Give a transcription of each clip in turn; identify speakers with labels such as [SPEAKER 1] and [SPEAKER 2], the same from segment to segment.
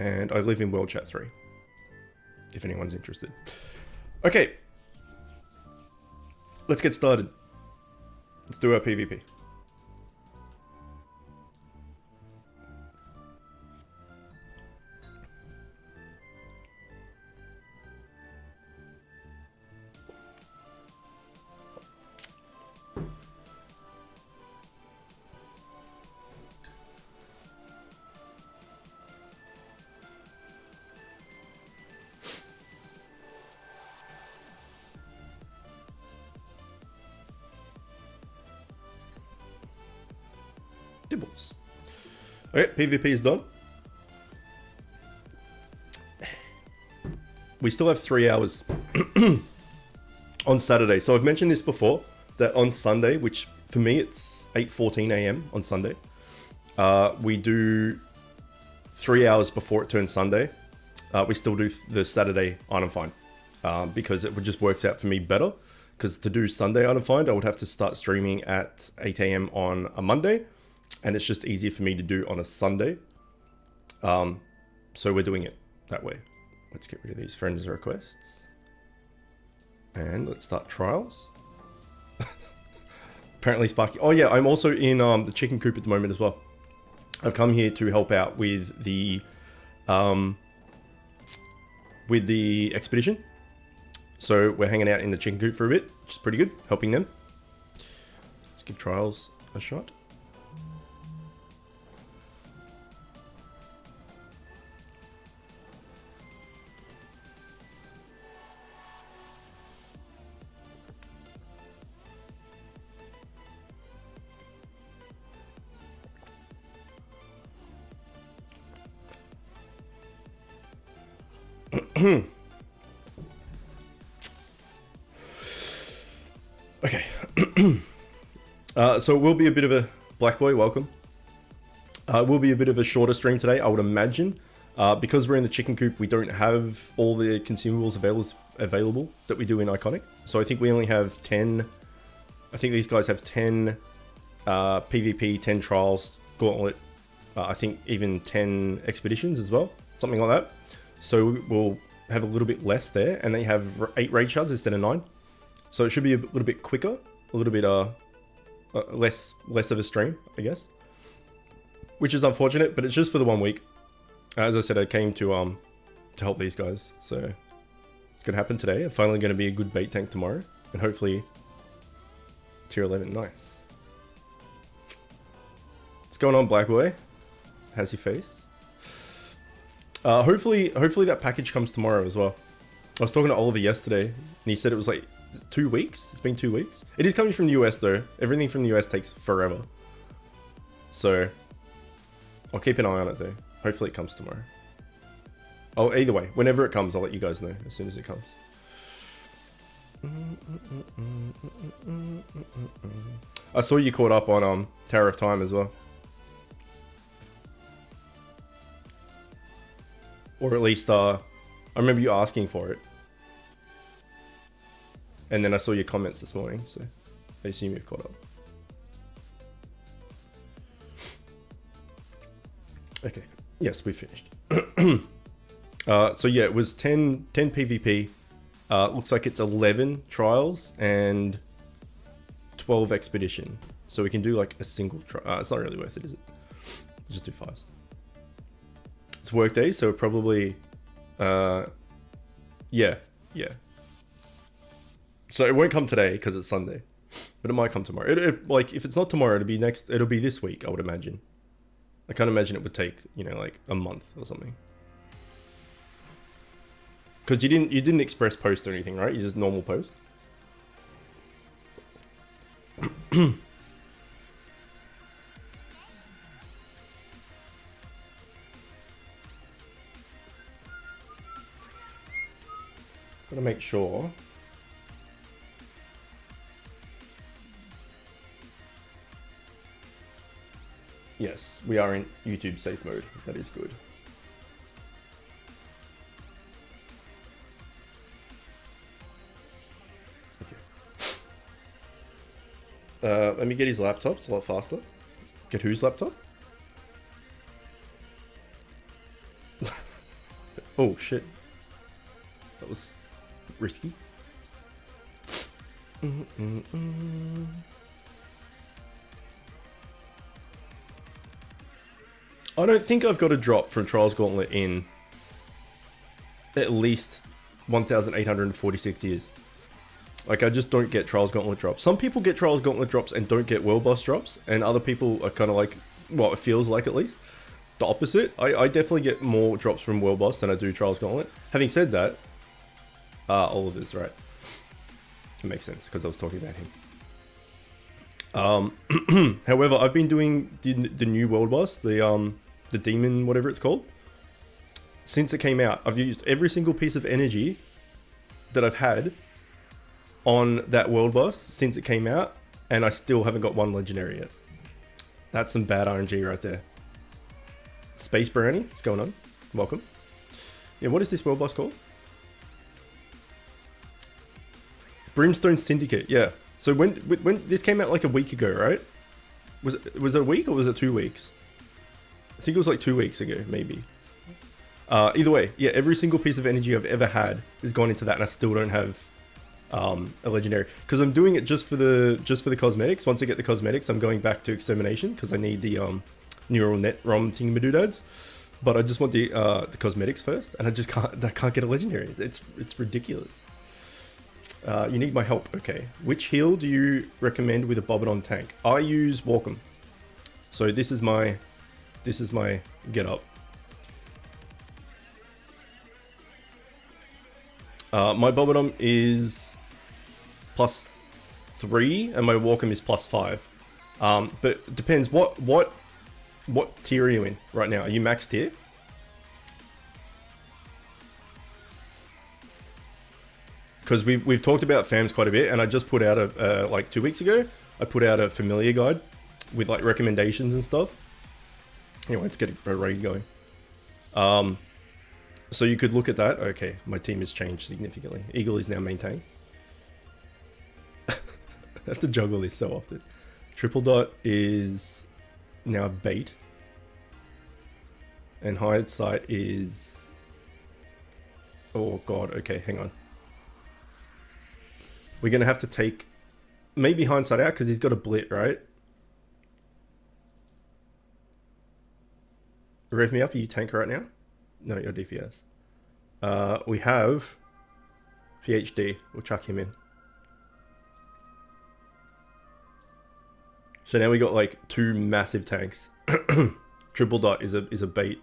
[SPEAKER 1] And I live in World Chat 3, if anyone's interested. Okay. Let's get started. Let's do our PvP. Dibbles. Okay, PvP is done. We still have 3 hours on Saturday. So I've mentioned this before, that on Sunday, which for me it's 8:14 a.m. on Sunday, we do 3 hours before it turns Sunday. We still do the Saturday item find because it just works out for me better. Because to do Sunday item find, I would have to start streaming at 8 a.m. on a Monday, and it's just easier for me to do on a Sunday. So we're doing it that way. Let's get rid of these friends requests. And let's start trials. Apparently Sparky. Oh yeah, I'm also in the chicken coop at the moment as well. I've come here to help out with the expedition. So we're hanging out in the chicken coop for a bit, which is pretty good, helping them. Let's give trials a shot. Okay. So it will be a bit of a... Black Boy, welcome. It will be a bit of a shorter stream today, I would imagine. Because we're in the chicken coop, we don't have all the consumables available that we do in Iconic. So I think we only have 10... I think these guys have 10 PvP, 10 trials, gauntlet, I think even 10 expeditions as well. Something like that. So we'll have a little bit less there, and they have 8 raid shards instead of 9. So it should be a little bit quicker, a little bit less of a stream, I guess. Which is unfortunate, but it's just for the 1 week. As I said, I came to help these guys, so it's gonna happen today. I'm finally gonna be a good bait tank tomorrow, and hopefully tier 11. Nice. What's going on, Black Boy? How's your face? Hopefully that package comes tomorrow as well. I was talking to Oliver yesterday, and he said it was like 2 weeks. It's been 2 weeks. It is coming from the US though. Everything from the US takes forever. So I'll keep an eye on it though. Hopefully it comes tomorrow. Oh, either way, whenever it comes, I'll let you guys know as soon as it comes. I saw you caught up on Tower of Time as well. Or at least, I remember you asking for it. And then I saw your comments this morning, so I assume you've caught up. Okay, yes, we finished. So yeah, it was 10 PvP. Looks like it's 11 trials and 12 expedition. So we can do like a single trial. It's not really worth it, is it? Just do 5s. It's work day, so probably, yeah. So it won't come today because it's Sunday, but it might come tomorrow. Like if it's not tomorrow, it'll be this week, I would imagine. I can't imagine it would take, you know, like a month or something. Because you didn't express post or anything, right? You just normal post. Gotta make sure. Yes, we are in YouTube safe mode. That is good. Okay. Let me get his laptop. It's a lot faster. Get whose laptop? Oh shit. That was risky. I don't think I've got a drop from Trials Gauntlet in at least 1,846 years. Like, I just don't get Trials Gauntlet drops. Some people get Trials Gauntlet drops and don't get World Boss drops, and other people are kind of like, well, it feels like at least, the opposite. I definitely get more drops from World Boss than I do Trials Gauntlet. Having said that, Oliver's right. It makes sense, because I was talking about him. However, I've been doing the new World Boss, the Demon, whatever it's called. Since it came out, I've used every single piece of energy that I've had on that World Boss since it came out, and I still haven't got one legendary yet. That's some bad RNG right there. Space Brownie, what's going on? Welcome. Yeah, what is this World Boss called? Brimstone Syndicate, yeah. So when this came out like a week ago, right? Was it a week or was it 2 weeks? I think it was like 2 weeks ago, maybe. Either way, yeah, every single piece of energy I've ever had has gone into that, and I still don't have a legendary, because I'm doing it just for the cosmetics. Once I get the cosmetics, I'm going back to extermination because I need the neural net ROM thingamidoodads. But I just want the cosmetics first, and I can't get a legendary. It's ridiculous. You need my help. Okay, which heal do you recommend with a Bobodon tank? I use Walkham. So this is my get up. My Bobodom is +3 and my Walkham is +5. But it depends what tier are you in right now? Are you max tier? Because we've talked about FAMs quite a bit, and I just put out like 2 weeks ago, I put out a familiar guide with like recommendations and stuff. Anyway, let's get a raid going. So you could look at that. Okay, my team has changed significantly. Eagle is now maintained. I have to juggle this so often. Triple Dot is now bait. And Hindsight is... Oh god, okay, hang on. We're going to have to take maybe Hindsight out because he's got a blit, right? Rev me up, are you tank right now? No, you're DPS. We have PhD. We'll chuck him in. So now we got like 2 massive tanks. Triple Dot is a bait.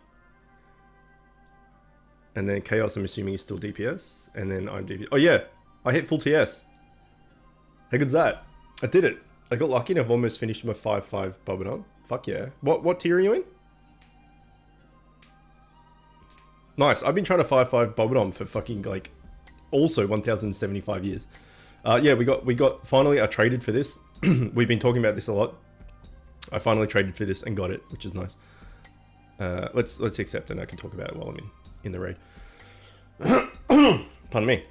[SPEAKER 1] And then Chaos, I'm assuming, is still DPS. And then I'm DPS. Oh yeah, I hit full TS. How good's that? I did it. I got lucky and I've almost finished my 5-5 Bobodon. Fuck yeah. What tier are you in? Nice. I've been trying to 5-5 Bobodom for fucking like also 1,075 years. Yeah, we got finally I traded for this. We've been talking about this a lot. I finally traded for this and got it, which is nice. Let's accept it and I can talk about it while I'm in the raid. Pardon me.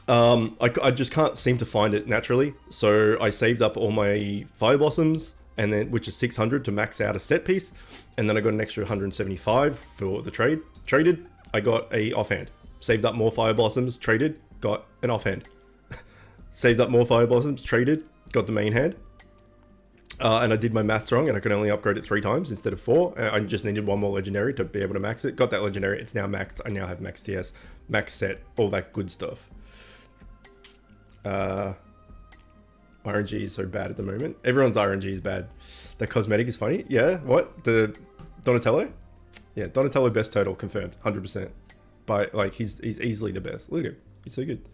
[SPEAKER 1] I just can't seem to find it naturally, so I saved up all my Fire Blossoms, and then which is 600 to max out a set piece, and then I got an extra 175 for the trade. Traded, I got a offhand. Saved up more Fire Blossoms, traded, got an offhand. Saved up more Fire Blossoms, traded, got the main hand. And I did my maths wrong, and I could only upgrade it 3 times instead of 4. I just needed 1 more legendary to be able to max it. Got that legendary, it's now maxed. I now have max TS, max set, all that good stuff. RNG is so bad at the moment. Everyone's RNG is bad. The cosmetic is funny. Yeah, what? The Donatello? Yeah, Donatello best total confirmed, 100%. But like he's easily the best. Look at him, he's so good.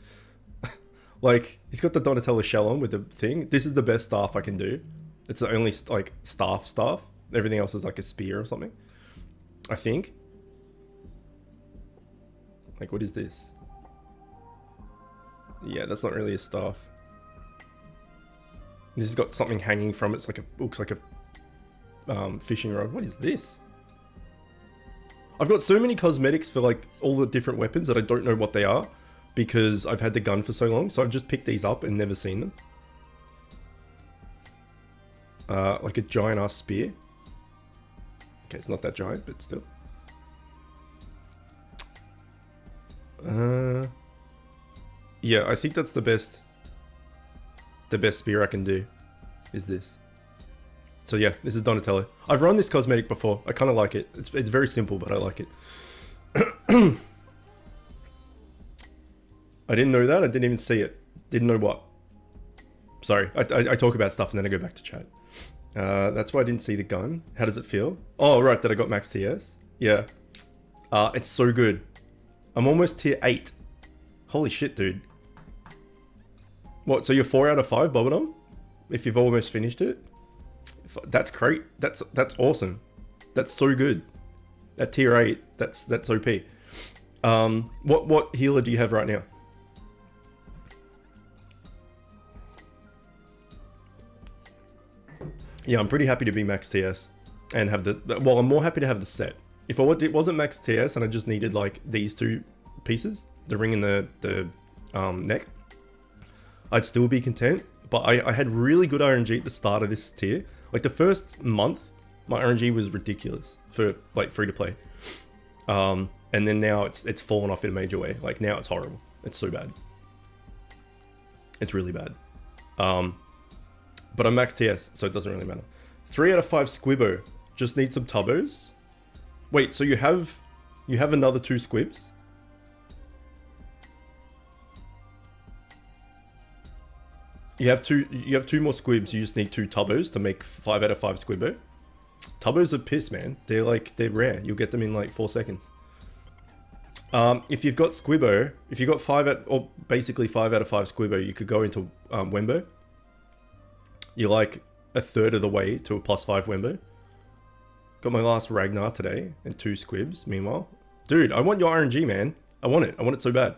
[SPEAKER 1] Like he's got the Donatello shell on with the thing. This is the best staff I can do. It's the only like staff. Everything else is like a spear or something, I think. Like what is this? Yeah, that's not really a staff. This has got something hanging from it. It's like looks like a fishing rod. What is this? I've got so many cosmetics for like all the different weapons that I don't know what they are because I've had the gun for so long. So I've just picked these up and never seen them. Like a giant ass spear. Okay, it's not that giant, but still. Yeah, I think that's the best spear I can do, is this. So yeah, this is Donatello. I've run this cosmetic before. I kind of like it. It's very simple, but I like it. I didn't know that. I didn't even see it. Didn't know what. Sorry, I talk about stuff and then I go back to chat. That's why I didn't see the gun. How does it feel? Oh, right, that I got max TS. Yeah. It's so good. I'm almost tier 8. Holy shit, dude. What, so you're 4 out of 5, Bobodom? If you've almost finished it? That's great. That's awesome. That's so good. At tier 8, that's OP. What healer do you have right now? Yeah, I'm pretty happy to be max TS and have well, I'm more happy to have the set. If it wasn't max TS and I just needed like these two pieces, the ring and the neck, I'd still be content. But I had really good RNG at the start of this tier. Like the first month, my RNG was ridiculous for like free to play. And then now it's fallen off in a major way. Like now it's horrible. It's so bad. It's really bad. But I'm max TS, so it doesn't really matter. 3 out of 5 Squibbo. Just need some tubbos. Wait, so you have another 2 squibs? You have two more squibs. You just need 2 tubbos to make 5 out of 5 Squibbo. Tubbos are piss, man. They're rare. You'll get them in like 4 seconds. If you've got Squibbo, if you got basically 5 out of 5 Squibbo, you could go into Wembo. You're like a third of the way to a +5 Wembo. Got my last Ragnar today and 2 squibs. Meanwhile, dude, I want your RNG, man. I want it. I want it so bad.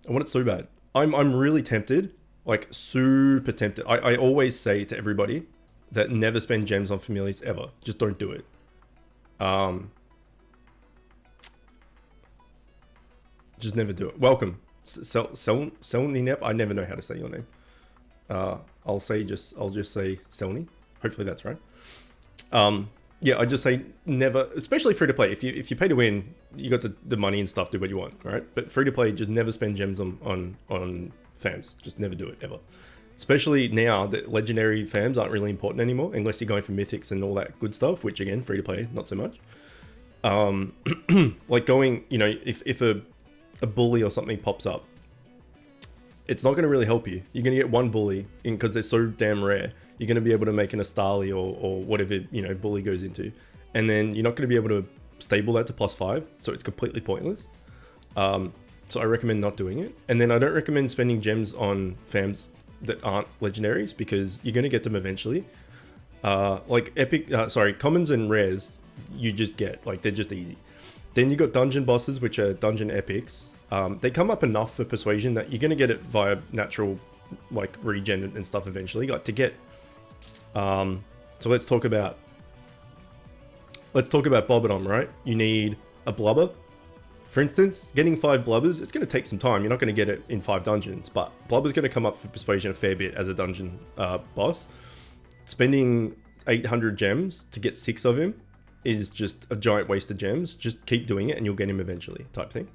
[SPEAKER 1] I want it so bad. I'm really tempted, like super tempted. I always say to everybody that never spend gems on familiars ever. Just don't do it. Just never do it. Welcome, Selninep. I never know how to say your name. I'll just say Selny. Hopefully that's right. Yeah, I just say never, especially free to play. If you pay to win, you got the money and stuff, do what you want, right? But free to play, just never spend gems on fams. Just never do it ever. Especially now that legendary fams aren't really important anymore, unless you're going for mythics and all that good stuff, which again, free to play, not so much. Like going, you know, if a bully or something pops up, it's not going to really help you. You're going to get one bully because they're so damn rare. You're going to be able to make an Astali or whatever, you know, bully goes into. And then you're not going to be able to stable that to +5. So it's completely pointless. So I recommend not doing it. And then I don't recommend spending gems on fams that aren't legendaries because you're going to get them eventually. Like commons and rares, you just get, like, they're just easy. Then you got dungeon bosses, which are dungeon epics. They come up enough for persuasion that you're going to get it via natural, like, regen and stuff eventually. Like, to get... so let's talk about Bobodom, right? You need a blubber. For instance, getting 5 blubbers, it's going to take some time. You're not going to get it in 5 dungeons, but blubber's going to come up for persuasion a fair bit as a dungeon boss. Spending 800 gems to get 6 of him is just a giant waste of gems. Just keep doing it and you'll get him eventually, type thing.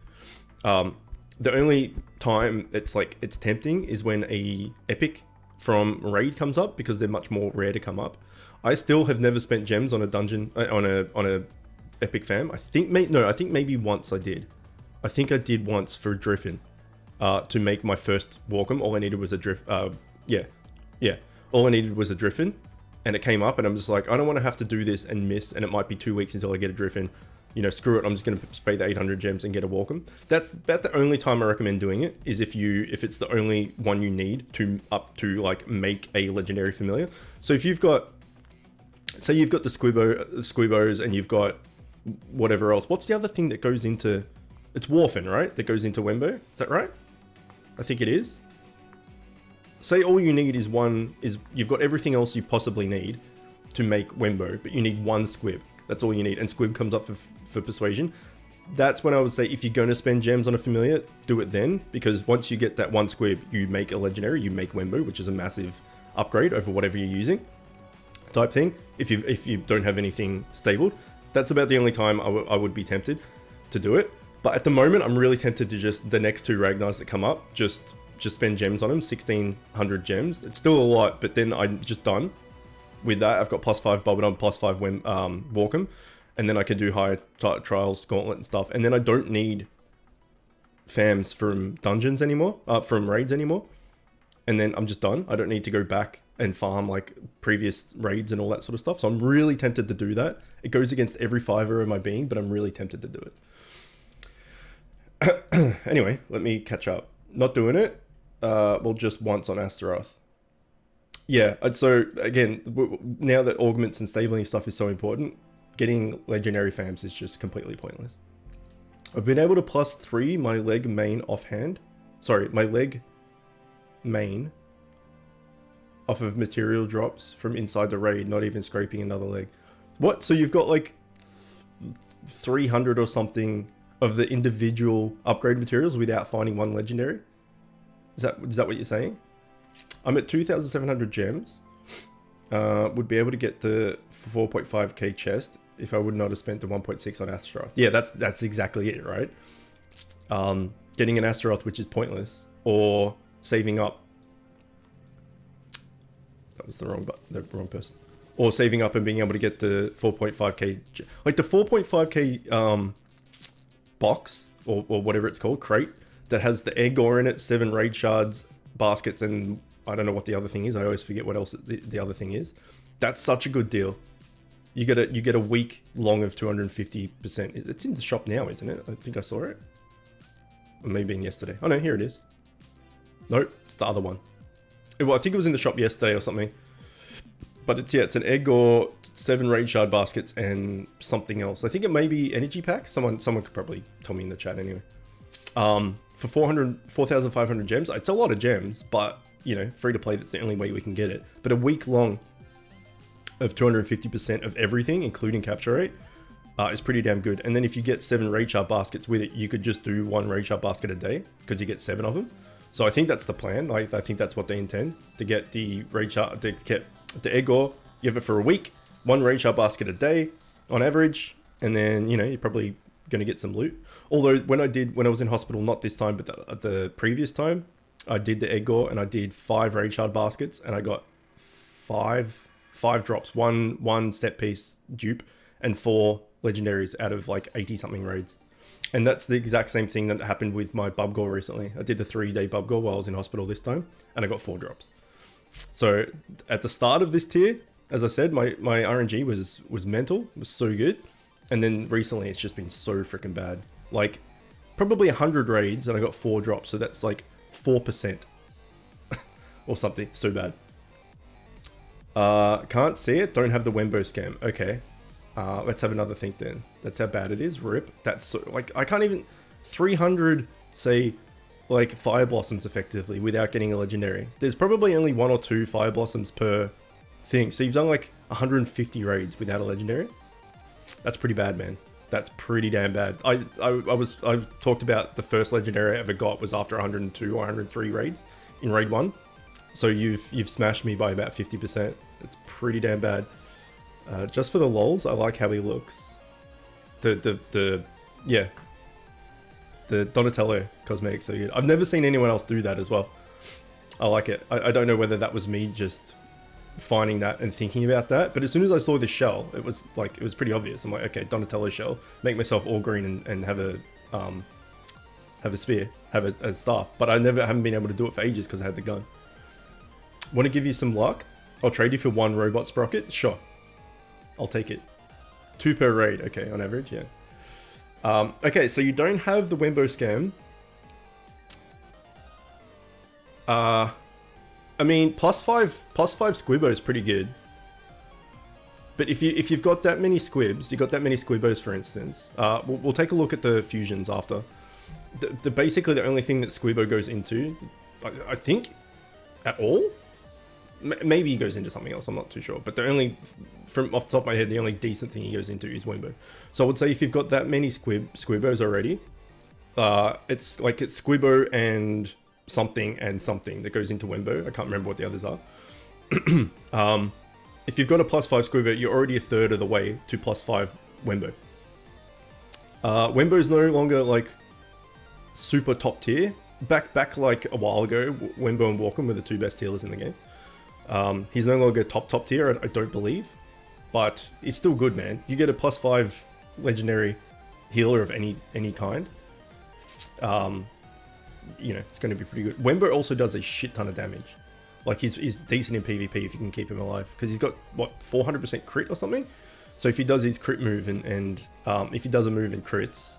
[SPEAKER 1] The only time it's tempting is when a epic from raid comes up because they're much more rare to come up. I still have never spent gems on a dungeon on a epic fam. I think maybe once I did. I think I did once for Driffin to make my first Walkham. All I needed was a All I needed was a Driffin, and it came up, and I'm just like, I don't want to have to do this and miss, and it might be 2 weeks until I get a Driffin. You know, screw it. I'm just going to pay the 800 gems and get a Walkham. That's about the only time I recommend doing it, is if it's the only one you need to like make a legendary familiar. So if you've got, say you've got the Squibbos and you've got whatever else. What's the other thing that goes into? It's Warfin, right? That goes into Wembo. Is that right? I think it is. Say all you need is you've got everything else you possibly need to make Wembo, but you need 1 Squib. That's all you need. And Squib comes up for persuasion. That's when I would say, if you're going to spend gems on a familiar, do it then. Because once you get that 1 Squib, you make a legendary, you make Wembo, which is a massive upgrade over whatever you're using, type thing. If you don't have anything stabled, that's about the only time I would be tempted to do it. But at the moment, I'm really tempted to just, the next 2 Ragnars that come up, just spend gems on them, 1600 gems. It's still a lot, but then I'm just done with that. I've got +5 Bobbidon, +5 Walkham, and then I can do higher trials, Gauntlet and stuff. And then I don't need fams from dungeons anymore, from raids anymore. And then I'm just done. I don't need to go back and farm like previous raids and all that sort of stuff. So I'm really tempted to do that. It goes against every fiber of my being, but I'm really tempted to do it. Anyway, let me catch up. Not doing it. Well, just once on Astaroth. Yeah, so again, now that augments and stabling stuff is so important, getting legendary fams is just completely pointless. I've been able to +3 my leg main offhand. Sorry, my leg main off of material drops from inside the raid, not even scraping another leg. What? So you've got like 300 or something of the individual upgrade materials without finding one legendary? Is that what you're saying? I'm at 2,700 gems. Would be able to get the 4.5k chest if I would not have spent the 1.6 on Astaroth. Yeah, that's exactly it, right? Getting an Astaroth, which is pointless, or saving up. That was the wrong person. Or saving up and being able to get the 4.5k, like the 4.5k box or whatever it's called, crate that has the egg ore in it, 7 raid shards, baskets, and I don't know what the other thing is. I always forget what else the other thing is. That's such a good deal. You get a week long of 250%. It's in the shop now, isn't it? I think I saw it. Or maybe in yesterday. Oh no, here it is. Nope, it's the other one. Well, I think it was in the shop yesterday or something. But it's an egg ore, 7 raid shard baskets, and something else. I think it may be energy packs. Someone could probably tell me in the chat anyway. For 4,500 gems. It's a lot of gems, but you know, free to play, that's the only way we can get it. But a week long of 250% of everything, including capture rate, is pretty damn good. And then if you get 7 raid shard baskets with it, you could just do 1 raid shard basket a day because you get 7 of them. So I think that's the plan. Like, I think that's what they intend, to get the raid shard, to get the egg ore. You have it for a week, 1 raid shard basket a day on average, and then, you know, you're probably going to get some loot. Although when I was in hospital, not this time, but the previous time, I did the egg ore and I did 5 raid shard baskets, and I got 5 drops, one step piece dupe, and 4 legendaries out of like 80 something raids. And that's the exact same thing that happened with my bub gore recently. I did the 3-day bub gore while I was in hospital this time, and I got 4 drops. So at the start of this tier, as I said, my RNG was mental, it was so good. And then recently it's just been so freaking bad. Like probably 100 raids and I got 4 drops. So that's like 4% or something. So bad. Can't see it. Don't have the Wembo scam. Okay. Let's have another think then. That's how bad it is. Rip. That's so, like, I can't even 300 say like fire blossoms effectively without getting a legendary. There's probably only 1 or 2 fire blossoms per thing. So you've done like 150 raids without a legendary. That's pretty bad, man. That's pretty damn bad. I talked about the first legendary I ever got was after 102 or 103 raids in raid 1. So you've smashed me by about 50%. It's pretty damn bad. Just for the lols, I like how he looks. The Donatello cosmetic so good. I've never seen anyone else do that as well. I like it. I don't know whether that was me just finding that and thinking about that, but as soon as I saw the shell, it was pretty obvious. I'm like, okay, Donatello shell, make myself all green and have a spear, have a staff. But I haven't been able to do it for ages because I had the gun. Want to give you some luck? I'll trade you for 1 robot sprocket. Sure, I'll take it. 2 per raid. Okay, on average, yeah. Okay, so you don't have the Wembo scam. I mean, +5 Squibbo is pretty good. But if you've got that many squibs, you've got that many Squibbos, for instance. We'll take a look at the fusions after. Basically, the only thing that Squibbo goes into, I think, at all. Maybe he goes into something else. I'm not too sure. But the only, from off the top of my head, the only decent thing he goes into is Wembo. So I would say if you've got that many Squibbos already, it's Squibbo and something that goes into Wembo. I can't remember what the others are. If you've got a +5 Squibbo, you're already a third of the way to +5 Wembo. Wembo's no longer like super top tier. Back like a while ago, Wembo and Walkham were the two best healers in the game. He's no longer top tier, I don't believe, but it's still good, man. You get a +5 legendary healer of any kind. You know, it's going to be pretty good. Wembo also does a shit ton of damage. Like he's decent in PvP if you can keep him alive, because he's got what 400% crit or something. So if he does his crit move and if he does a move and crits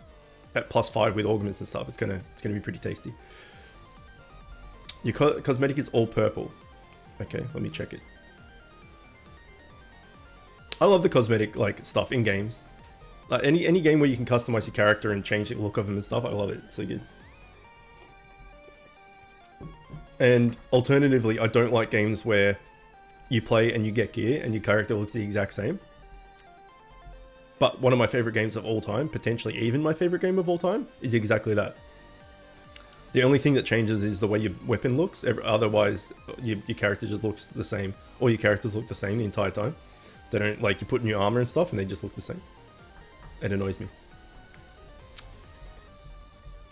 [SPEAKER 1] at +5 with augments and stuff, it's gonna be pretty tasty. Your cosmetic is all purple. Okay, let me check it. I love the cosmetic like stuff in games. Any game where you can customize your character and change the look of him and stuff, I love it. It's so good. And alternatively, I don't like games where you play and you get gear and your character looks the exact same. But one of my favorite games of all time, potentially even my favorite game of all time, is exactly that. The only thing that changes is the way your weapon looks. Otherwise, your character just looks the same. All your characters look the same the entire time. They don't, like, you put new armor and stuff and they just look the same. It annoys me.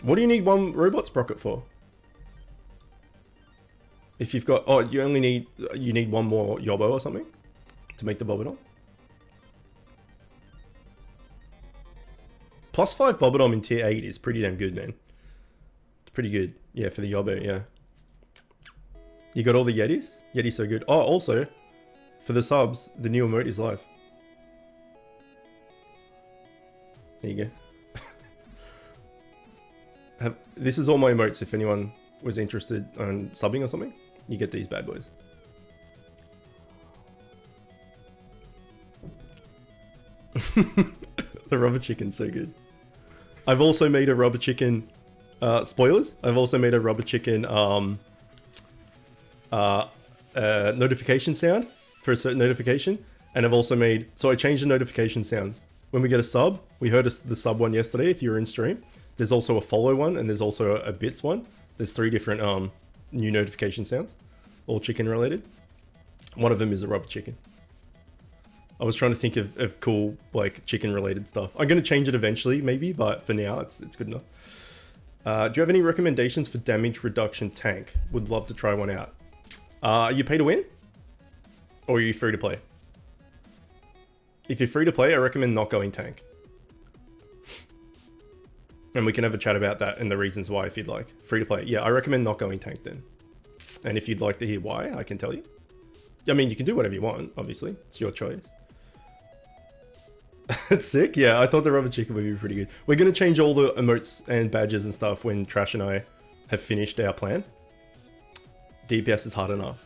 [SPEAKER 1] What do you need one robot sprocket for? If you've got, oh, you need one more Yobo or something to make the Bobodom. +5 Bobodom in tier 8 is pretty damn good, man. It's pretty good. Yeah, for the Yobo, yeah. You got all the Yetis? Yeti's so good. Oh, also, for the subs, the new emote is live. There you go. This is all my emotes if anyone was interested on subbing or something. You get these bad boys. The rubber chicken's so good. I've also made a rubber chicken, spoilers, I've also made a rubber chicken notification sound for a certain notification. And I've also made, so I changed the notification sounds. When we get a sub, we heard the sub one yesterday if you were in stream. There's also a follow one and there's also a bits one. There's 3 different new notification sounds, all chicken related. One of them is a rubber chicken. I was trying to think of cool, like, chicken-related stuff. I'm going to change it eventually, maybe, but for now, it's good enough. Do you have any recommendations for damage reduction tank? Would love to try one out. Are you pay to win? Or are you free to play? If you're free to play, I recommend not going tank. And we can have a chat about that and the reasons why if you'd like. Free to play. Yeah, I recommend not going tank then. And if you'd like to hear why, I can tell you. I mean, you can do whatever you want, obviously. It's your choice. It's sick. Yeah, I thought the rubber chicken would be pretty good. We're going to change all the emotes and badges and stuff when Trash and I have finished our plan. DPS is hard enough.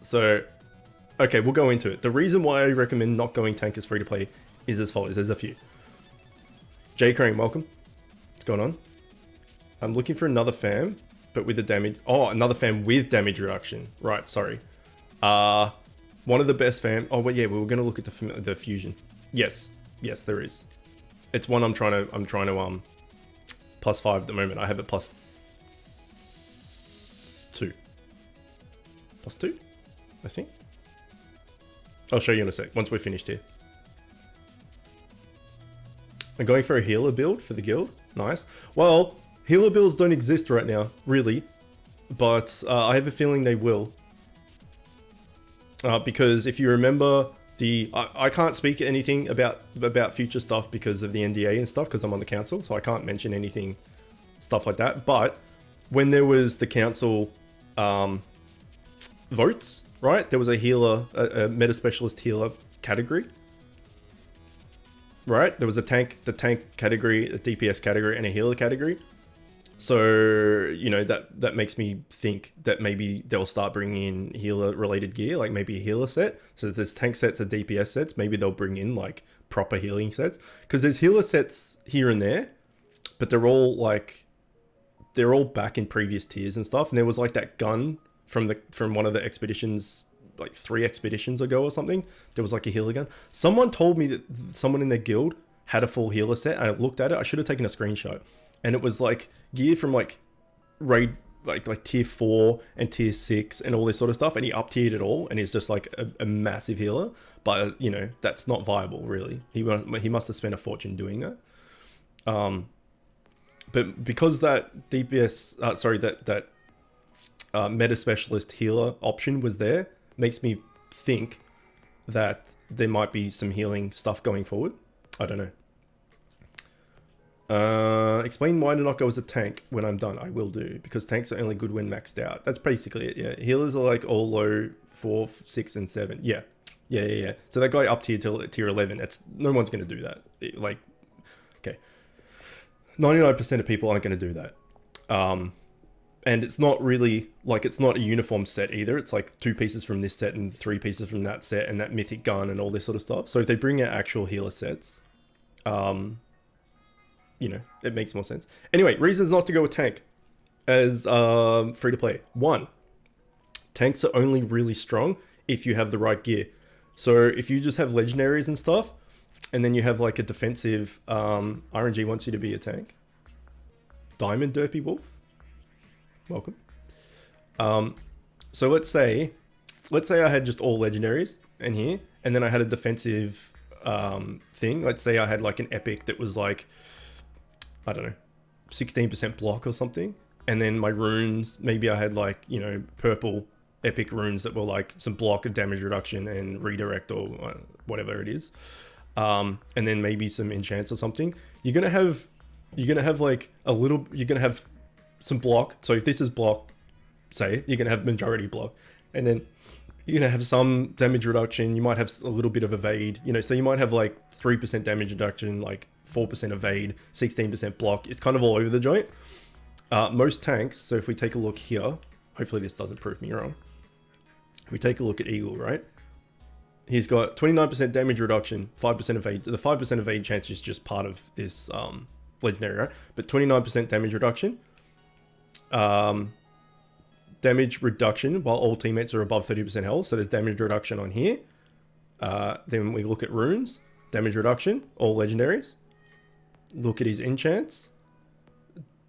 [SPEAKER 1] So, okay, we'll go into it. The reason why I recommend not going tank as free to play is as follows. There's a few. J Crane, welcome. What's going on? I'm looking for another fam, but with the damage. Oh, another fam with damage reduction. Right, sorry. One of the best fam. Oh, well, yeah, we were going to look at the fusion. Yes, there is. It's one I'm trying to +5 at the moment. I have it +2. +2, I think. I'll show you in a sec once we're finished here. I'm going for a healer build for the guild. Nice. Well, healer builds don't exist right now, really, but I have a feeling they will. Because if you remember, I can't speak anything about future stuff because of the NDA and stuff, because I'm on the council, so I can't mention anything, stuff like that. But when there was the council votes, right, there was a healer, a meta specialist healer category, right? There was the tank category, a DPS category, and a healer category. So, you know, that makes me think that maybe they'll start bringing in healer related gear, like maybe a healer set. So there's tank sets and DPS sets. Maybe they'll bring in like proper healing sets, because there's healer sets here and there, but they're all back in previous tiers and stuff. And there was like that gun from one of the expeditions, like 3 expeditions ago or something. There was like a healer gun. Someone told me that someone in their guild had a full healer set, and I looked at it. I should have taken a screenshot. And it was like gear from like raid, like tier 4 and tier 6 and all this sort of stuff. And he up tiered it all, and he's just like a massive healer. But you know, that's not viable really. He must have spent a fortune doing that. But because that DPS, that meta specialist healer option was there, makes me think that there might be some healing stuff going forward. I don't know. Explain why to not go as a tank when I'm done. I will do, because tanks are only good when maxed out. That's basically it. Yeah, healers are like all low 4, 6, and 7. Yeah. So that guy up tier till tier 11. It's no one's gonna do that. Like, okay, 99% of people aren't gonna do that. And it's not really like, it's not a uniform set either. It's like 2 pieces from this set and 3 pieces from that set and that mythic gun and all this sort of stuff. So if they bring out actual healer sets, you know, it makes more sense. Anyway, reasons not to go with tank as free to play. 1, tanks are only really strong if you have the right gear. So if you just have legendaries and stuff, and then you have like a defensive, RNG wants you to be a tank. Diamond Derpy Wolf, welcome. So let's say I had just all legendaries in here, and then I had a defensive thing. Let's say I had like an epic that was like, I don't know, 16% block or something. And then my runes, maybe I had like, you know, purple epic runes that were like some block and damage reduction and redirect or whatever it is. And then maybe some enchants or something. You're gonna have like a little, you're gonna have some block. So if this is block, say, you're gonna have majority block, and then you're gonna have some damage reduction. You might have a little bit of evade, you know, so you might have like 3% damage reduction, like 4% evade, 16% block. It's kind of all over the joint. Most tanks, so if we take a look here, hopefully this doesn't prove me wrong. If we take a look at Eagle, right? He's got 29% damage reduction, 5% evade. The 5% evade chance is just part of this legendary, right? But 29% damage reduction. Damage reduction while all teammates are above 30% health. So there's damage reduction on here. Then we look at runes, damage reduction, all legendaries. Look at his enchants.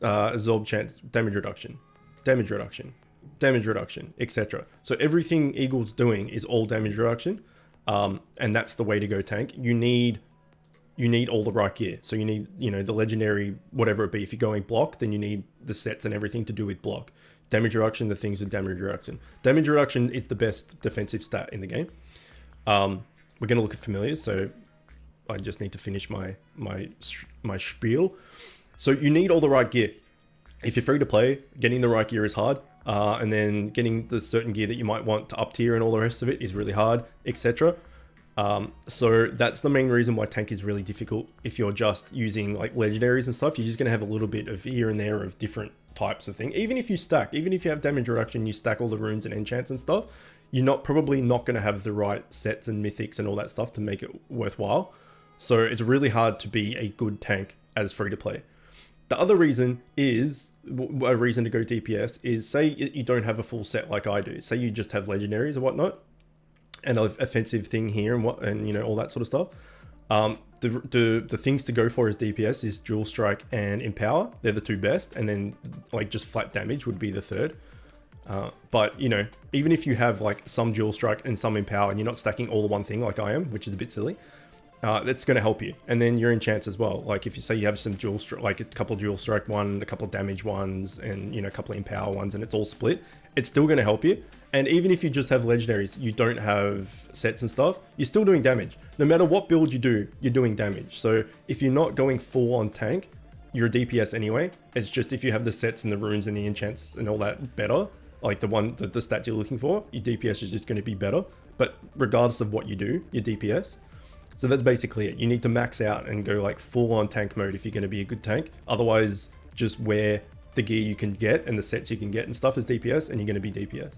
[SPEAKER 1] Absorb chance, damage reduction, damage reduction, damage reduction, etc. So everything Eagle's doing is all damage reduction. And that's the way to go tank. You need all the right gear. So you need, you know, the legendary, whatever it be. If you're going block, then you need the sets and everything to do with block. Damage reduction, the things with damage reduction. Damage reduction is the best defensive stat in the game. We're going to look at familiars, so I just need to finish my spiel. So you need all the right gear. If you're free to play, getting the right gear is hard. And then getting the certain gear that you might want to up tier and all the rest of it is really hard, etc. So that's the main reason why tank is really difficult. If you're just using like legendaries and stuff, you're just going to have a little bit of here and there of different types of thing. Even if you have damage reduction, you stack all the runes and enchants and stuff, you're probably not going to have the right sets and mythics and all that stuff to make it worthwhile. So it's really hard to be a good tank as free to play. The other reason is, a reason to go DPS is, say you don't have a full set like I do. Say you just have legendaries or whatnot, and an offensive thing here and you know, all that sort of stuff. The things to go for as DPS is Dual Strike and Empower. They're the 2 best, and then like just flat damage would be the 3rd. But you know, even if you have like some Dual Strike and some Empower, and you're not stacking all the one thing like I am, which is a bit silly, that's going to help you. And then your enchants as well. Like if you say you have some dual strike, like a couple dual strike one, a couple damage ones, and you know, a couple empower ones, and it's all split, it's still going to help you. And even if you just have legendaries, you don't have sets and stuff, you're still doing damage. No matter what build you do, you're doing damage. So if you're not going full on tank, you're a DPS anyway. It's just if you have the sets and the runes and the enchants and all that better, like the stats you're looking for, your DPS is just going to be better. But regardless of what you do, your DPS. So that's basically it. You need to max out and go like full on tank mode if you're going to be a good tank. Otherwise, just wear the gear you can get and the sets you can get and stuff as DPS, and you're going to be DPS.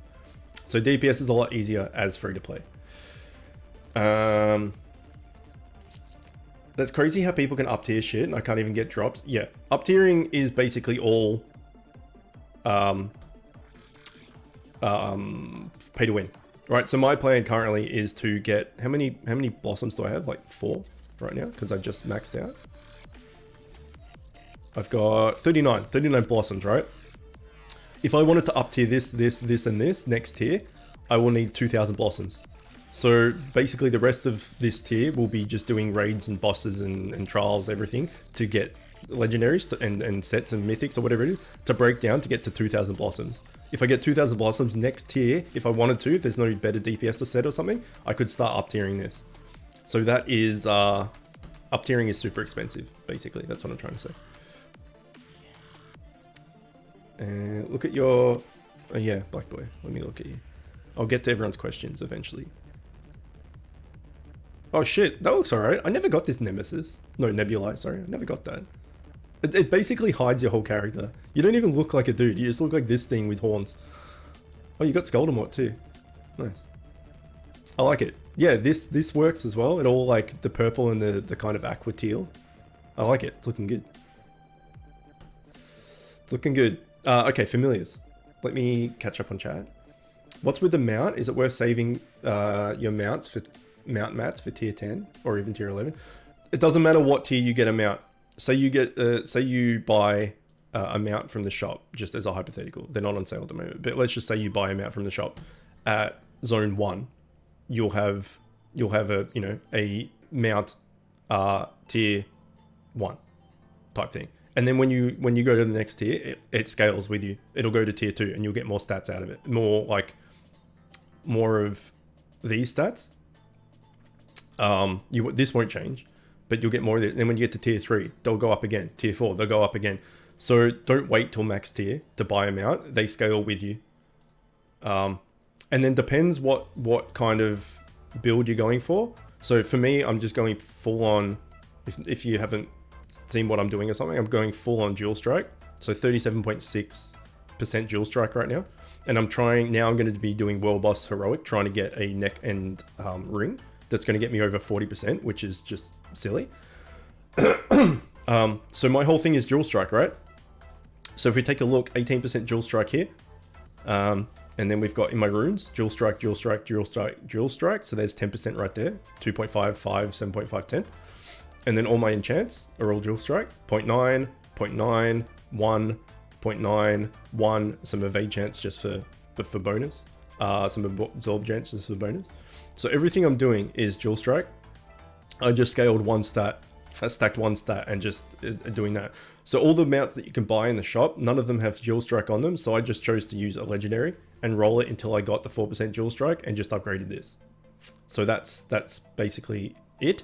[SPEAKER 1] So DPS is a lot easier as free to play. That's crazy how people can up tier shit and I can't even get drops. Yeah, up tiering is basically all pay to win. Right, so my plan currently is to get, how many blossoms do I have? Like 4 right now, because I just maxed out. I've got 39 blossoms, right? If I wanted to up tier this, and this next tier, I will need 2,000 blossoms. So basically the rest of this tier will be just doing raids and bosses and trials, everything, to get legendaries and sets and mythics or whatever it is to break down to get to 2,000 blossoms. If I get 2,000 blossoms next tier, if I wanted to, if there's no better DPS to set or something, I could start up tiering this. So that is, up tiering is super expensive, basically. That's what I'm trying to say. And look at your, oh yeah, Black Boy. Let me look at you. I'll get to everyone's questions eventually. Oh shit, that looks alright. I never got this Nemesis. No, Nebulae, sorry. I never got that. It basically hides your whole character. You don't even look like a dude. You just look like this thing with horns. Oh, you got Skuldamort too. Nice. I like it. Yeah, this works as well. It all like the purple and the kind of aqua teal. I like it. It's looking good. It's looking good. Okay, familiars. Let me catch up on chat. What's with the mount? Is it worth saving your mounts for mount mats for tier 10 or even tier 11? It doesn't matter what tier you get a mount. Say you get, say you buy a mount from the shop, just as a hypothetical. They're not on sale at the moment, but let's just say you buy a mount from the shop at zone 1. You'll have a, you know, a mount tier 1 type thing. And then when you go to the next tier, it scales with you. It'll go to tier 2 and you'll get more stats out of it. More of these stats. This won't change, but you'll get more of it. Then when you get to tier 3, they'll go up again. Tier 4, they'll go up again. So don't wait till max tier to buy them out. They scale with you. And then depends what kind of build you're going for. So for me, I'm just going full on, if you haven't seen what I'm doing or something, I'm going full on dual strike. So 37.6% dual strike right now. And I'm going to be doing World Boss Heroic, trying to get a neck and ring. That's going to get me over 40%, which is just silly. So my whole thing is dual strike, right? So if we take a look, 18% dual strike here. And then we've got in my runes, dual strike, dual strike, dual strike, dual strike. So there's 10% right there. 2.5, 5, 7.5, 10. And then all my enchants are all dual strike. 0.9, 0.9, 1, 0.9, 1. Some evade chance just for bonus. Some absorb chance just for bonus. So everything I'm doing is dual strike. I just scaled one stat, stacked one stat and just doing that. So all the mounts that you can buy in the shop, none of them have dual strike on them. So I just chose to use a legendary and roll it until I got the 4% dual strike and just upgraded this. So that's basically it.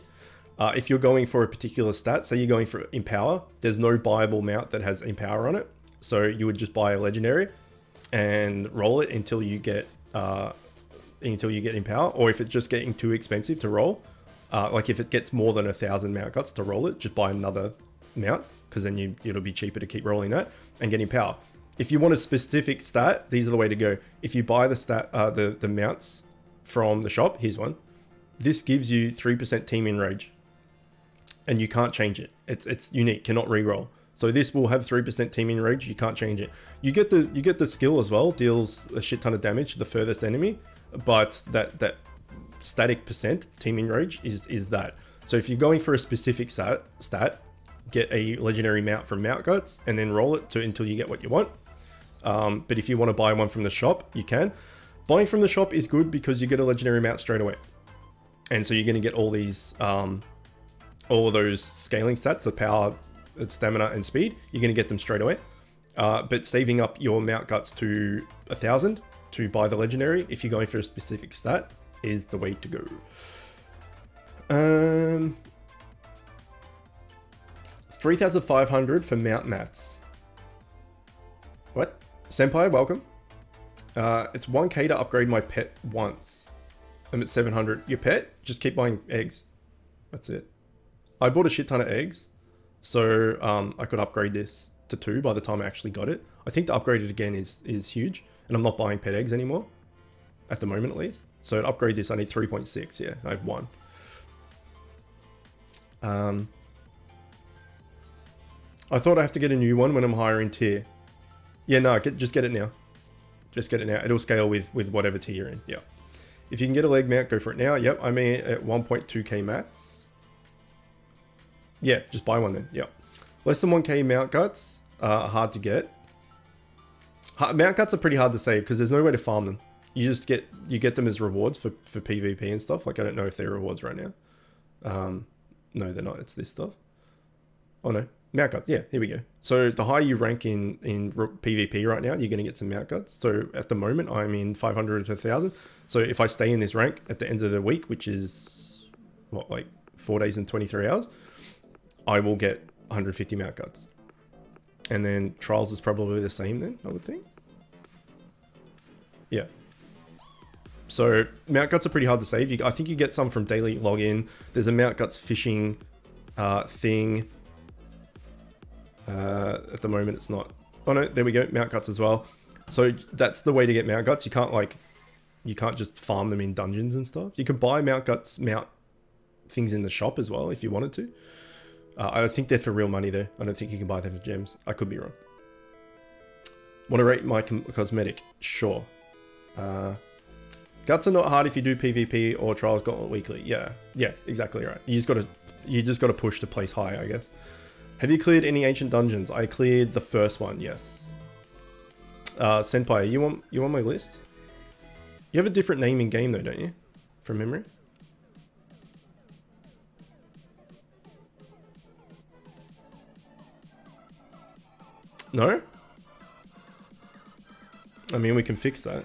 [SPEAKER 1] If you're going for a particular stat, say you're going for Empower, there's no buyable mount that has Empower on it. So you would just buy a legendary and roll it until you get Empower. Or if it's just getting too expensive to roll, like if it gets more than 1,000 mount cuts to roll it, just buy another mount, because then it'll be cheaper to keep rolling that and getting power. If you want a specific stat, these are the way to go. If you buy the stat, the mounts from the shop, here's one. This gives you 3% team in rage, and you can't change it. It's unique, cannot re-roll. So this will have 3% team in rage. You can't change it. You get the skill as well. Deals a shit ton of damage to the furthest enemy, but that static percent team in rage is that. So if you're going for a specific stat, get a legendary mount from Mount Guts and then roll it until you get what you want. But if you want to buy one from the shop, you can. Buying from the shop is good because you get a legendary mount straight away, and so you're going to get all these, all of those scaling stats, the power, stamina, and speed. You're going to get them straight away. But saving up your Mount Guts to 1,000 to buy the legendary, if you're going for a specific stat, is the way to go. 3,500 for Mount Mats. What? Senpai, welcome. It's 1k to upgrade my pet once. I'm at 700. Your pet? Just keep buying eggs. That's it. I bought a shit ton of eggs, so I could upgrade this to 2 by the time I actually got it. I think to upgrade it again is huge, and I'm not buying pet eggs anymore, at the moment at least. So to upgrade this, I need 3.6. Yeah, I have 1. I thought I have to get a new one when I'm higher in tier. Yeah, no, just get it now. Just get it now. It'll scale with whatever tier you're in. Yeah. If you can get a leg mount, go for it now. Yep, I'm at 1.2k mats. Yeah, just buy one then. Yep. Less than 1k mount guts are hard to get. Mount guts are pretty hard to save because there's no way to farm them. You get them as rewards for PvP and stuff. Like, I don't know if they're rewards right now. No, they're not. It's this stuff. Oh no, Mount guts, yeah, here we go. So the higher you rank in PvP right now, you're going to get some mount guts. So at the moment, I'm in 500 to 1,000. So if I stay in this rank at the end of the week, which is, what, like 4 days and 23 hours, I will get 150 mount guts. And then trials is probably the same then, I would think. Yeah. So mount guts are pretty hard to save. I think you get some from daily login. There's a mount guts fishing thing. At the moment it's not. Oh no, there we go, mount guts as well. So that's the way to get mount guts. You can't just farm them in dungeons and stuff. You can buy mount guts, mount things in the shop as well if you wanted to. I think they're for real money though. I don't think you can buy them for gems. I could be wrong. Want to rate my cosmetic? Sure. Guts are not hard if you do PvP or Trials Gauntlet weekly. Yeah, exactly right. You just got to push to place high, I guess. Have you cleared any ancient dungeons? I cleared the first one, yes. Senpai, you want my list? You have a different name in game though, don't you? From memory. No? I mean, we can fix that.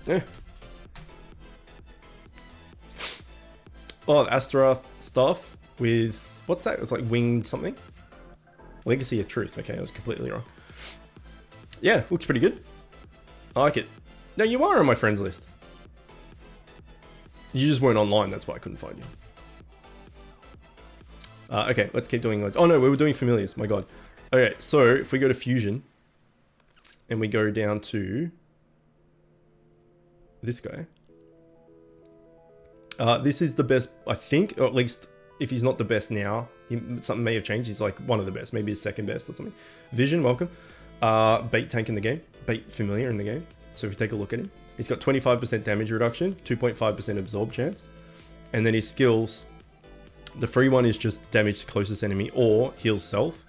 [SPEAKER 1] Yeah. Oh, the Astaroth stuff with... What's that? It's like winged something? Legacy of Truth. Okay, I was completely wrong. Yeah, looks pretty good. I like it. No, you are on my friends list. You just weren't online, that's why I couldn't find you. Okay, let's keep doing... Oh no, we were doing familiars, my god. Okay, so if we go to Fusion, and we go down to... this guy. This is the best, I think, or at least if he's not the best now, something may have changed. He's like one of the best, maybe his second best or something. Vision, welcome. Bait tank in the game, bait familiar in the game. So if you take a look at him, he's got 25% damage reduction, 2.5% absorb chance. And then his skills, the free one is just damage to closest enemy or heals self.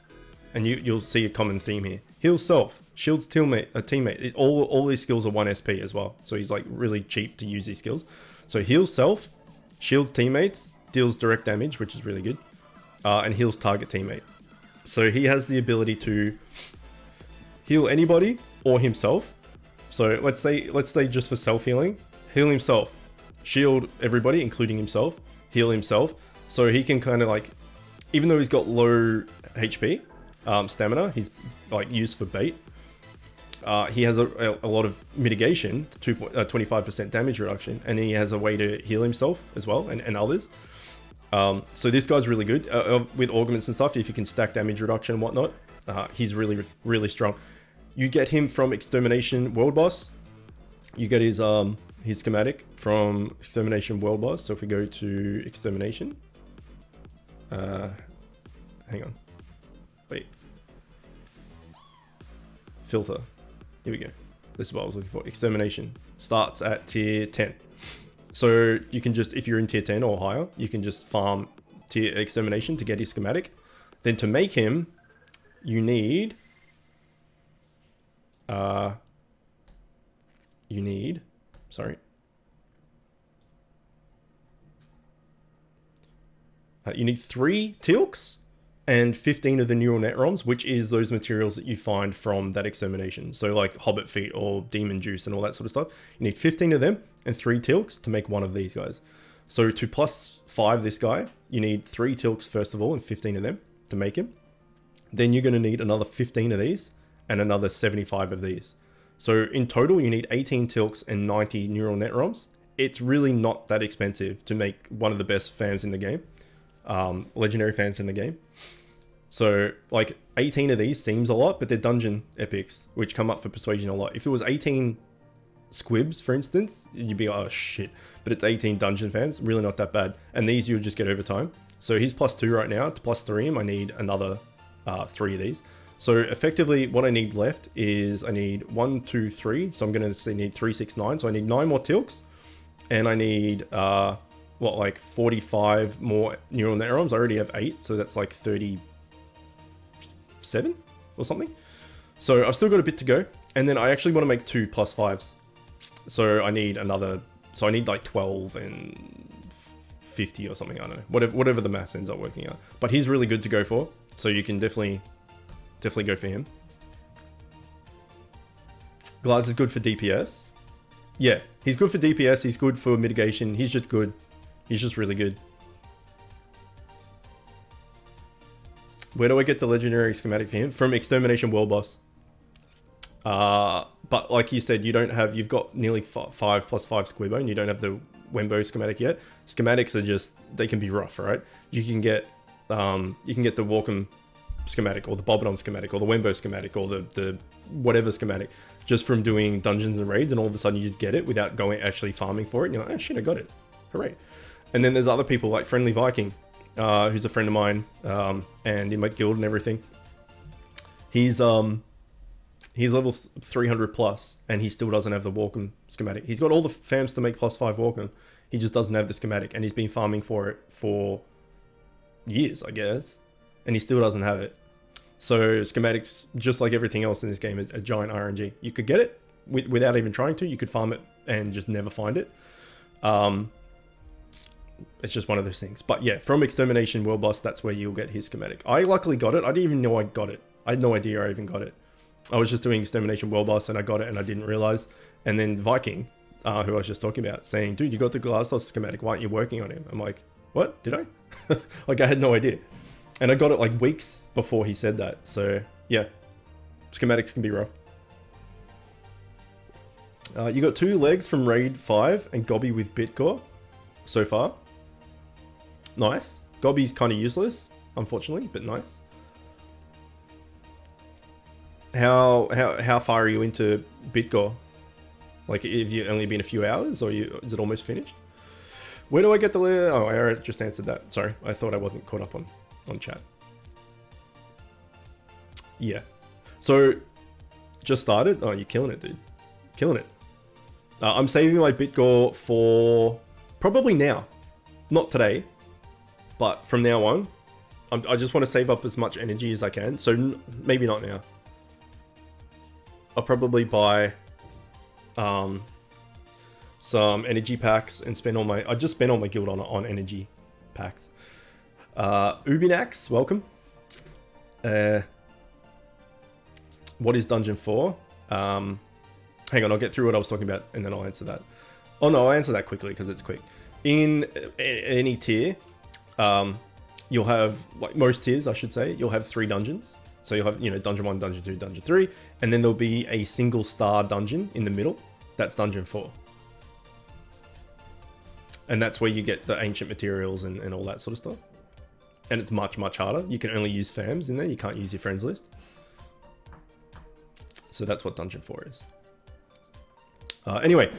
[SPEAKER 1] And you'll see a common theme here. Heals self, shields teammate. All these skills are 1 SP as well. So he's like really cheap to use these skills. So heals self, shields teammates, deals direct damage, which is really good, and heals target teammate. So he has the ability to heal anybody or himself. So let's say just for self healing, heal himself, shield everybody, including himself, heal himself. So he can kind of like, even though he's got low HP, stamina, he's like used for bait. He has a lot of mitigation, 25% damage reduction, and he has a way to heal himself as well, and others. So this guy's really good with augments and stuff. If you can stack damage reduction and whatnot, he's really strong. You get him from Extermination World Boss. You get his schematic from Extermination World Boss. So if we go to Extermination, hang on, wait, filter. Here we go. This is what I was looking for. Extermination starts at tier 10. So you can just, if you're in tier 10 or higher, you can just farm tier Extermination to get his schematic. Then to make him, you need... you need 3 Teal'cs and 15 of the neural net ROMs, which is those materials that you find from that Extermination. So like Hobbit Feet or Demon Juice and all that sort of stuff. You need 15 of them and 3 Teal'cs to make one of these guys. So to +5 this guy, you need 3 Teal'cs first of all and 15 of them to make him. Then you're going to need another 15 of these and another 75 of these. So in total, you need 18 Teal'cs and 90 neural net ROMs. It's really not that expensive to make one of the best fans in the game. Legendary fans in the game. So like 18 of these seems a lot, but they're dungeon epics, which come up for persuasion a lot. If it was 18 squibs, for instance, you'd be, oh shit, but it's 18 dungeon fans, really not that bad. And these you'll just get over time. So he's +2 right now. To +3 him, I need another 3 of these. So effectively what I need left is I need 1, 2, 3. So I'm going to need 3, 6, 9. So I need 9 more Teal'cs and I need, like 45 more neural net ROMs. I already have 8. So that's like 37 or something. So I've still got a bit to go. And then I actually want to make 2 +5s. So I need another, so I need like 12 and 50 or something. I don't know. Whatever the maths ends up working out. But he's really good to go for. So you can definitely go for him. Glass is good for DPS. Yeah, he's good for DPS. He's good for mitigation. He's just good. He's just really good. Where do I get the legendary schematic for him? From Extermination World Boss. But like you said, you've got nearly 5 plus 5 Squibbo, and you don't have the Wembo schematic yet. Schematics are just, they can be rough, right? You can get the Walkham schematic, or the Bobodom schematic, or the Wembo schematic, or the whatever schematic, just from doing dungeons and raids, and all of a sudden you just get it without actually farming for it, and you're like, oh shit, I got it. Hooray. And then there's other people like Friendly Viking, who's a friend of mine, and in my guild and everything. He's level 300 plus, and he still doesn't have the Walkham schematic. He's got all the fams to make plus 5 Walkham. He just doesn't have the schematic, and he's been farming for it for years, I guess, and he still doesn't have it. So schematics, just like everything else in this game, a giant RNG. You could get it without even trying to. You could farm it and just never find it. It's just one of those things. But yeah, from Extermination World Boss, that's where you'll get his schematic. I luckily got it. I didn't even know I got it. I had no idea I even got it. I was just doing Extermination World Boss and I got it and I didn't realize. And then Viking, who I was just talking about, saying, dude, you got the Glassdust schematic. Why aren't you working on him? I'm like, what? Did I? Like, I had no idea. And I got it like weeks before he said that. So yeah, schematics can be rough. You got 2 legs from Raid 5 and Gobby with Bitcore so far. Nice. Gobby's kind of useless, unfortunately, but nice. How far are you into Bitcore? Like, have you only been a few hours, or is it almost finished? Where do I get the... Oh, I already just answered that. Sorry, I thought I wasn't caught up on chat. Yeah. So, just started. Oh, you're killing it, dude. Killing it. I'm saving my Bitcore for probably now. Not today, but from now on. I just want to save up as much energy as I can. So, maybe not now. I'll probably buy some energy packs and spend all my... I just spent all my guild on energy packs. Ubinax, welcome. What is Dungeon 4? Hang on, I'll get through what I was talking about and then I'll answer that. Oh no, I'll answer that quickly because it's quick. In any tier, you'll have, like most tiers I should say, you'll have 3 dungeons. So you'll have, Dungeon 1, Dungeon 2, Dungeon 3, and then there'll be a single star dungeon in the middle. That's Dungeon 4. And that's where you get the ancient materials and all that sort of stuff. And it's much, much harder. You can only use fams in there. You can't use your friends list. So that's what Dungeon 4 is. Anyway,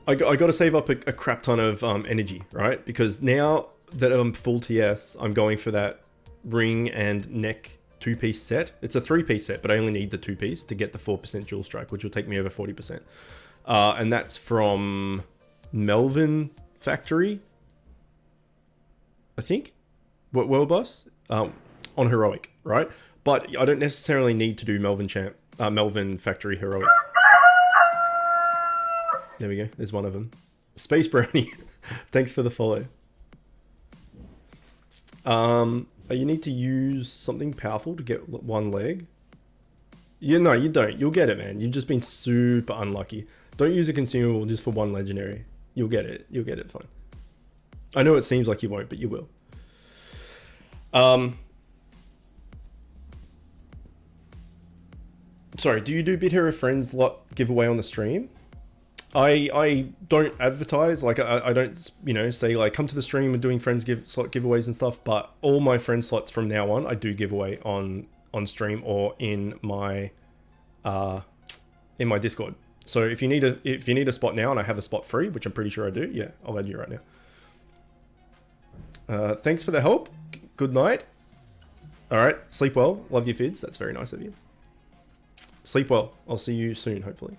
[SPEAKER 1] I got to save up a crap ton of energy, right? Because now that I'm full TS, I'm going for that ring and neck 2-piece set. It's a 3-piece set, but I only need the 2-piece to get the 4% dual strike, which will take me over 40%. And that's from Melvin Factory, I think. World Boss on Heroic, right? But I don't necessarily need to do Melvin Factory Heroic. There we go. There's one of them. Space Brownie. Thanks for the follow. You need to use something powerful to get 1 leg. No, you don't. You'll get it, man. You've just been super unlucky. Don't use a consumable just for 1 legendary. You'll get it. You'll get it fine. I know it seems like you won't, but you will. Sorry, do you do Bit Hero Friends lot giveaway on the stream? I don't advertise, like I don't, say like come to the stream and doing friends slot giveaways and stuff, but all my friend slots from now on, I do give away on stream or in my Discord. So if you need a spot now and I have a spot free, which I'm pretty sure I do, yeah, I'll add you right now. Thanks for the help. Good night. All right, sleep well. Love your vids. That's very nice of you. Sleep well. I'll see you soon, hopefully.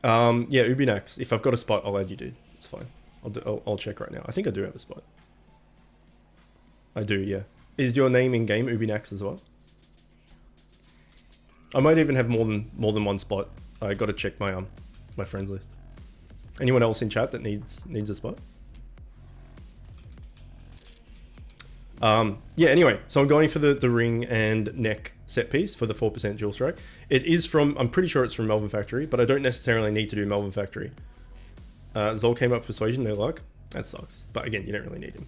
[SPEAKER 1] Yeah, Ubinax. If I've got a spot, I'll add you, dude. It's fine. I'll check right now. I think I do have a spot. I do, yeah. Is your name in game Ubinax as well? I might even have more than 1 spot. I got to check my my friends list. Anyone else in chat that needs a spot? Yeah, anyway, so I'm going for the ring and neck set piece for the 4% dual strike. It is from, I'm pretty sure it's from Melbourne Factory, but I don't necessarily need to do Melbourne Factory. Zol came up Persuasion, no luck. That sucks. But again, you don't really need him.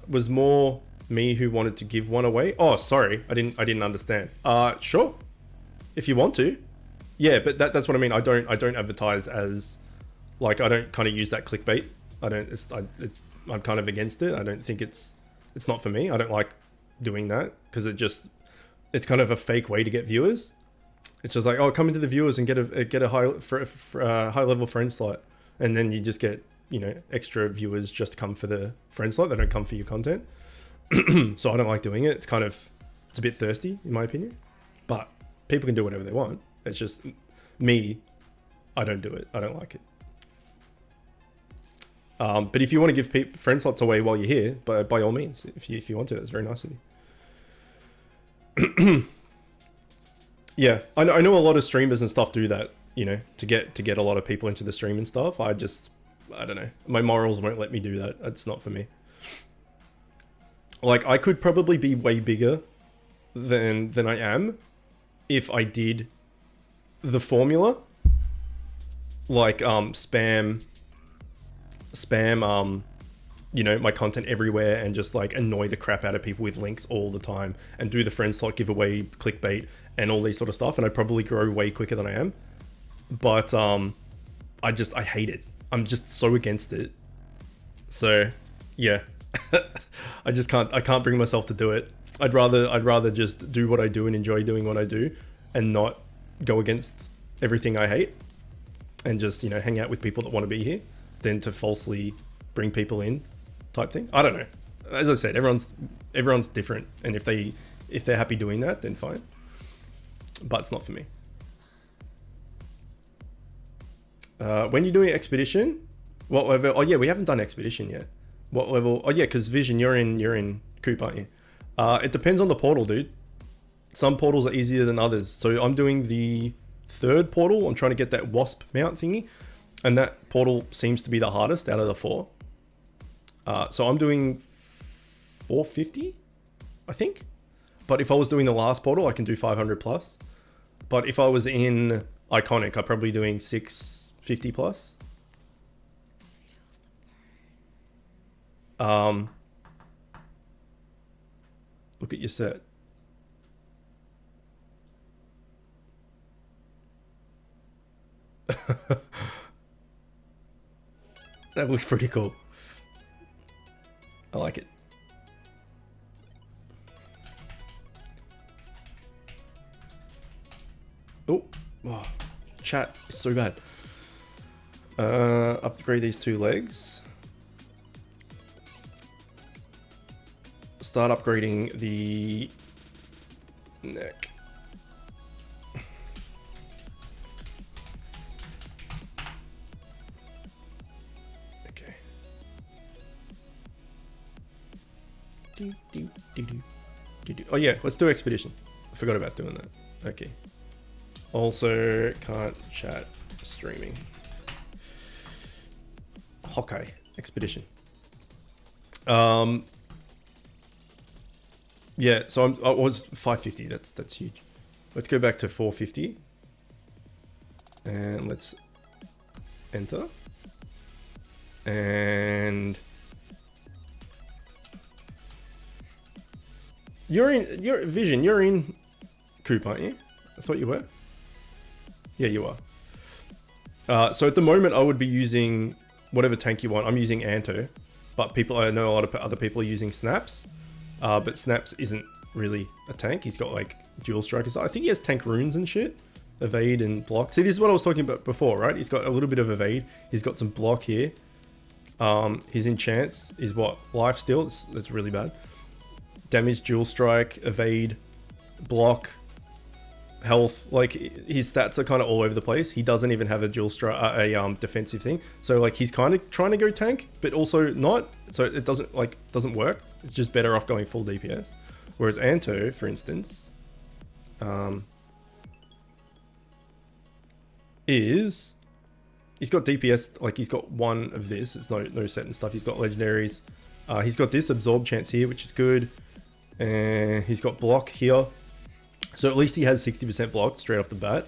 [SPEAKER 1] Was more me who wanted to give one away. Oh, sorry, I didn't understand. Sure, if you want to. Yeah, but that's what I mean. I don't advertise as, like, I don't kind of use that clickbait. I'm kind of against it. I don't think it's not for me. I don't like doing that because it's kind of a fake way to get viewers. It's just like, oh, come into the viewers and get a high level friend slot, and then you just get, you know, extra viewers just come for the friend slot. They don't come for your content. So I don't like doing it. It's a bit thirsty in my opinion, but people can do whatever they want. It's just me. I don't do it. I don't like it. But if you want to give friend slots away while you're here, by all means, if you want to, that's very nice of you. Yeah, I know a lot of streamers and stuff do that, you know, to get a lot of people into the stream and stuff. I don't know. My morals won't let me do that. It's not for me. Like, I could probably be way bigger than I am if I did the formula, like spam you know, my content everywhere and just like annoy the crap out of people with links all the time and do the friend slot giveaway, clickbait and all these sort of stuff, and I'd probably grow way quicker than I am. But I hate it. I'm just so against it. So yeah. I can't bring myself to do it. I'd rather just do what I do and enjoy doing what I do and not go against everything I hate and just, you know, hang out with people that want to be here than to falsely bring people in type thing. I don't know. As I said, everyone's different, and if they're happy doing that, then fine. But it's not for me. When you're doing expedition, what level? Oh yeah, we haven't done expedition yet. What level? Oh yeah, because Vision, you're in Coop, aren't you? It depends on the portal, dude. Some portals are easier than others. So I'm doing the 3rd portal. I'm trying to get that wasp mount thingy, and that portal seems to be the hardest out of the 4. So I'm doing 450, I think. But if I was doing the last portal, I can do 500 plus. But if I was in Iconic, I'm probably doing 650 plus. Look at your set. That looks pretty cool. I like it. Oh, chat is so bad. Upgrade these 2 legs. Start upgrading the neck. Okay. Oh yeah, let's do expedition. I forgot about doing that. Okay. Also, can't chat streaming. Okay, expedition. Yeah, so I was 550. That's huge. Let's go back to 450, and let's enter. And you're Vision. You're in Coop, aren't you? I thought you were. Yeah, you are. So at the moment, I would be using whatever tank you want. I'm using Anto, but I know a lot of other people are using Snaps. But Snaps isn't really a tank. He's got like dual strikers. I think he has tank runes and shit. Evade and block. See, this is what I was talking about before, right? He's got a little bit of evade. He's got some block here. His enchants is what? Life steal. That's really bad. Damage, dual strike, evade, block, health. Like, his stats are kind of all over the place. He doesn't even have a dual strike, defensive thing. So like, he's kind of trying to go tank, but also not. So it doesn't work. It's just better off going full DPS. Whereas Anto, for instance, he's got DPS, like he's got 1 of this. It's no set and stuff. He's got legendaries. He's got this absorb chance here, which is good. And he's got block here. So at least he has 60% block straight off the bat.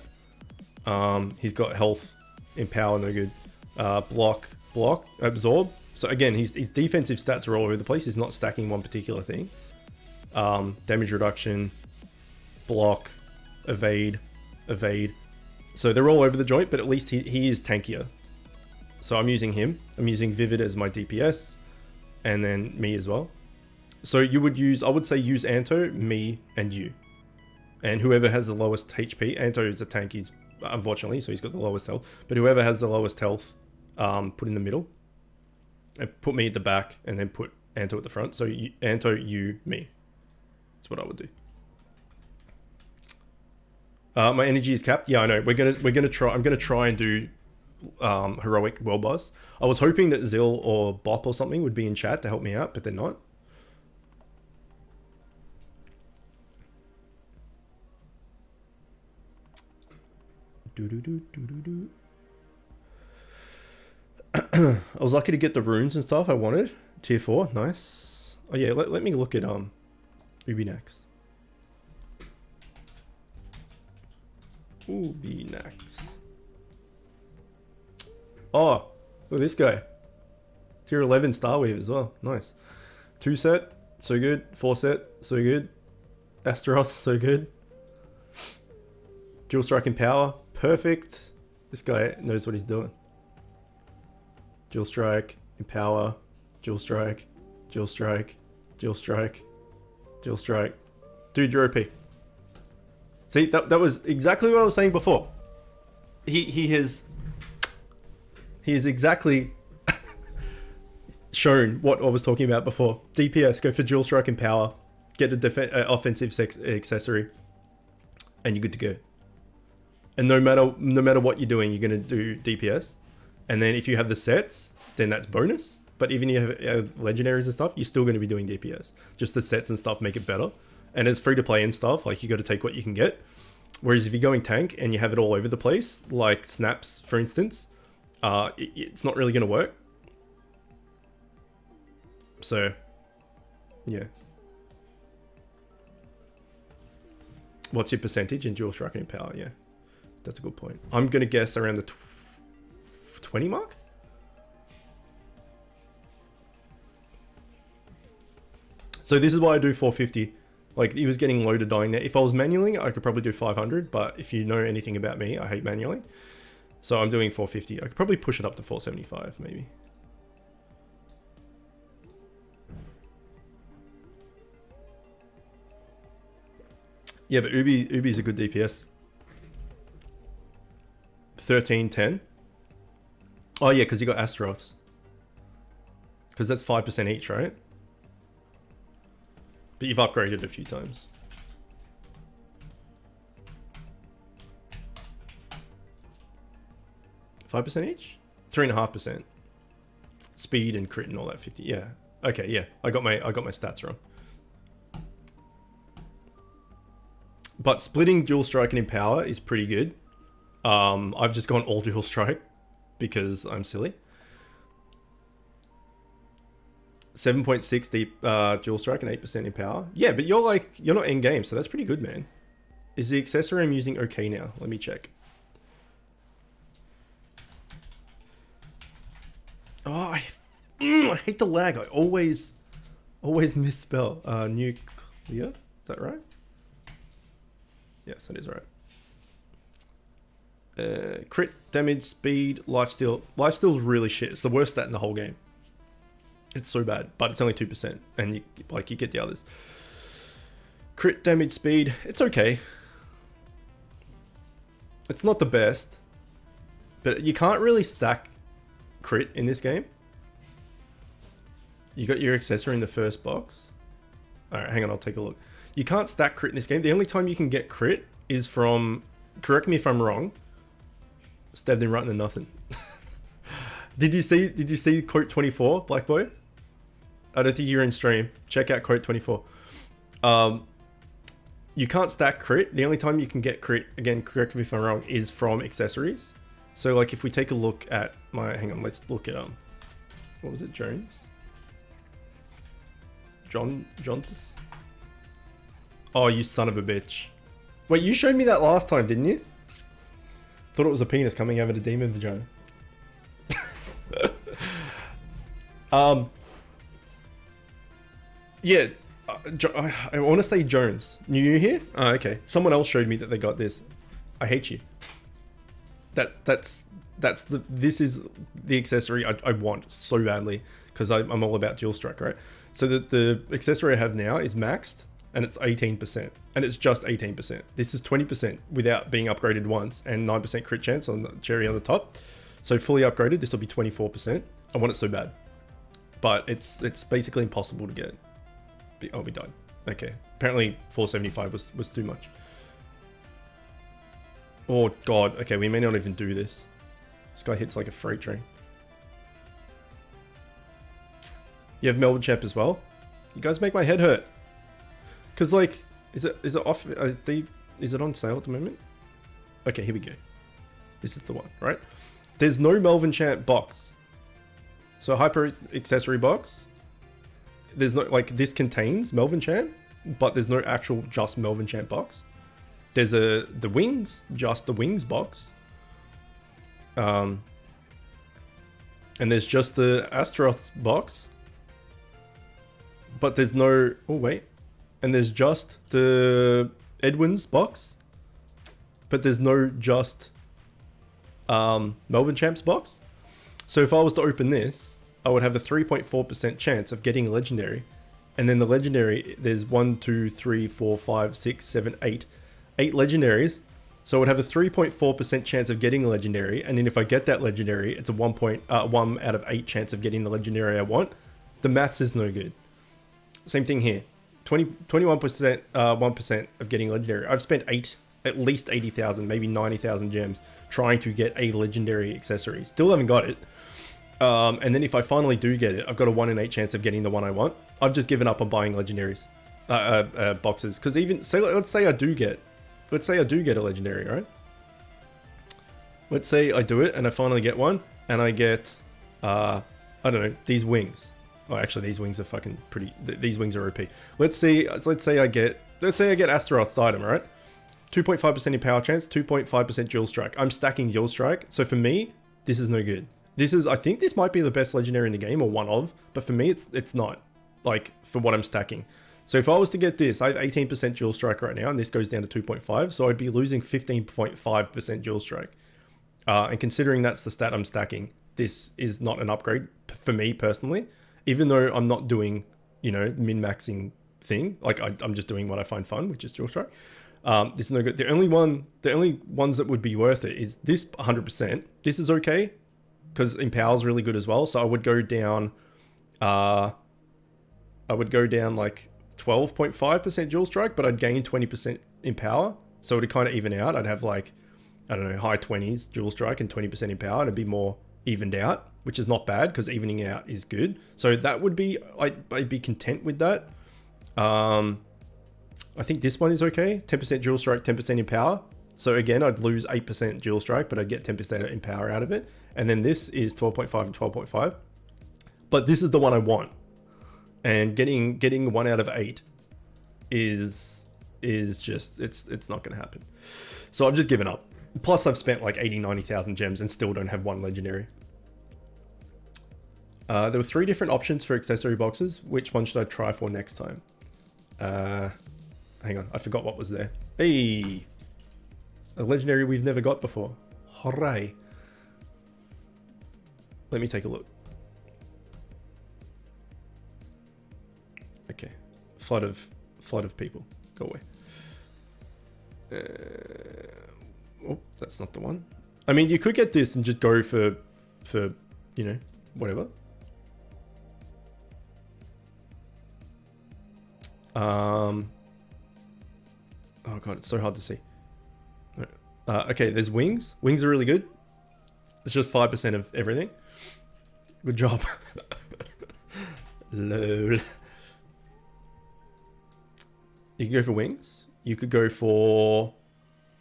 [SPEAKER 1] He's got health, empower, no good. Block, absorb. So again, his defensive stats are all over the place. He's not stacking one particular thing. Damage reduction, block, evade. So they're all over the joint, but at least he is tankier. So I'm using him. I'm using Vivid as my DPS, and then me as well. So you would use, I would say use Anto, me, and you. And whoever has the lowest HP, Anto is a tank, he's unfortunately, so he's got the lowest health. But whoever has the lowest health, put in the middle. And put me at the back, and then put Anto at the front. So Anto, you, me. That's what I would do. My energy is capped. Yeah, I know. We're gonna try. I'm gonna try and do heroic world boss. I was hoping that Zil or Bop or something would be in chat to help me out, but they're not. I was lucky to get the runes and stuff I wanted. Tier 4, nice. Oh yeah, let me look at Ubinax. Ubinax. Oh, look at this guy. Tier 11 Starweave as well. Nice. 2 set, so good. 4 set, so good. Astaroth, so good. Dual strike and power, perfect. This guy knows what he's doing. Dual strike, empower, dual strike, dual strike, dual strike, dual strike. Dude, you're OP. See, that was exactly what I was saying before. He has exactly shown what I was talking about before. DPS, go for dual strike and power, get the offensive accessory, and you're good to go. And no matter what you're doing, you're gonna do DPS. And then if you have the sets, then that's bonus. But even if you have legendaries and stuff, you're still going to be doing DPS. Just the sets and stuff make it better. And it's free to play and stuff, like you got to take what you can get. Whereas if you're going tank and you have it all over the place, like snaps, for instance, it's not really going to work. So, yeah. What's your percentage in dual striking and power? Yeah, that's a good point. I'm going to guess around the 20 mark? So this is why I do 450. Like, he was getting low to dying there. If I was manually, I could probably do 500, but if you know anything about me, I hate manually. So I'm doing 450. I could probably push it up to 475, maybe. Yeah, but Ubi's a good DPS. 1310. Oh yeah, because you got Astaroths. Because that's 5% each, right? But you've upgraded a few times. $5% each? 3.5%. Speed and crit and all that 50. Yeah. Okay, yeah. I got my stats wrong. But splitting dual strike and empower is pretty good. I've just gone all dual strike because I'm silly. 7.6 deep dual strike and 8% empower. Yeah, but you're not in game, so that's pretty good, man. Is the accessory I'm using okay now? Let me check. Oh, I hate the lag. I always misspell. Nuclear? Is that right? Yes, that is right. Crit, damage, speed, lifesteal. Lifesteal's really shit. It's the worst stat in the whole game. It's so bad, but it's only 2%, and you get the others. Crit, damage, speed, it's okay. It's not the best, but you can't really stack crit in this game. You got your accessory in the first box. All right, hang on, I'll take a look. You can't stack crit in this game. The only time you can get crit is from, correct me if I'm wrong, stabbed him right in the nothing. Did you see quote 24, Black Boy? I don't think you're in stream. Check out quote 24. You can't stack crit. The only time you can get crit, again, correct me if I'm wrong, is from accessories. So like if we take a look at my, hang on, let's look at, what was it, Jones? John's? Oh, you son of a bitch. Wait, you showed me that last time, didn't you? Thought it was a penis coming out of a demon vagina. Yeah, I want to say Jones. You here? Oh, okay. Someone else showed me that they got this. I hate you. This is the accessory I want so badly because I'm all about dual strike, right? So the accessory I have now is maxed and it's 18%, and it's just 18%. This is 20% without being upgraded once, and 9% crit chance on the cherry on the top. So fully upgraded, this will be 24%. I want it so bad, but it's basically impossible to get. Oh, we died. Okay, apparently 475 was too much. Oh god, okay, we may not even do this. This guy hits like a freight train. You have Melbourne Champ as well? You guys make my head hurt. Cause like, is it off? Is it on sale at the moment? Okay, here we go. This is the one, right? There's no Melbourne Champ box. So hyper accessory box. There's no, like, this contains Melbourne Champ, but there's no actual just Melbourne Champ box. There's the wings, just the wings box. And there's just the Astaroth box. But there's no, oh wait. And there's just the Edwin's box. But there's no just Melbourne Champs box. So if I was to open this, I would have a 3.4% chance of getting a legendary. And then the legendary, there's 1, 2, 3, 4, 5, 6, 7, 8 legendaries. So I would have a 3.4% chance of getting a legendary. And then if I get that legendary, it's a 1 out of 8 chance of getting the legendary I want. The maths is no good. Same thing here. 21%, 1% of getting legendary. I've spent at least 80,000, maybe 90,000 gems trying to get a legendary accessory. Still haven't got it. And then if I finally do get it, I've got a 1 in 8 chance of getting the one I want. I've just given up on buying legendaries, boxes. Because even, let's say I do get a legendary, right? Let's say I do it and I finally get one and I get, I don't know, these wings. Oh, actually these wings are fucking pretty, these wings are OP. Let's say I get Astaroth's item, right? 2.5% in power chance, 2.5% dual strike. I'm stacking dual strike. So for me, this is no good. I think this might be the best legendary in the game, or one of, but for me, it's not, like, for what I'm stacking. So if I was to get this, I have 18% dual strike right now, and this goes down to 2.5, so I'd be losing 15.5% dual strike. And considering that's the stat I'm stacking, this is not an upgrade for me personally, even though I'm not doing, you know, min-maxing thing. Like, I'm just doing what I find fun, which is dual strike. This is no good. The only ones that would be worth it is this 100%. This is okay, because Empower is really good as well. So I would go down, like 12.5% dual strike, but I'd gain 20% Empower. So it'd kind of even out. I'd have like, I don't know, high 20s dual strike and 20% Empower. It'd be more evened out, which is not bad because evening out is good. So that would be, I'd be content with that. I think this one is okay. 10% dual strike, 10% Empower. So again, I'd lose 8% dual strike, but I'd get 10% Empower out of it. And then this is 12.5 and 12.5. But this is the one I want. And getting 1 out of 8 is just, it's not going to happen. So I've just given up. Plus I've spent like 90,000 gems and still don't have one legendary. There were 3 different options for accessory boxes. Which one should I try for next time? Hang on, I forgot what was there. Hey! A legendary we've never got before. Hooray. Let me take a look. Okay. Flood of people. Go away. Oh, that's not the one. I mean, you could get this and just go for you know, whatever. Oh god, it's so hard to see. Okay, there's wings. Wings are really good. It's just 5% of everything. Good job. Lol. You can go for wings. You could go for...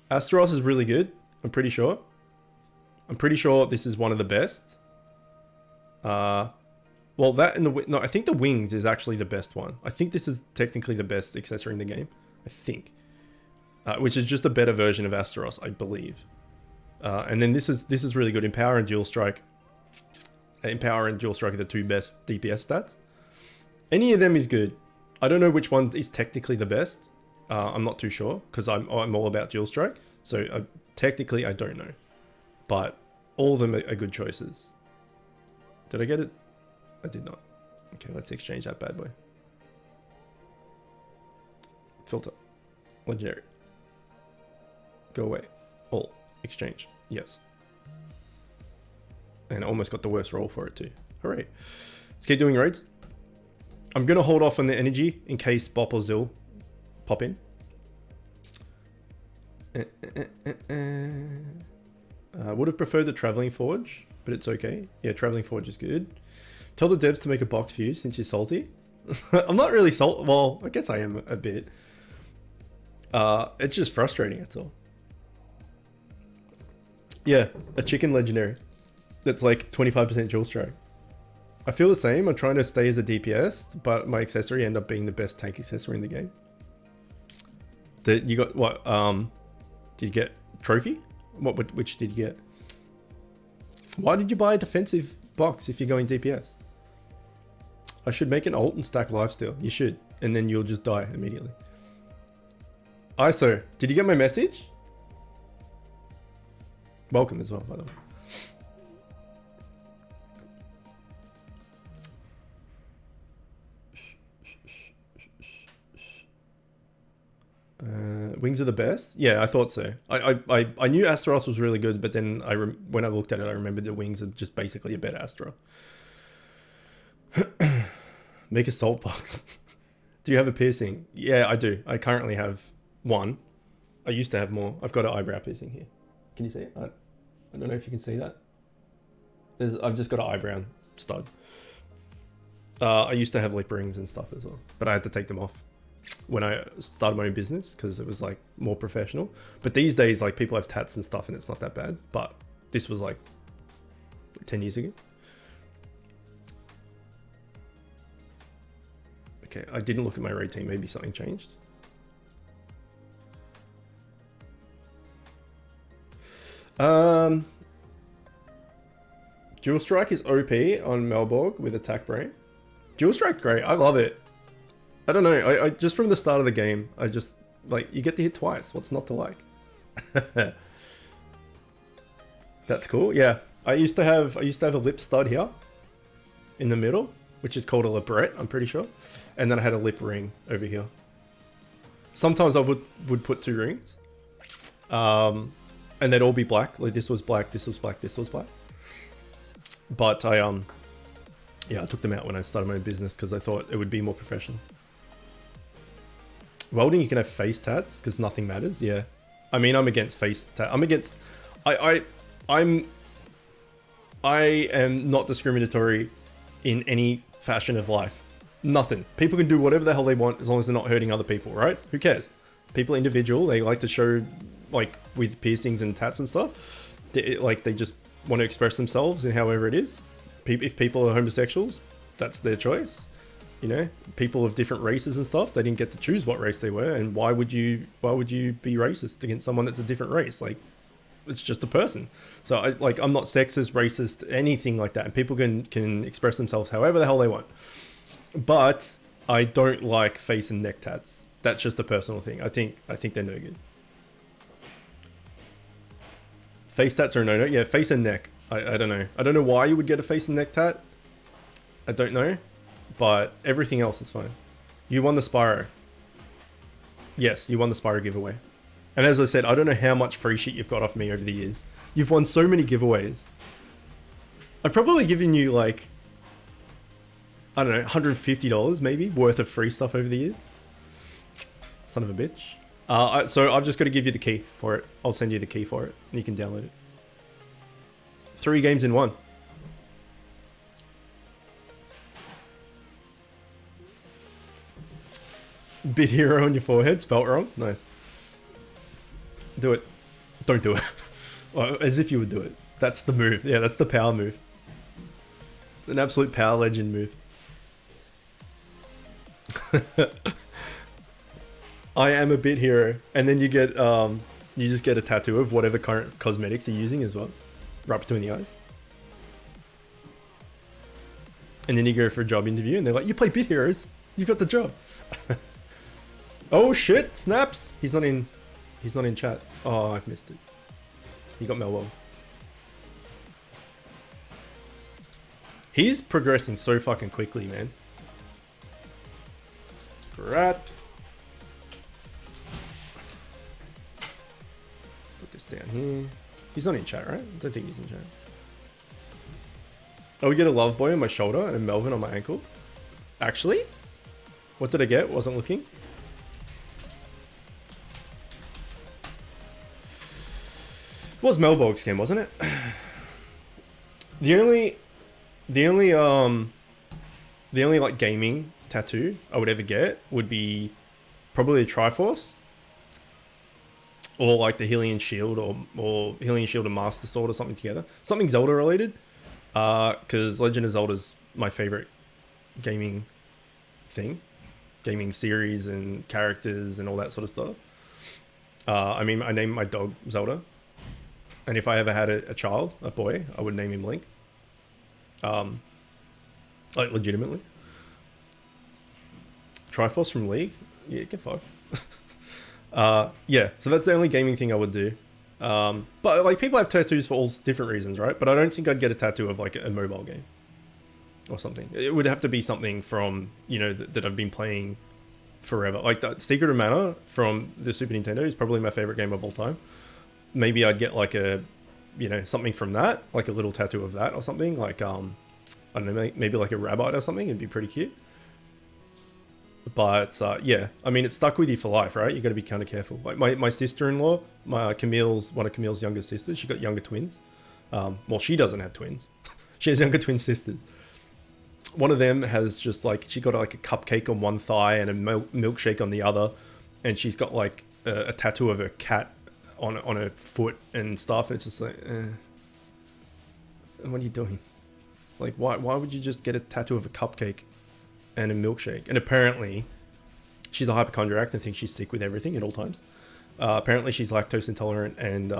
[SPEAKER 1] Astaroth is really good. I'm pretty sure. I'm pretty sure this is one of the best. Well, that and the... No, I think the wings is actually the best one. I think this is technically the best accessory in the game. I think. Which is just a better version of Asteros, I believe. And then this is really good. Empower and Dual Strike. Empower and Dual Strike are the two best DPS stats. Any of them is good. I don't know which one is technically the best. I'm not too sure because I'm all about Dual Strike. So technically I don't know. But all of them are good choices. Did I get it? I did not. Okay, let's exchange that bad boy. Filter. Legendary. Go away. All. Exchange. Yes. And I almost got the worst roll for it too. Hooray. Let's keep doing raids. I'm going to hold off on the energy in case Bop or Zil pop in. Would have preferred the Traveling Forge, but it's okay. Yeah, Traveling Forge is good. Tell the devs to make a box for you since you're salty. I'm not really salty. Well, I guess I am a bit. It's just frustrating, that's all. Yeah, a chicken legendary. That's like 25% dual strike. I feel the same. I'm trying to stay as a DPS, but my accessory ended up being the best tank accessory in the game. You got what? Did you get trophy? Which did you get? Why did you buy a defensive box if you're going DPS? I should make an ult and stack lifesteal. You should, and then you'll just die immediately. ISO, did you get my message? Welcome as well, by the way. Wings are the best? Yeah, I thought so. I knew Asteros was really good, but then when I looked at it, I remembered the wings are just basically a better Astro. Make a salt box. Do you have a piercing? Yeah, I do. I currently have one. I used to have more. I've got an eyebrow piercing here. Can you see it? I don't know if you can see that. I've just got an eyebrow stud. I used to have lip rings and stuff as well, but I had to take them off when I started my own business because it was like more professional. But these days, like people have tats and stuff and it's not that bad. But this was like 10 years ago. Okay, I didn't look at my raid team. Maybe something changed. Dual Strike is OP on Melborg with Attack Brain. Dual Strike, great. I love it. I don't know. I just from the start of the game, I just like you get to hit twice. What's not to like? That's cool. Yeah, I used to have a lip stud here in the middle, which is called a librette, I'm pretty sure, and then I had a lip ring over here. Sometimes I would put two rings, and they'd all be black. Like this was black, this was black, this was black. But I took them out when I started my own business because I thought it would be more professional. Welding, you can have face tats because nothing matters. Yeah, I mean, I'm against face tat. I'm against. I am not discriminatory in any fashion of life. Nothing. People can do whatever the hell they want as long as they're not hurting other people, right? Who cares? People are individual. They like to show, like, with piercings and tats and stuff. They just want to express themselves in however it is. If people are homosexuals, that's their choice. You know, people of different races and stuff, they didn't get to choose what race they were. And why would you be racist against someone that's a different race? Like, it's just a person. So I'm not sexist, racist, anything like that. And people can express themselves however the hell they want. But I don't like face and neck tats. That's just a personal thing. I think they're no good. Face tats are no. Yeah, face and neck. I don't know. I don't know why you would get a face and neck tat. I don't know. But everything else is fine. You won the Spyro. Yes, you won the Spyro giveaway. And as I said, I don't know how much free shit you've got off me over the years. You've won so many giveaways. I've probably given you like, I don't know, $150 maybe worth of free stuff over the years. Son of a bitch. So I've just got to give you the key for it. I'll send you the key for it and you can download it. 3 games in 1. Bit hero on your forehead, spelt wrong. Nice. Do it. Don't do it. Well, as if you would do it. That's the move. Yeah, that's the power move. An absolute power legend move. I am a bit hero, and then you get you just get a tattoo of whatever current cosmetics you're using as well, right between the eyes. And then you go for a job interview, and they're like, "You play Bit Heroes, you got the job." Oh shit! Snaps. He's not in. He's not in chat. Oh, I've missed it. He got Melwell. He's progressing so fucking quickly, man. Right. Put this down here. He's not in chat, right? I don't think he's in chat. Oh, we get a love boy on my shoulder and a Melvin on my ankle. Actually? What did I get? Wasn't looking. It was Melborg's skin, wasn't it? The only like gaming tattoo I would ever get would be probably a Triforce, or like the Hylian Shield, or Hylian Shield and Master Sword, or something together. Something Zelda related, because Legend of Zelda's my favorite gaming thing, gaming series and characters and all that sort of stuff. I mean, I named my dog Zelda, and if I ever had a child, a boy, I would name him Link. Like legitimately. Triforce from League? Yeah, get fucked. Yeah, so that's the only gaming thing I would do. But like people have tattoos for all different reasons, right? But I don't think I'd get a tattoo of like a mobile game or something. It would have to be something from, you know, that I've been playing forever. Like that Secret of Mana from the Super Nintendo is probably my favorite game of all time. Maybe I'd get like a, you know, something from that, like a little tattoo of that or something. Like, I don't know, maybe like a rabbit or something. It'd be pretty cute. But yeah, I mean, it's stuck with you for life, right? You got to be kind of careful. Like my sister-in-law, one of Camille's younger sisters. She got younger twins. Well, she doesn't have twins. She has younger twin sisters. One of them has just like, she got like a cupcake on one thigh and a milkshake on the other, and she's got like a tattoo of her cat on her foot and stuff. And it's just like, what are you doing? Like, why would you just get a tattoo of a cupcake and a milkshake? And apparently she's a hypochondriac and thinks she's sick with everything at all times. Apparently she's lactose intolerant and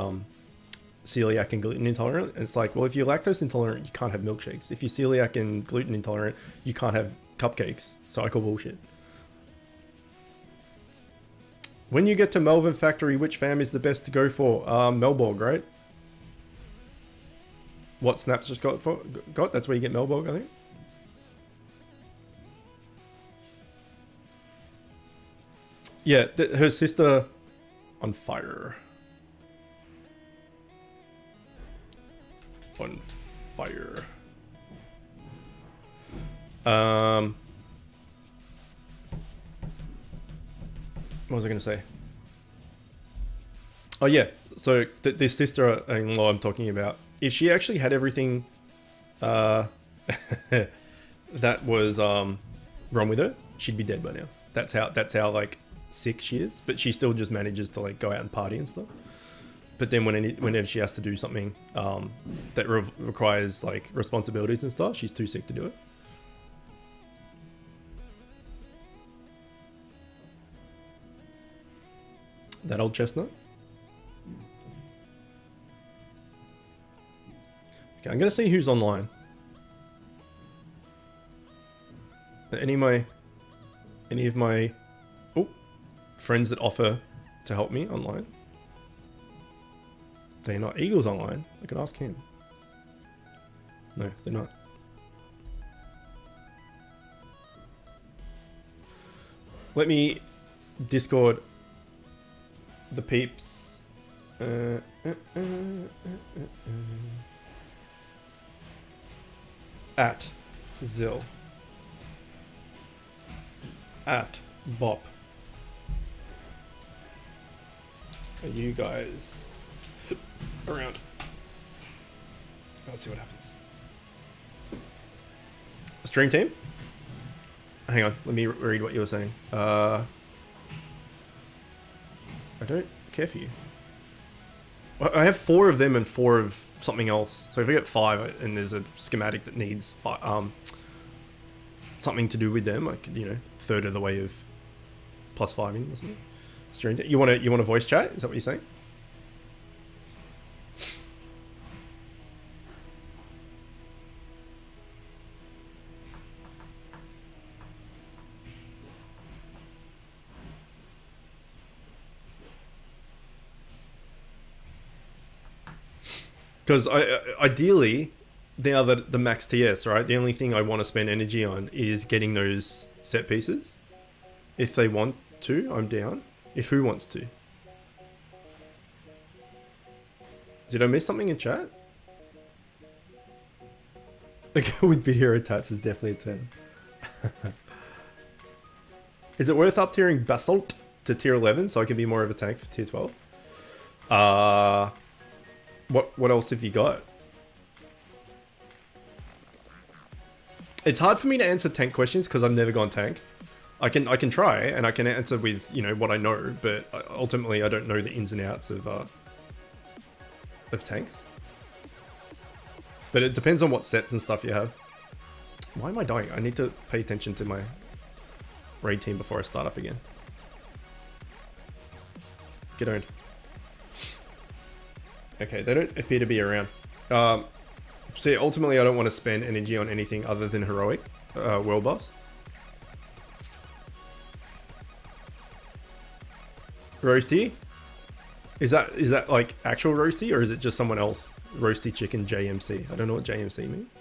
[SPEAKER 1] celiac and gluten intolerant. And it's like, well, if you're lactose intolerant, you can't have milkshakes. If you're celiac and gluten intolerant, you can't have cupcakes. So I call bullshit. When you get to Melvin Factory, which fam is the best to go for? Melborg, right? What Snaps just got? That's where you get Melborg, I think. Yeah, her sister on fire. On fire. What was I going to say? Oh yeah, so this sister-in-law I'm talking about, if she actually had everything that was wrong with her, she'd be dead by now. That's how like sick she is. But she still just manages to like go out and party and stuff. But then whenever she has to do something that requires like responsibilities and stuff, she's too sick to do it. That old chestnut. Okay, I'm gonna see who's online. Any of my friends that offer to help me online. They're not. Eagle's online. I can ask him. No, they're not. Let me Discord the peeps. At Zill. At Bop. Are you guys around? Let's see what happens. Stream team? Hang on, let me read what you were saying. I don't care for you. I have 4 of them and 4 of something else. So if I get 5 and there's a schematic that needs something to do with them, I could, you know, third of the way of +5 in or something. You want a voice chat? Is that what you're saying? Because ideally, now that the max TS, right, the only thing I want to spend energy on is getting those set pieces. If they want to, I'm down. If who wants to. Did I miss something in chat? The girl with big hero tats is definitely a 10. Is it worth up tiering Basalt to tier 11 so I can be more of a tank for tier 12? What else have you got? It's hard for me to answer tank questions because I've never gone tank. I can try and I can answer with, you know, what I know, but ultimately I don't know the ins and outs of tanks. But it depends on what sets and stuff you have. Why am I dying? I need to pay attention to my raid team before I start up again. Get owned. Okay, they don't appear to be around. See, ultimately I don't want to spend energy on anything other than heroic world boss. Roasty? Is that like actual Roasty or is it just someone else? Roasty Chicken JMC. I don't know what JMC means.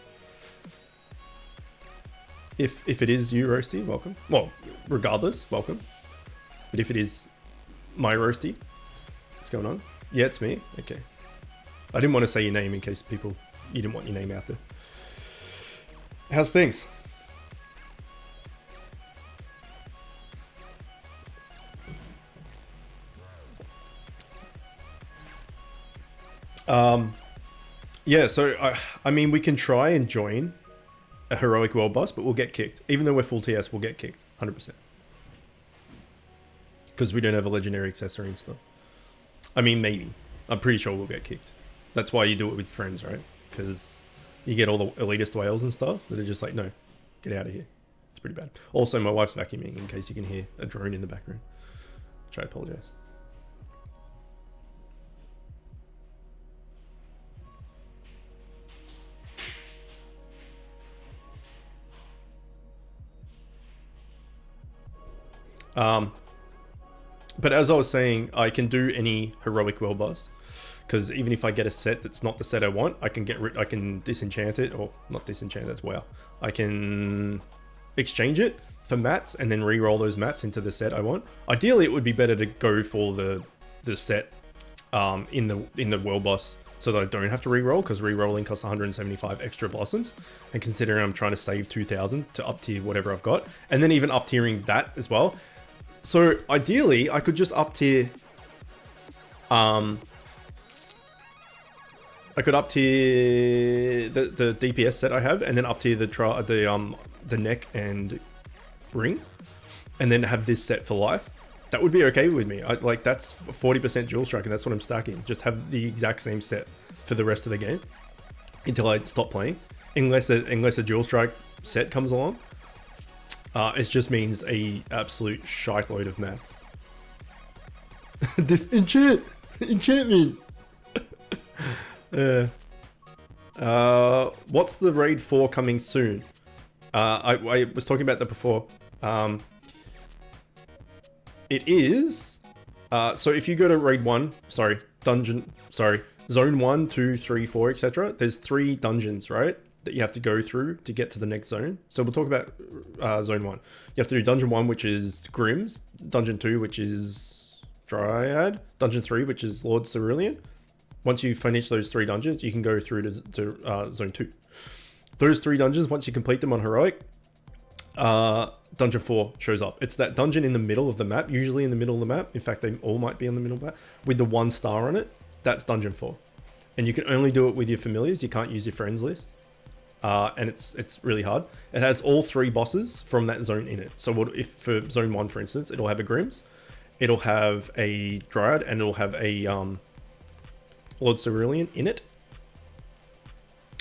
[SPEAKER 1] If it is you, Roasty, welcome. Well, regardless, welcome. But if it is my Roasty, what's going on? Yeah, it's me. Okay. I didn't want to say your name in case you didn't want your name out there. How's things? Yeah, so I mean, we can try and join a heroic world boss, but we'll get kicked. Even though we're full TS, we'll get kicked 100%. Because we don't have a legendary accessory and stuff. I mean, maybe. I'm pretty sure we'll get kicked. That's why you do it with friends, right? Because you get all the elitist whales and stuff that are just like, no, get out of here. It's pretty bad. Also, my wife's vacuuming in case you can hear a drone in the background. Which I apologize. But as I was saying, I can do any heroic world boss. Because even if I get a set that's not the set I want, I can I can disenchant it, or not disenchant, that's WoW. I can exchange it for mats and then re-roll those mats into the set I want. Ideally, it would be better to go for the set in the world boss so that I don't have to re-roll, because re-rolling costs 175 extra blossoms. And considering I'm trying to save 2,000 to up tier whatever I've got, and then even up tiering that as well. So ideally, I could just up tier. I could up tier the DPS set I have, and then up tier the neck and ring, and then have this set for life. That would be okay with me. Like that's 40% dual strike, and that's what I'm stacking. Just have the exact same set for the rest of the game until I stop playing, unless a dual strike set comes along. It just means a absolute shite load of mats. Enchantment. What's the raid 4 coming soon? I was talking about that before. It is. So if you go to raid 1, zone 1, 2, 3, 4, etc. There's 3 dungeons, right? That you have to go through to get to the next zone. So we'll talk about zone 1. You have to do dungeon 1, which is Grims. Dungeon 2, which is Dryad. Dungeon 3, which is Lord Cerulean. Once you finish those 3 dungeons, you can go through to zone 2. Those 3 dungeons, once you complete them on heroic, dungeon 4 shows up. It's that dungeon in the middle of the map, usually in the middle of the map. In fact, they all might be in the middle of the map with the 1 star on it. That's dungeon 4. And you can only do it with your familiars. You can't use your friends list. And it's really hard. It has all 3 bosses from that zone in it. So if for zone 1, for instance, it'll have a Grims, it'll have a Dryad, and it'll have a Lord Cerulean in it.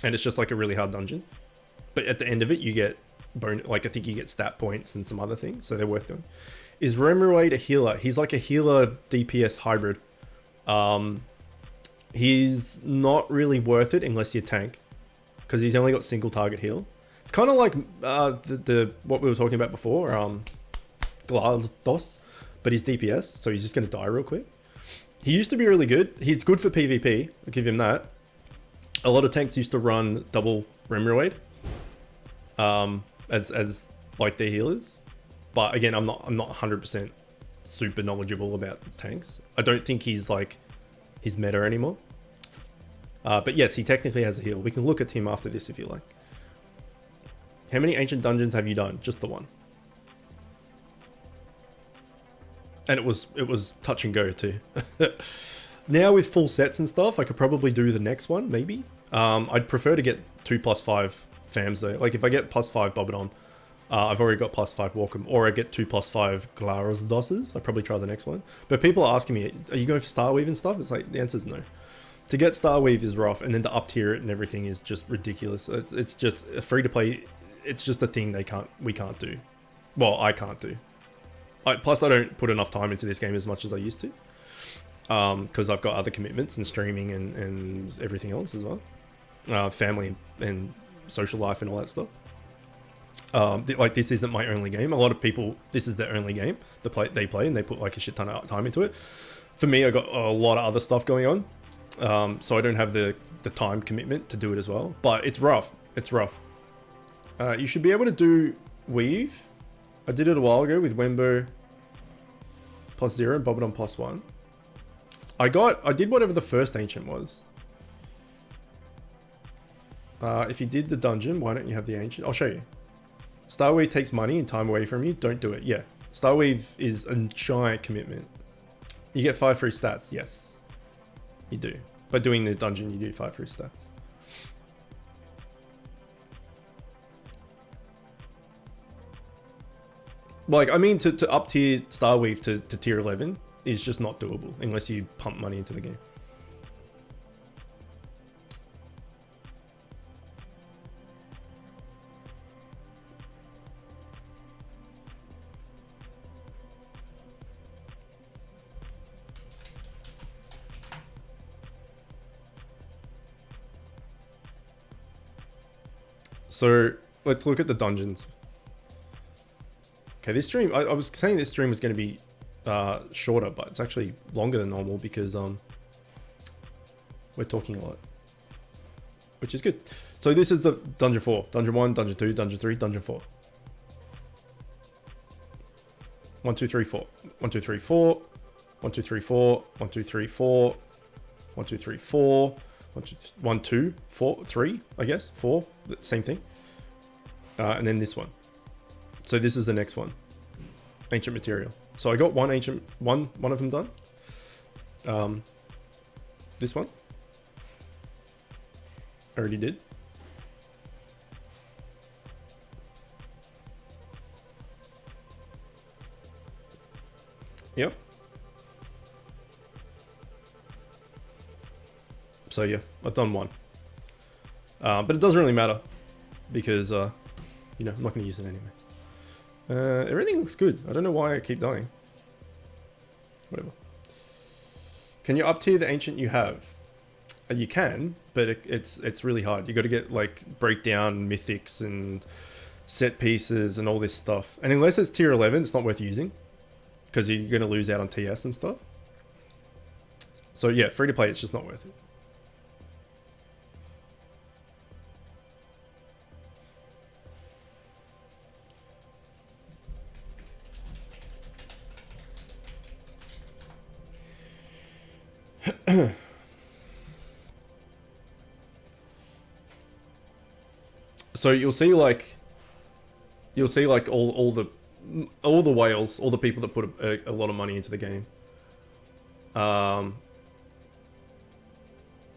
[SPEAKER 1] And it's just like a really hard dungeon. But at the end of it, you get I think you get stat points and some other things, so they're worth doing. Is Remoraid a healer? He's like a healer DPS hybrid. He's not really worth it unless you tank, because he's only got single target heal. It's kind of like the what we were talking about before, GLaDOS, but he's DPS, so he's just going to die real quick. He used to be really good. He's good for PvP, I'll give him that. A lot of tanks used to run double Remoraid as like their healers. But again, I'm not 100% super knowledgeable about tanks. I don't think he's like his meta anymore. But yes, he technically has a heal. We can look at him after this if you like. How many ancient dungeons have you done? Just the one. And it was touch and go too. Now with full sets and stuff, I could probably do the next one, maybe. I'd prefer to get 2+5 fams though. Like if I get +5 Bobodom, I've already got +5 Walkham, or I get 2+5 GLaDOSes. I'd probably try the next one. But people are asking me, are you going for Starweave and stuff? It's like, the answer's no. To get Starweave is rough, and then to up tier it and everything is just ridiculous. It's just free to play. It's just a thing we can't do. Well, I can't do. Plus I don't put enough time into this game as much as I used to. Because I've got other commitments and streaming and everything else as well. Family and social life and all that stuff. Like this isn't my only game. A lot of people, this is their only game they play, and they put like a shit ton of time into it. For me, I got a lot of other stuff going on, so I don't have the time commitment to do it as well. But it's rough. It's rough. You should be able to do Weave. I did it a while ago with Wembo +0 and Bobodom +1. I did whatever the first ancient was. If you did the dungeon, why don't you have the ancient? I'll show you. Starweave takes money and time away from you. Don't do it. Yeah. Starweave is a giant commitment. You get 5 free stats. Yes. You do. By doing the dungeon, you do 5 free stats. Like, I mean, to up tier Starweave to tier 11 is just not doable unless you pump money into the game. So let's look at the dungeons. Okay, this stream, I was saying this stream was going to be shorter, but it's actually longer than normal because we're talking a lot, which is good. So this is the dungeon 4, dungeon 1, dungeon 2, dungeon 3, dungeon 4. 1, 2, 3, 4. 1, 2, 3, 4. 1, 2, 3, 4. 1, 2, 3, 4. 1, 2, 3, 4. 1, 2, 4, 3, I guess. 4, same thing. And then this one. So this is the next one. Ancient material. So I got one of them done. This one. Already did. Yep. So yeah, I've done one. But it doesn't really matter because, you know, I'm not going to use it anyway. Everything looks good. I don't know why I keep dying. Whatever. Can you up tier the ancient you have? You can, but it's really hard. You got to get like breakdown mythics and set pieces and all this stuff. And unless it's tier 11, it's not worth using because you're going to lose out on TS and stuff. So yeah, free to play, it's just not worth it. So you'll see like all the whales, all the people that put a lot of money into the game, that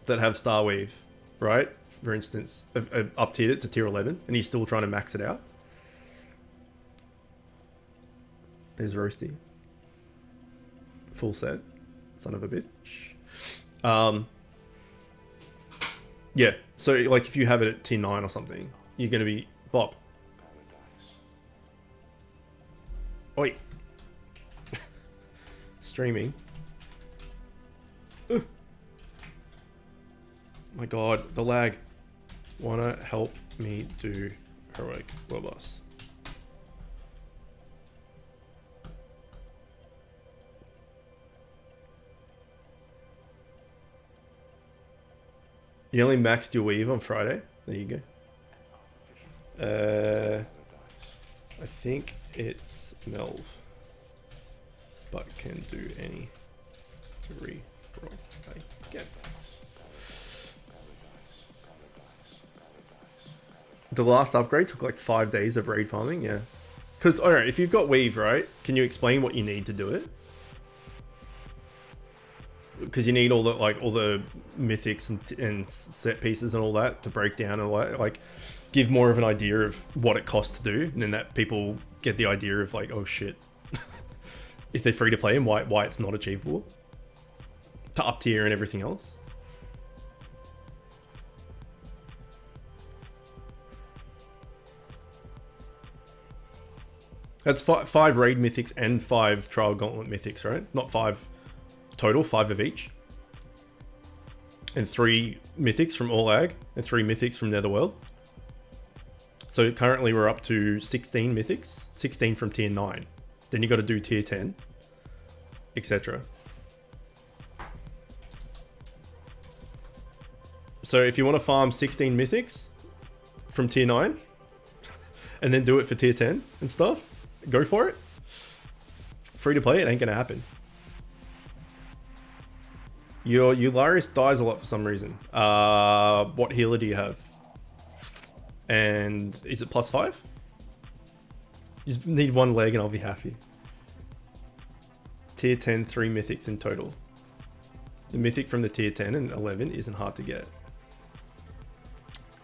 [SPEAKER 1] have Starweave, right? For instance, have up tiered it to tier 11, and he's still trying to max it out. There's Roasty, full set, son of a bitch. Yeah, so like if you have it at tier 9 or something, you're going to be bop. Oi. Streaming. Ugh. My god, the lag. Wanna help me do heroic world boss? You only maxed your weave on Friday? There you go. I think it's Melv, but can do any re-roll, I guess. The last upgrade took like 5 days of raid farming, yeah. Because, alright, if you've got weave, right, can you explain what you need to do it? Because you need all the mythics and set pieces and all that to break down and all that, like give more of an idea of what it costs to do, and then that people get the idea of like, oh shit, if they're free to play and why it's not achievable to up tier and everything else. That's 5 raid mythics and 5 trial gauntlet mythics, right? Not 5 total, 5 of each. And 3 mythics from All Ag, and 3 mythics from Netherworld. So currently we're up to 16 mythics, 16 from tier 9. Then you got to do tier 10, etc. So if you want to farm 16 mythics from tier 9, and then do it for tier 10 and stuff, go for it. Free to play, it ain't gonna happen. Your Eularius dies a lot for some reason. What healer do you have? And is it +5? You just need 1 leg and I'll be happy. Tier 10, 3 mythics in total. The mythic from the tier 10 and 11 isn't hard to get.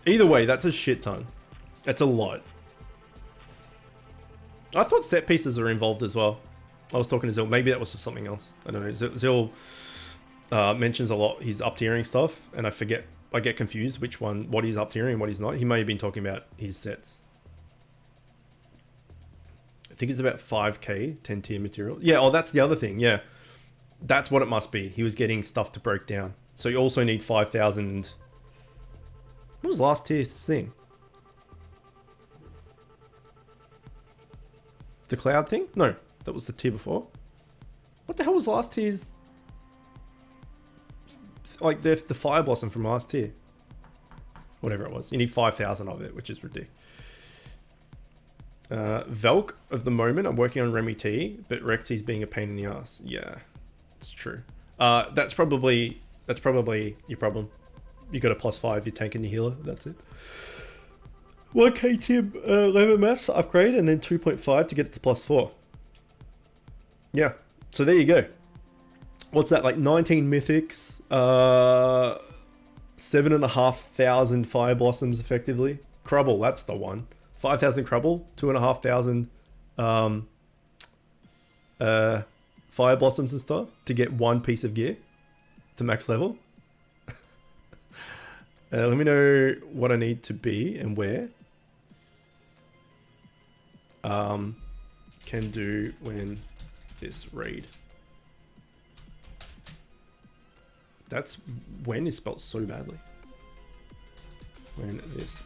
[SPEAKER 1] Either way, that's a shit ton. That's a lot. I thought set pieces are involved as well. I was talking to Zil. Maybe that was something else. I don't know. Zil mentions a lot he's up tiering stuff, and I get confused what he's up tiering and what he's not. He may have been talking about his sets. I think it's about 5k 10 tier material. Yeah, oh, that's the other thing. Yeah, that's what it must be. He was getting stuff to break down. So you also need 5,000. What was last tier's thing? The cloud thing? No, that was the tier before. What the hell was last tier's? Like the fire blossom from last tier. Whatever it was. You need 5,000 of it, which is ridiculous. Velk of the moment, I'm working on Remy T, but Rexy's being a pain in the ass. Yeah, it's true. That's probably your problem. You got a +5, you're tanking the healer, that's it. 1k tier 11 mass upgrade and then 2.5 to get it to +4. Yeah, so there you go. What's that, like 19 mythics, 7,500 fire blossoms effectively. Crubble, that's the one. 5,000 Crubble, 2,500 fire blossoms and stuff to get 1 piece of gear to max level. Let me know what I need to be and where. Can do when this raid. That's when is spelled so badly. When this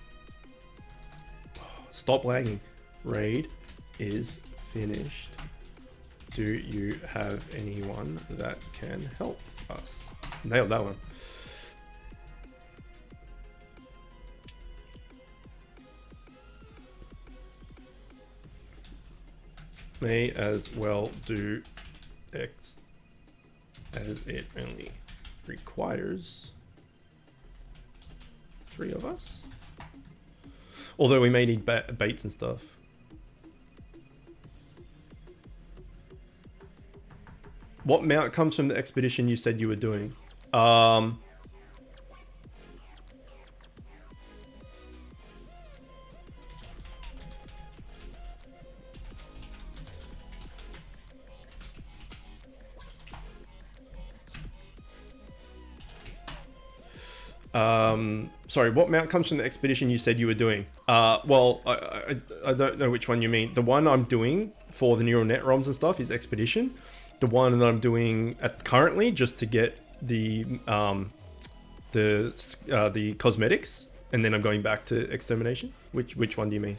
[SPEAKER 1] stop lagging. Raid is finished. Do you have anyone that can help us? Nailed that one. May as well do X as it only requires 3 of us. Although we may need baits and stuff. What mount comes from the expedition you said you were doing? Sorry, what mount comes from the expedition you said you were doing? Well, I don't know which one you mean. The one I'm doing for the neural net ROMs and stuff is expedition. The one that I'm doing currently just to get the cosmetics, and then I'm going back to extermination. Which one do you mean?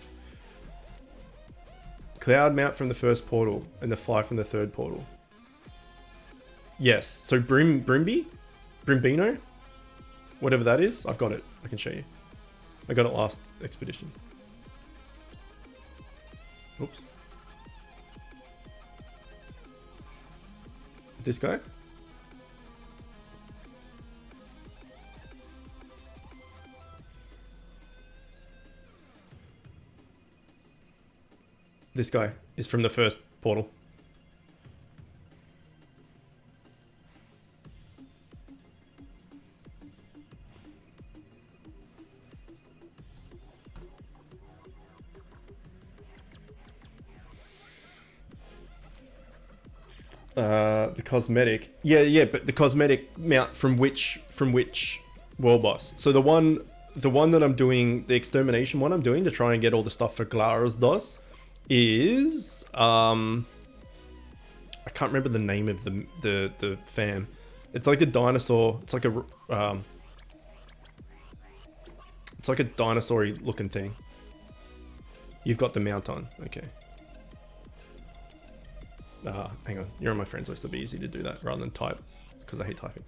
[SPEAKER 1] Cloud mount from the first portal and the fly from the third portal. Yes. So Brimbino, whatever that is, I've got it. I can show you. I got it last expedition. Oops. This guy. This guy is from the first portal. The cosmetic. Yeah, but the cosmetic mount from which world boss? So the one that I'm doing, the extermination one I'm doing to try and get all the stuff for Glara's DOS is I can't remember the name of the fam. It's like a dinosaur. It's like a dinosaur-y looking thing. You've got the mount on. Okay. Hang on. You're on my friends list. It'll be easy to do that rather than type, because I hate typing.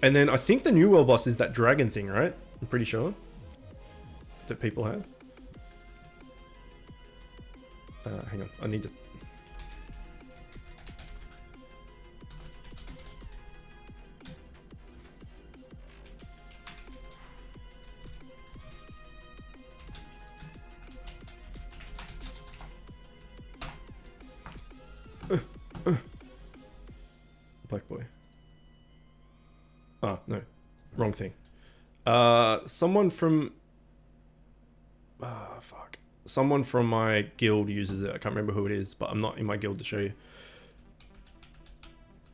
[SPEAKER 1] And then I think the new world boss is that dragon thing, right? I'm pretty sure that people have. Hang on. I need to... Black boy. Ah, no. Wrong thing. Someone from... fuck. Someone from my guild uses it. I can't remember who it is, but I'm not in my guild to show you.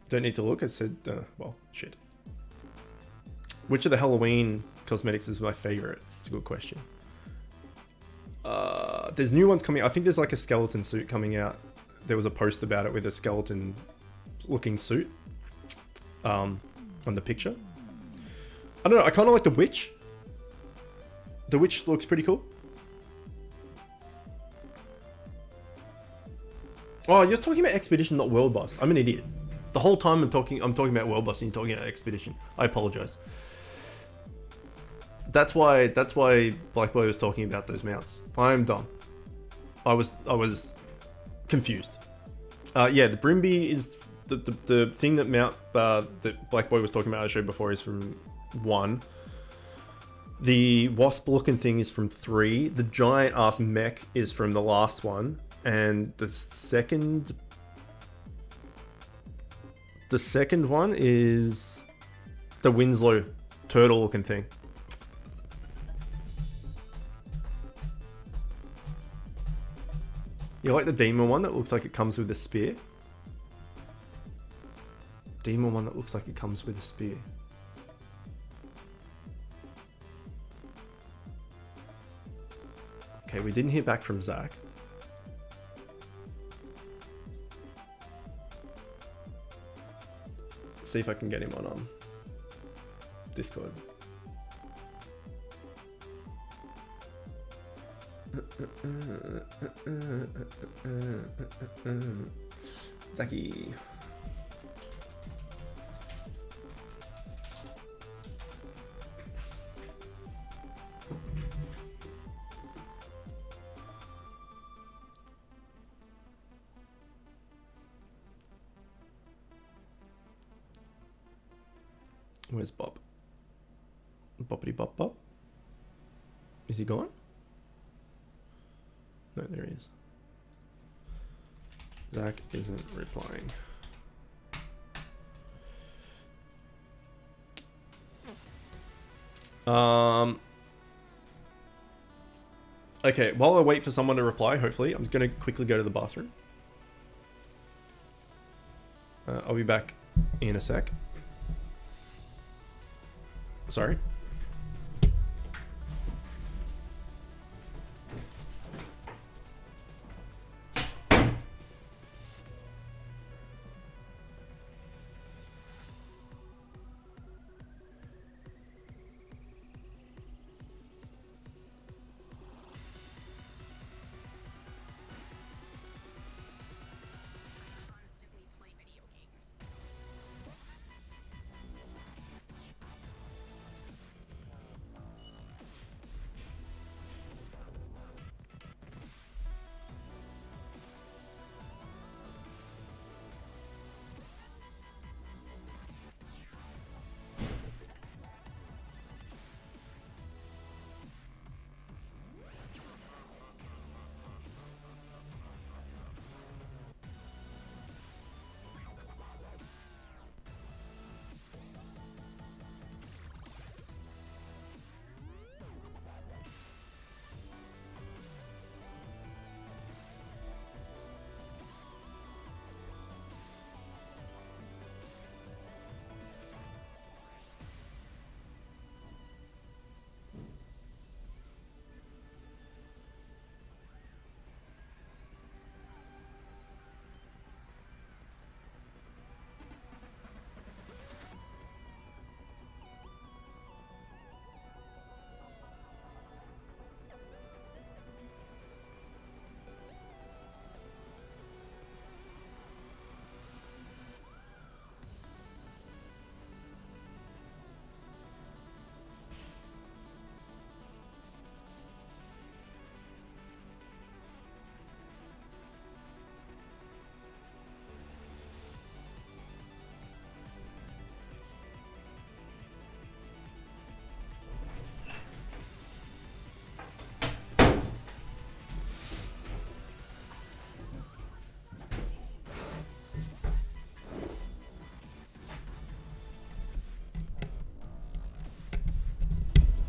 [SPEAKER 1] Don't need to look. I said, well, shit. Which of the Halloween cosmetics is my favorite? It's a good question. There's new ones coming. I think there's like a skeleton suit coming out. There was a post about it with a skeleton looking suit on the picture. I don't know. I kind of like the witch. The witch looks pretty cool. Oh, you're talking about expedition, not world boss. I'm an idiot. The whole time I'm talking about world boss and you're talking about expedition. I apologize. That's why Black Boy was talking about those mounts. I'm dumb. I was confused. Yeah, the Brimby is the thing that that Black Boy was talking about I showed before is from 1. The wasp looking thing is from 3. The giant ass mech is from the last one. And the second one is the Winslow turtle looking thing. You like the demon one that looks like it comes with a spear? Demon one that looks like it comes with a spear. Okay, we didn't hear back from Zach. See if I can get him on Discord. Zachy. Where's Bob? Boppity bop bop. Is he gone? No, there he is. Zach isn't replying. Okay, while I wait for someone to reply, hopefully, I'm going to quickly go to the bathroom. I'll be back in a sec. Sorry.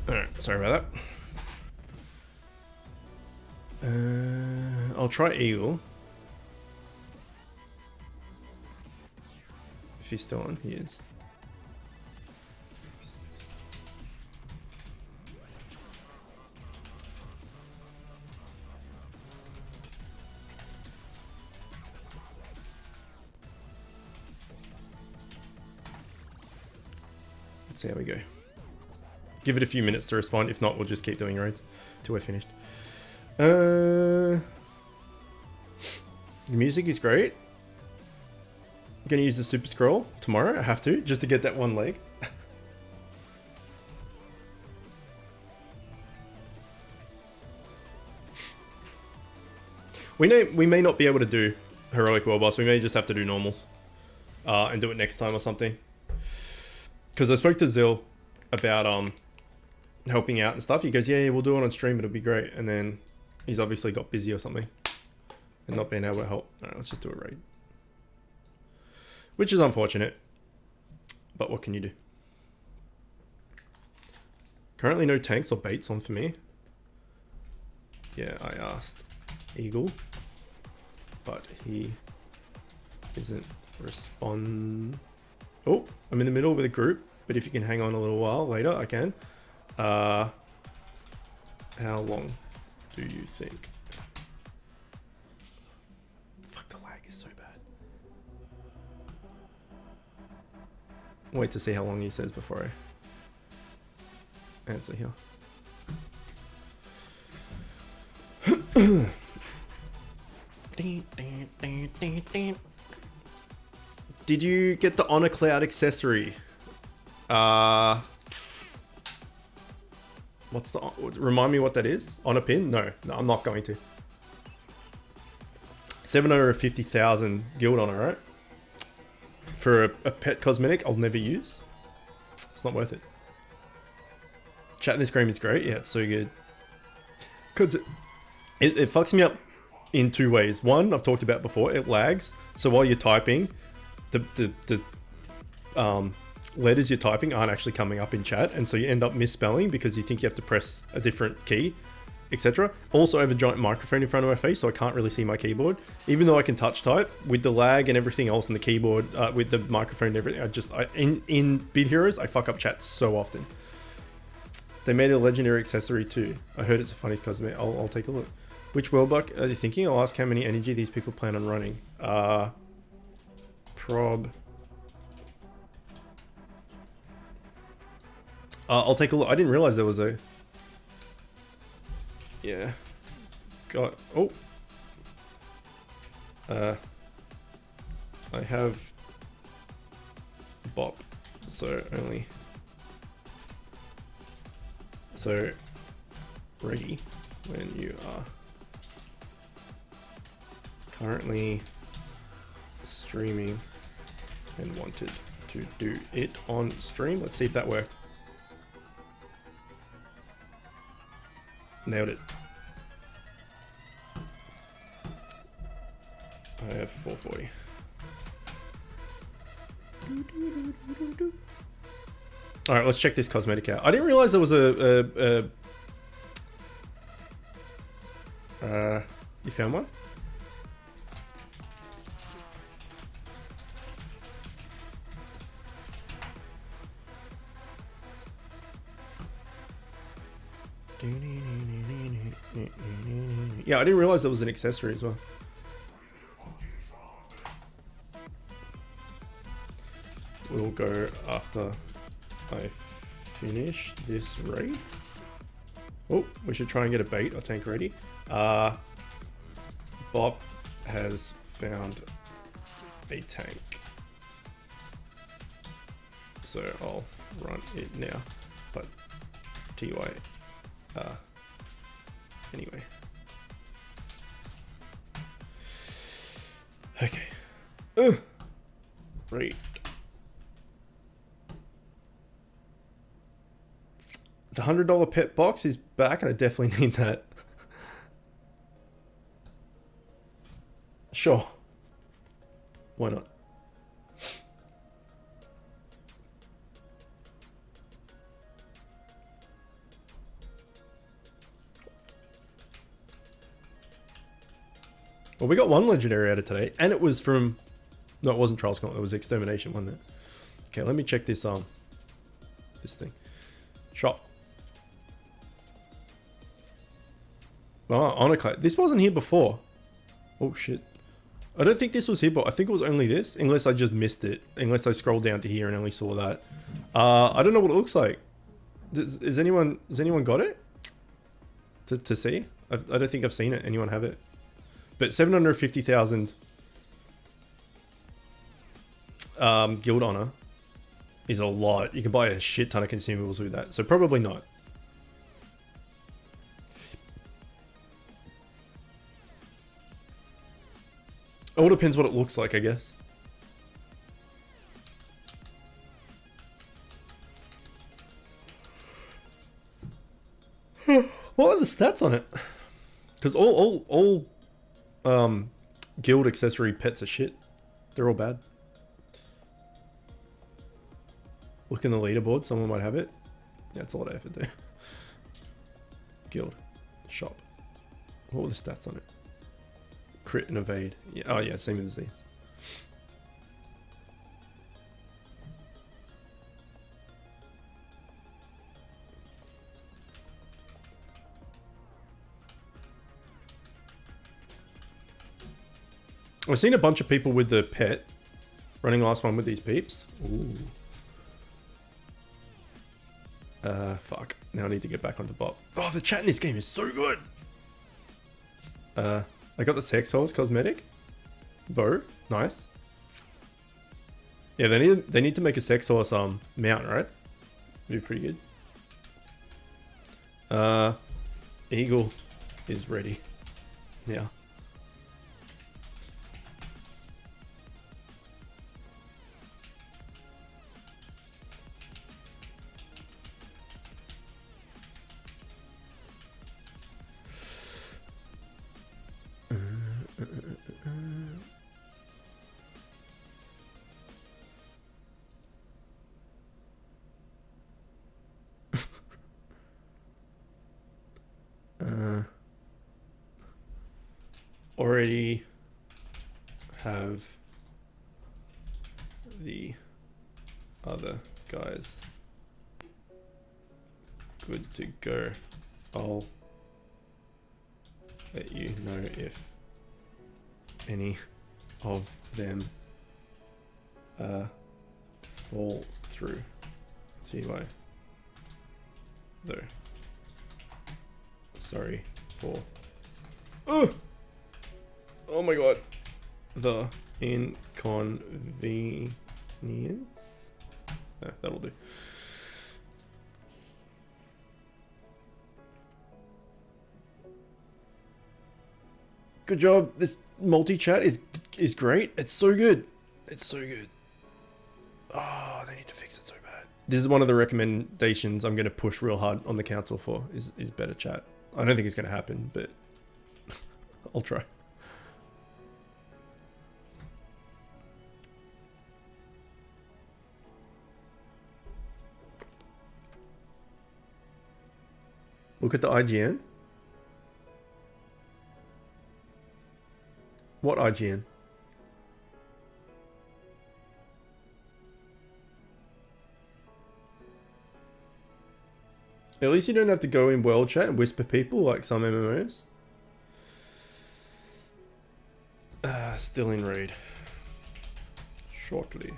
[SPEAKER 1] Alright, sorry about that. I'll try Eagle. If he's still on, he is. Let's see how we go. Give it a few minutes to respond. If not, we'll just keep doing raids till we're finished. The music is great. I'm gonna use the super scroll tomorrow. I have to, just to get that one leg. We may not be able to do heroic world boss. We may just have to do normals and do it next time or something. Because I spoke to Zil about helping out and stuff. He goes, yeah, we'll do it on stream, it'll be great. And then he's obviously got busy or something and not being able to help. All right, let's just do a raid, which is unfortunate, but what can you do? Currently no tanks or baits on for me. Yeah, I asked Eagle, but he isn't respond. Oh, I'm in the middle with a group, but if you can hang on a little while later, I can. How long do you think? Fuck, the lag is so bad. Wait to see how long he says before I answer here. Did you get the MacLeod accessory? What's the... Remind me what that is? On a pin? No, I'm not going to. 750,000 guild honor, right? For a pet cosmetic I'll never use. It's not worth it. Chat in this game is great. Yeah, it's so good. Because it fucks me up in two ways. One, I've talked about before, it lags. So while you're typing, the letters you're typing aren't actually coming up in chat, and so you end up misspelling because you think you have to press a different key, etc. Also, I have a giant microphone in front of my face, so I can't really see my keyboard. Even though I can touch type, with the lag and everything else on the keyboard, with the microphone and everything, in Bid Heroes, I fuck up chat so often. They made a legendary accessory too. I heard it's a funny cosmetic. I'll take a look. Which world buck are you thinking? I'll ask how many energy these people plan on running. Prob. I'll take a look. I didn't realize there was a... Yeah. Got... Oh. I have... Bop. So only... So... Ready when you are... Currently... Streaming... And wanted to do it on stream. Let's see if that worked. Nailed it. I have 440. All right, let's check this cosmetic out. I didn't realize there was you found one? Yeah, I didn't realize there was an accessory as well. We'll go after I finish this raid. Oh, we should try and get a bait or tank ready. Bob has found a tank. So I'll run it now. But TY. Anyway. Okay. Right. The $100 pet box is back and I definitely need that. Sure. Why not? Well, we got one legendary out of today, and it was from... No, it wasn't Trials Gauntlet, it was Extermination, wasn't it? Okay, let me check this this thing. Shop. Oh, Onoclad. This wasn't here before. Oh, shit. I don't think this was here, but I think it was only this, unless I just missed it. Unless I scrolled down to here and only saw that. I don't know what it looks like. Has anyone got it? To see? I don't think I've seen it. Anyone have it? But 750,000 guild honor is a lot. You can buy a shit ton of consumables with that. So probably not. It all depends what it looks like, I guess. What are the stats on it? Because all guild accessory pets are shit. They're all bad. Look in the leaderboard, someone might have it. Yeah, it's a lot of effort there. Guild. Shop. What were the stats on it? Crit and evade. Yeah, oh yeah, same as these. I've seen a bunch of people with the pet running last one with these peeps. Ooh. Fuck. Now I need to get back onto bot. Oh, the chat in this game is so good. I got the Sex Horse cosmetic. Bow. Nice. Yeah, they need to make a Sex Horse mount, right? It'd be pretty good. Eagle is ready. Yeah. Already have the other guys good to go. I'll let you know if any of them fall through. See why? Though. Sorry for. Oh my god. The inconvenience. That'll do. Good job. This multi-chat is great. It's so good. It's so good. Oh, they need to fix it so bad. This is one of the recommendations I'm going to push real hard on the council for is better chat. I don't think it's going to happen, but I'll try. Look at the IGN. What IGN? At least you don't have to go in world chat and whisper people like some MMOs. Still in raid. Shortly.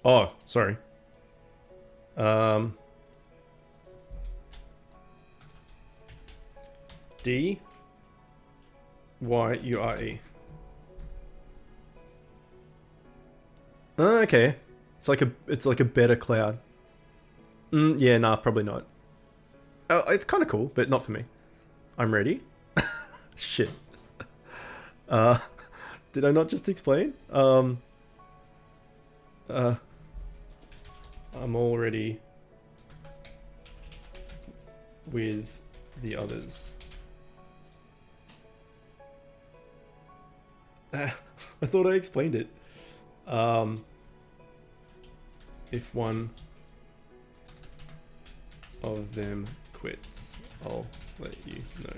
[SPEAKER 1] Oh, sorry. D-Y-U-R-E. Oh, okay. It's like a better cloud. Yeah, nah, probably not. Oh, it's kind of cool, but not for me. I'm ready. Shit. Did I not just explain? I'm already with the others. I thought I explained it. If one of them quits, I'll let you know.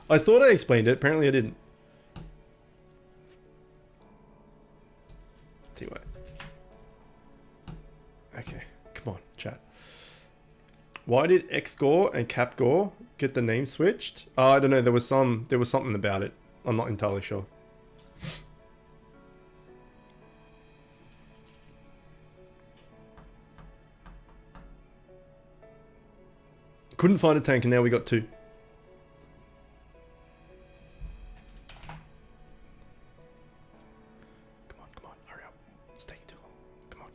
[SPEAKER 1] I thought I explained it. Apparently I didn't. Tell you what. Okay, come on, chat. Why did X-Gore and Cap-Gore get the name switched? I don't know. There was something about it. I'm not entirely sure. Couldn't find a tank, and now we got two. Come on, hurry up. It's taking too long. Come on.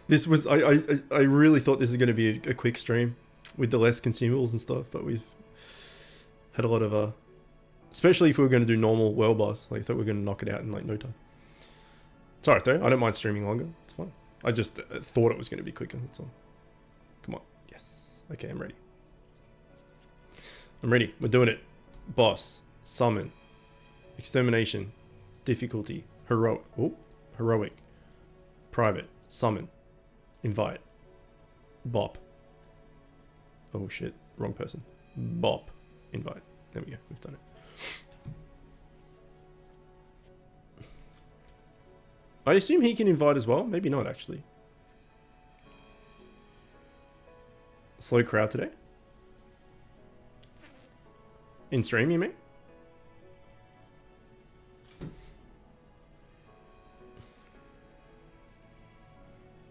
[SPEAKER 1] This was I really thought this was going to be a quick stream with the less consumables and stuff, but we've had a lot of especially if we were going to do normal world boss. Like I thought we were going to knock it out in like no time. It's alright though. I don't mind streaming longer. It's fine. I just thought it was going to be quicker. That's all. Come on. Yes. Okay, I'm ready. I'm ready. We're doing it. Boss. Summon. Extermination. Difficulty. Heroic. Oh, heroic. Private. Summon. Invite. Bop. Oh shit. Wrong person. Bop. Invite. There we go. We've done it. I assume he can invite as well. Maybe not actually. Slow crowd today? In stream, you mean?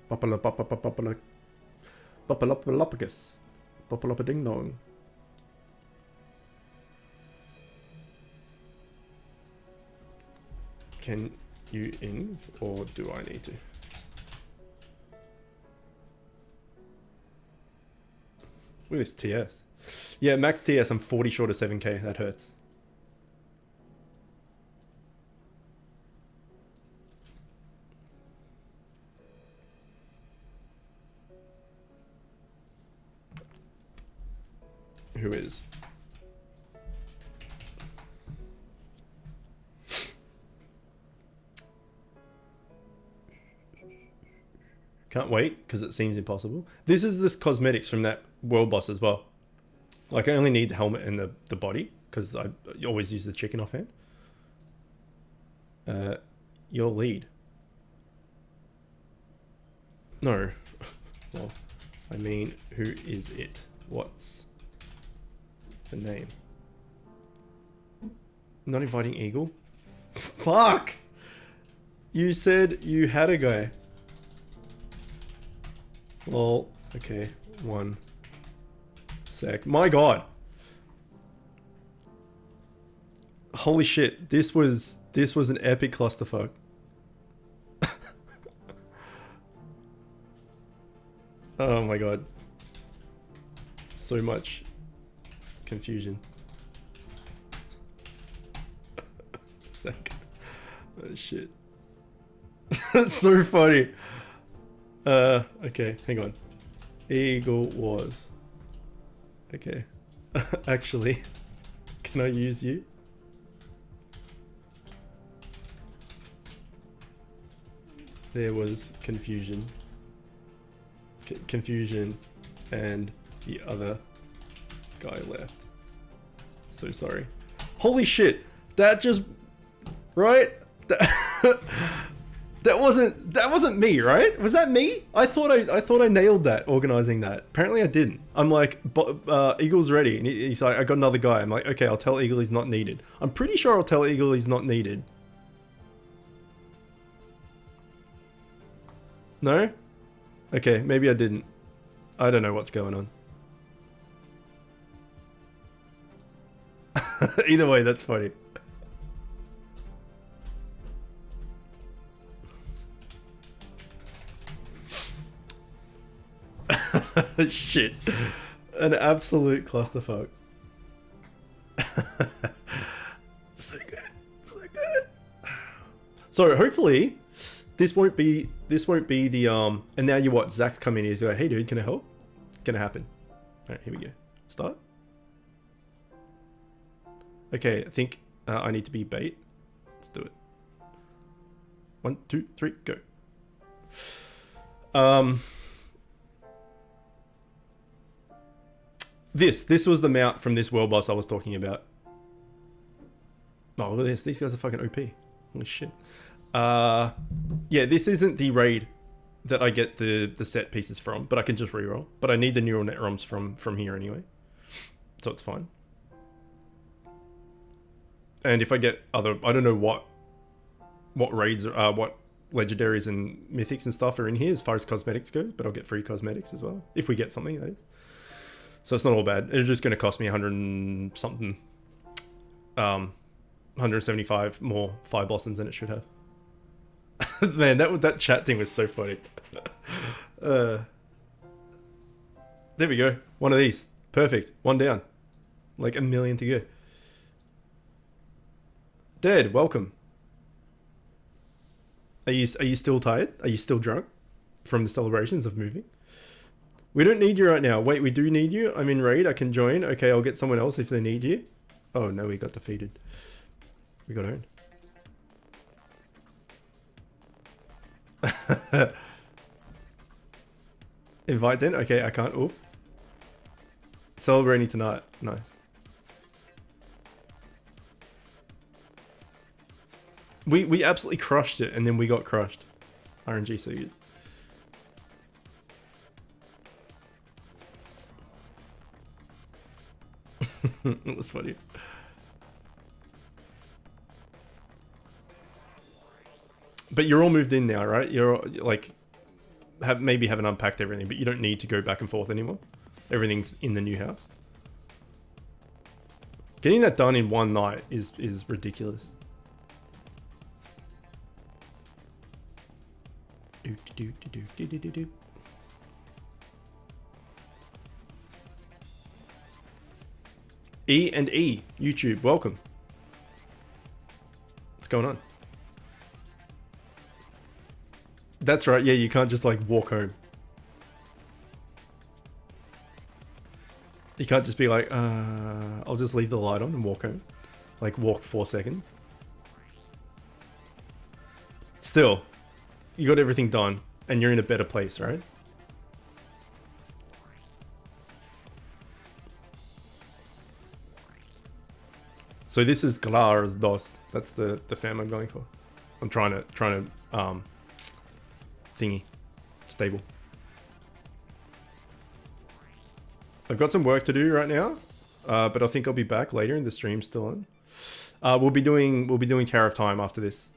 [SPEAKER 1] Papalopalopicus. Papalopading dong. Can you in, or do I need to? Look at this TS. Yeah, max TS, I'm 40 short of 7k. That hurts. Who is? Can't wait, because it seems impossible. This is this cosmetics from that world boss as well. Like I only need the helmet and the body because I always use the chicken offhand. Your lead. No. Well, I mean, who is it? What's the name? Not inviting Eagle? Fuck! You said you had a guy. Well, okay. 1 sec. My god. Holy shit. This was an epic clusterfuck. Oh my god. So much confusion. Sec. Oh shit. That's so funny. Okay, hang on. Eagle was. Okay. Actually, can I use you? There was confusion. Confusion and the other guy left. So sorry. Holy shit. That just... Right? That wasn't me, right? Was that me? I thought I nailed that, organizing that. Apparently I didn't. I'm like, Eagle's ready. And he's like, I got another guy. I'm like, okay, I'll tell Eagle he's not needed. I'm pretty sure I'll tell Eagle he's not needed. No? Okay, maybe I didn't. I don't know what's going on. Either way, that's funny. Shit. An absolute clusterfuck. So good. So good. So hopefully this won't be the and now you watch Zach's come in here. He's like, hey dude, can I help? Gonna happen. Alright, here we go. Start. Okay, I think I need to be bait. Let's do it. 1, 2, 3, go. This was the mount from this world boss I was talking about. Oh, look at this. These guys are fucking OP. Holy shit. Yeah, this isn't the raid that I get the set pieces from, but I can just reroll. But I need the neural net ROMs from here anyway. So it's fine. And if I get other, I don't know what raids, what legendaries and mythics and stuff are in here as far as cosmetics go, but I'll get free cosmetics as well. If we get something, that is. So it's not all bad. It's just going to cost me 100 and something, 175 more fire blossoms than it should have. Man, that chat thing was so funny. There we go. One of these. Perfect. One down. Like a million to go. Dead, welcome. Are you still tired? Are you still drunk from the celebrations of moving? We don't need you right now. Wait, we do need you? I'm in raid. I can join. Okay, I'll get someone else if they need you. Oh no, we got defeated. We got owned. Invite then? Okay, I can't. Oof. Celebrating tonight. Nice. We absolutely crushed it and then we got crushed. RNG so good. That was funny. But you're all moved in now, right? You're like, maybe haven't unpacked everything, but you don't need to go back and forth anymore. Everything's in the new house. Getting that done in one night is ridiculous. E and E, YouTube, welcome. What's going on? That's right, yeah, you can't just like walk home. You can't just be like, I'll just leave the light on and walk home. Like walk 4 seconds. Still, you got everything done and you're in a better place, right? So this is Claras Dos. That's the fam I'm going for. I'm trying to thingy stable. I've got some work to do right now, but I think I'll be back later in the stream still on. We'll be doing Tower of Time after this.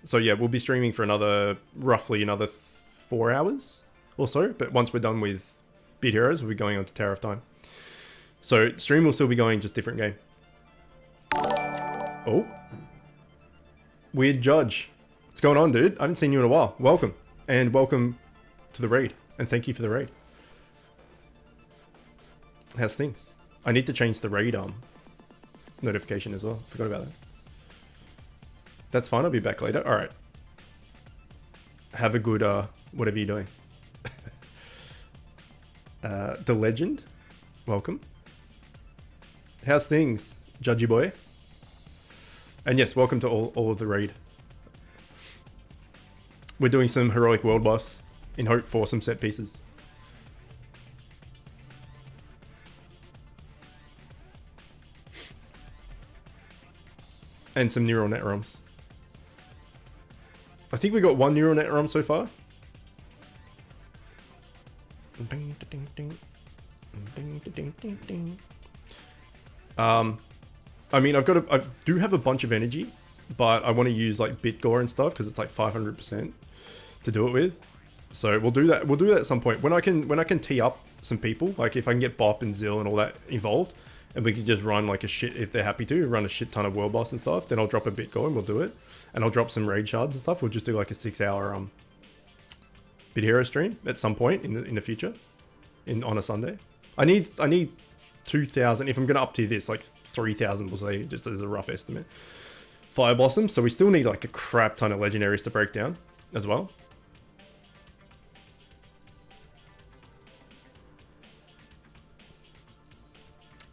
[SPEAKER 1] So yeah, we'll be streaming for roughly another 4 hours or so. But once we're done with Beat Heroes, we'll be going on to Tower of Time. So stream will still be going, just different game. Oh. Weird Judge. What's going on, dude? I haven't seen you in a while. Welcome. And welcome to the raid. And thank you for the raid. How's things? I need to change the raid notification as well. Forgot about that. That's fine. I'll be back later. All right. Have a good, whatever you're doing. The Legend. Welcome. How's things, Judgy boy? And yes, welcome to all of the raid. We're doing some heroic world boss in hope for some set pieces. And some neural net ROMs. I think we got one neural net ROM so far. I mean, I do have a bunch of energy, but I want to use like Bitgore and stuff because it's like 500% to do it with. So we'll do that. We'll do that at some point when I can tee up some people. Like if I can get Bop and Zill and all that involved, and we can just run like a shit, if they're happy to run a shit ton of world boss and stuff, then I'll drop a Bitgore and we'll do it. And I'll drop some raid shards and stuff. We'll just do like a 6-hour Bit Hero stream at some point in the future, on a Sunday. I need 2,000 if I'm gonna up to this, like 3,000 we'll say, just as a rough estimate. Fire Blossoms, so we still need like a crap ton of legendaries to break down as well.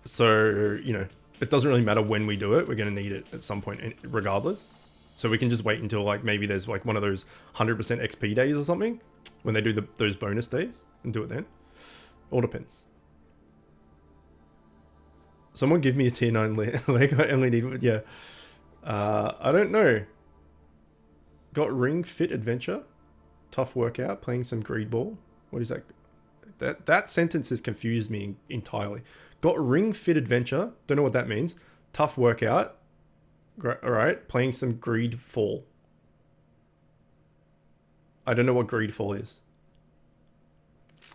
[SPEAKER 1] So, you know, it doesn't really matter when we do it, we're gonna need it at some point regardless. So we can just wait until like maybe there's like one of those 100% XP days or something when they do those bonus days and do it then. All depends. Someone give me a tier 9 leg. I only need, yeah. I don't know. Got Ring Fit Adventure. Tough workout. Playing some Greed Ball. What is that? That sentence has confused me entirely. Got Ring Fit Adventure. Don't know what that means. Tough workout. Alright. Playing some Greed Fall. I don't know what Greed Fall is.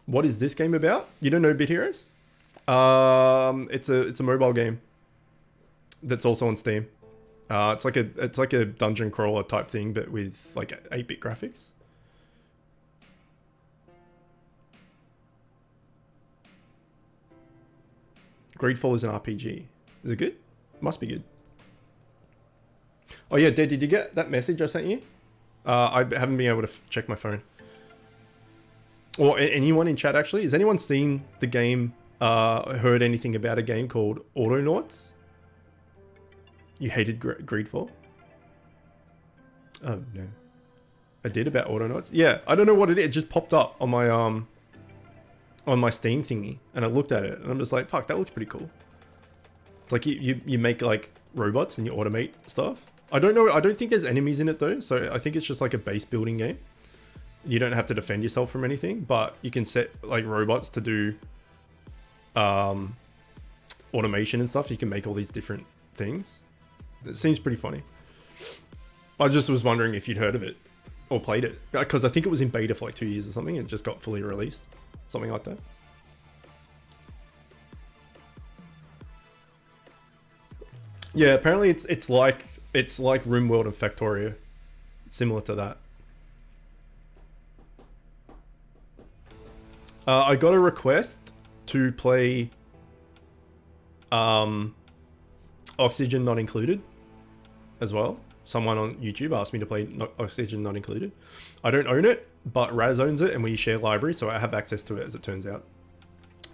[SPEAKER 1] What is this game about? You don't know Bit Heroes? It's a mobile game that's also on Steam. It's like a dungeon crawler type thing, but with like 8-bit graphics. Greedfall is an RPG. Is it good? Must be good. Oh yeah, Dad, did you get that message I sent you? I haven't been able to check my phone. Or anyone in chat actually. Has anyone seen the game? Heard anything about a game called Autonauts? You hated Greedfall? Oh no. I did about Autonauts? Yeah, I don't know what it is. It just popped up on my Steam thingy, and I looked at it, and I'm just like, fuck, that looks pretty cool. It's like you make like robots and you automate stuff. I don't know. I don't think there's enemies in it though, so I think it's just like a base building game. You don't have to defend yourself from anything, but you can set like robots to do automation and stuff. You can make all these different things. It seems pretty funny. I just was wondering if you'd heard of it or played it, because I think it was in beta for like 2 years or something and it just got fully released, something like that. Yeah, apparently it's like RimWorld and Factorio, similar to that. I got a request to play Oxygen Not Included as well. Someone on YouTube asked me to play Oxygen Not Included. I don't own it, but Raz owns it and we share library, so I have access to it as it turns out.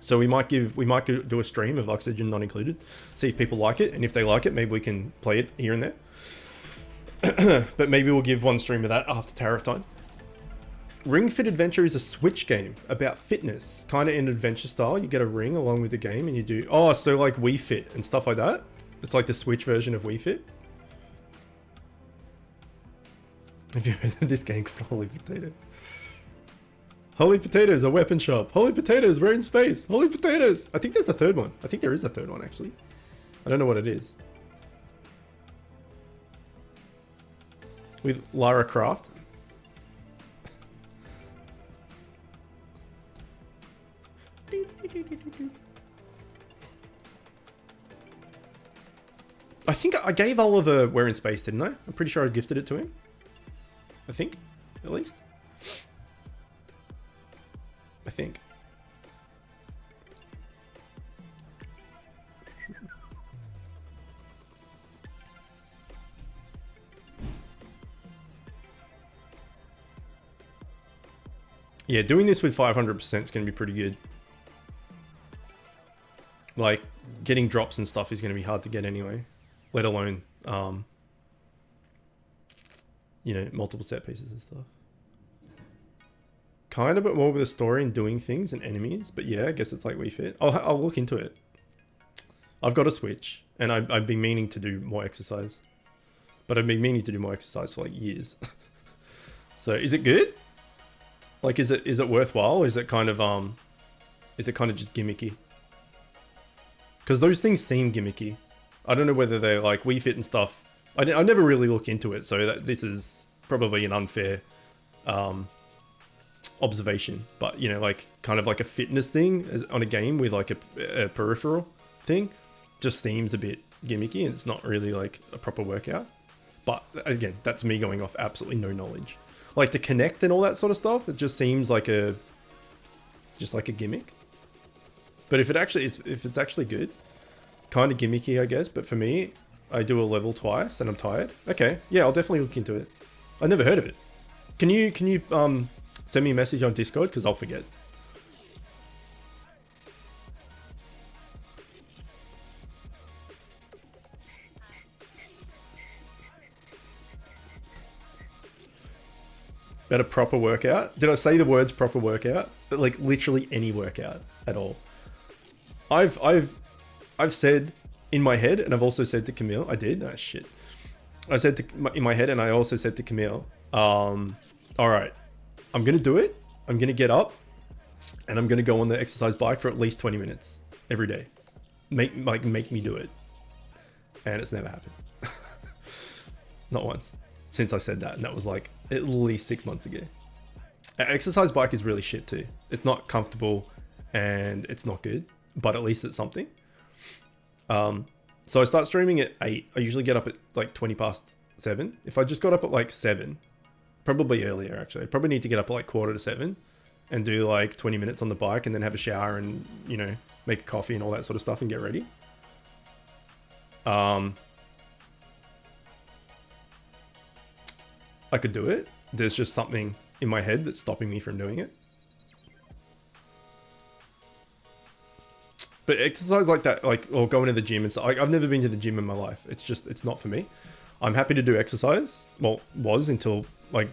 [SPEAKER 1] So we might do a stream of Oxygen Not Included, see if people like it, and if they like it, maybe we can play it here and there. But maybe we'll give one stream of that after Tower of Time. Ring Fit Adventure is a Switch game about fitness, kind of in adventure style. You get a ring along with the game and you do, oh, so like Wii Fit and stuff like that. It's like the Switch version of Wii Fit. Have you heard of this game called Holy Potato? Holy Potatoes, a weapon shop. Holy Potatoes, we're in space. Holy Potatoes. I think there's a third one. I think there is a third one, actually. I don't know what it is. With Lara Croft. I think I gave Oliver We're in Space, didn't I? I'm pretty sure I gifted it to him. I think, at least. I think. Yeah, doing this with 500% is going to be pretty good. Like, getting drops and stuff is going to be hard to get anyway. Let alone, you know, multiple set pieces and stuff. Kind of a bit more with a story and doing things and enemies. But yeah, I guess it's like Wii Fit. I'll look into it. I've got a Switch. And I've been meaning to do more exercise. But I've been meaning to do more exercise for like years. So is it good? Like, is it worthwhile? Is it kind of just gimmicky? Because those things seem gimmicky. I don't know whether they're like Wii Fit and stuff. I never really look into it, so this is probably an unfair observation. But, you know, like kind of like a fitness thing on a game with like a peripheral thing just seems a bit gimmicky, and it's not really like a proper workout. But again, that's me going off absolutely no knowledge. Like the Connect and all that sort of stuff, it just seems like just like a gimmick. But if it's actually good, kind of gimmicky, I guess. But for me, I do a level twice and I'm tired. Okay, yeah, I'll definitely look into it. I never heard of it. Can you send me a message on Discord, because I'll forget. About a proper workout? Did I say the words proper workout? Like literally any workout at all. I've said in my head, and I've also said to Camille, I did? Oh shit. I said in my head, and I also said to Camille, all right, I'm going to do it. I'm going to get up and I'm going to go on the exercise bike for at least 20 minutes every day. Make me do it. And it's never happened. Not once since I said that. And that was like at least 6 months ago. An exercise bike is really shit too. It's not comfortable and it's not good, but at least it's something. So I start streaming at 8. I usually get up at like 20 past 7. If I just got up at like 7, probably earlier actually, I probably need to get up at like 6:45 and do like 20 minutes on the bike and then have a shower and, you know, make a coffee and all that sort of stuff and get ready. I could do it. There's just something in my head that's stopping me from doing it. But exercise like that, like, or going to the gym and stuff, I've never been to the gym in my life. It's not for me. I'm happy to do exercise. Well, was until like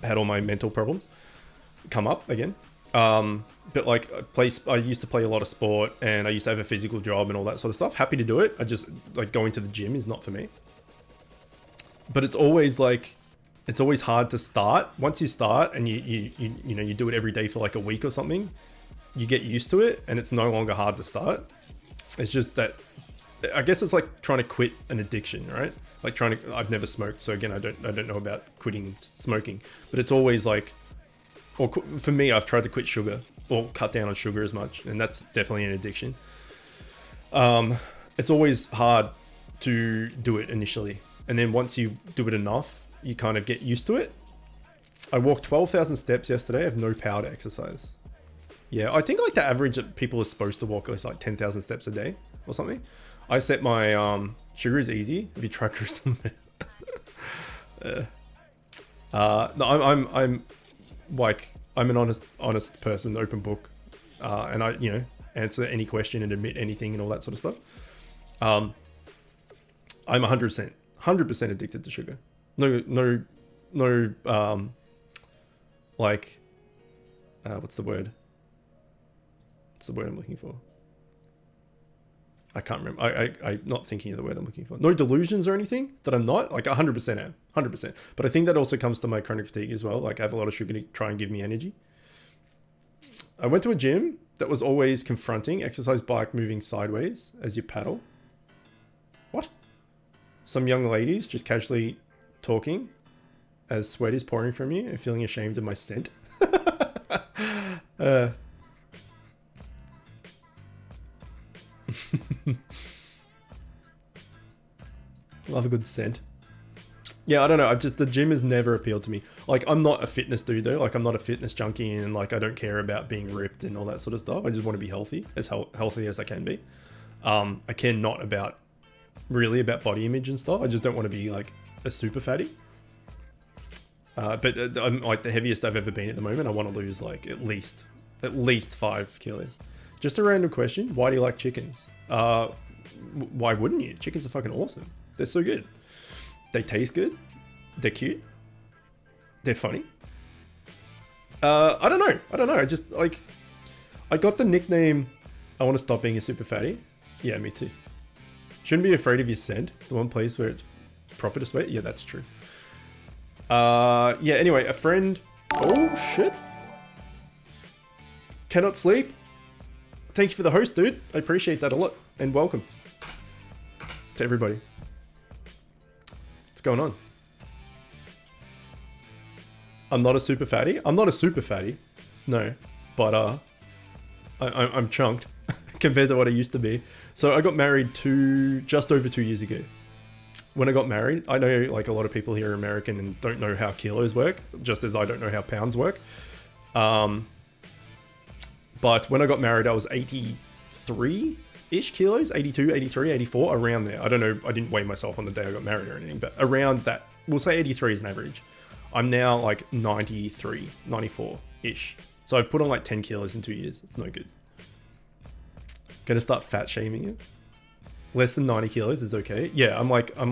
[SPEAKER 1] had all my mental problems come up again. But like I used to play a lot of sport and I used to have a physical job and all that sort of stuff. Happy to do it. I just like going to the gym is not for me. But it's always hard to start. Once you start and you do it every day for like a week or something, you get used to it and it's no longer hard to start. It's just that, I guess it's like trying to quit an addiction, right? Like I've never smoked, so again, I don't know about quitting smoking, but it's always like, or for me, I've tried to quit sugar or cut down on sugar as much, and that's definitely an addiction. It's always hard to do it initially, and then once you do it enough, you kind of get used to it. I walked 12,000 steps yesterday. I have no power to exercise. Yeah, I think like the average that people are supposed to walk is like 10,000 steps a day or something. I set my sugar is easy. Have you tried crystal meth? No, I'm an honest person, open book, and I answer any question and admit anything and all that sort of stuff. I'm 100% addicted to sugar. No, what's the word? What's the word I'm looking for? I can't remember. I'm not thinking of the word I'm looking for. No delusions or anything that I'm not. Like 100% am. 100%. But I think that also comes to my chronic fatigue as well. Like I have a lot of sugar to try and give me energy. I went to a gym that was always confronting. Exercise bike moving sideways as you paddle. What? Some young ladies just casually talking as sweat is pouring from you and feeling ashamed of my scent. Love a good scent. Yeah, I don't know. The gym has never appealed to me. Like, I'm not a fitness dude though. Like, I'm not a fitness junkie, and like, I don't care about being ripped and all that sort of stuff. I just want to be healthy, as healthy as I can be. I care not about body image and stuff. I just don't want to be like a super fatty. But I'm like the heaviest I've ever been at the moment. I want to lose like at least 5 kilos. Just a random question. Why do you like chickens? Why wouldn't you? Chickens are fucking awesome. They're so good. They taste good. They're cute. They're funny. I don't know. I just like, I got the nickname, I want to stop being a super fatty. Yeah, me too. Shouldn't be afraid of your scent. It's the one place where it's proper to sweat. Yeah, that's true. Yeah, anyway, a friend. Oh, shit. Cannot sleep. Thank you for the host, dude. I appreciate that a lot. And welcome to everybody. What's going on? I'm not a super fatty. I'm not a super fatty. No. But, I'm chunked compared to what I used to be. So I got married just over 2 years ago. When I got married, I know like a lot of people here are American and don't know how kilos work, just as I don't know how pounds work. But when I got married, I was 83-ish kilos, 82, 83, 84, around there. I don't know, I didn't weigh myself on the day I got married or anything, but around that, we'll say 83 is an average. I'm now like 93, 94-ish. So I've put on like 10 kilos in 2 years. It's no good. Gonna start fat shaming you. Less than 90 kilos is okay. Yeah, I'm like, I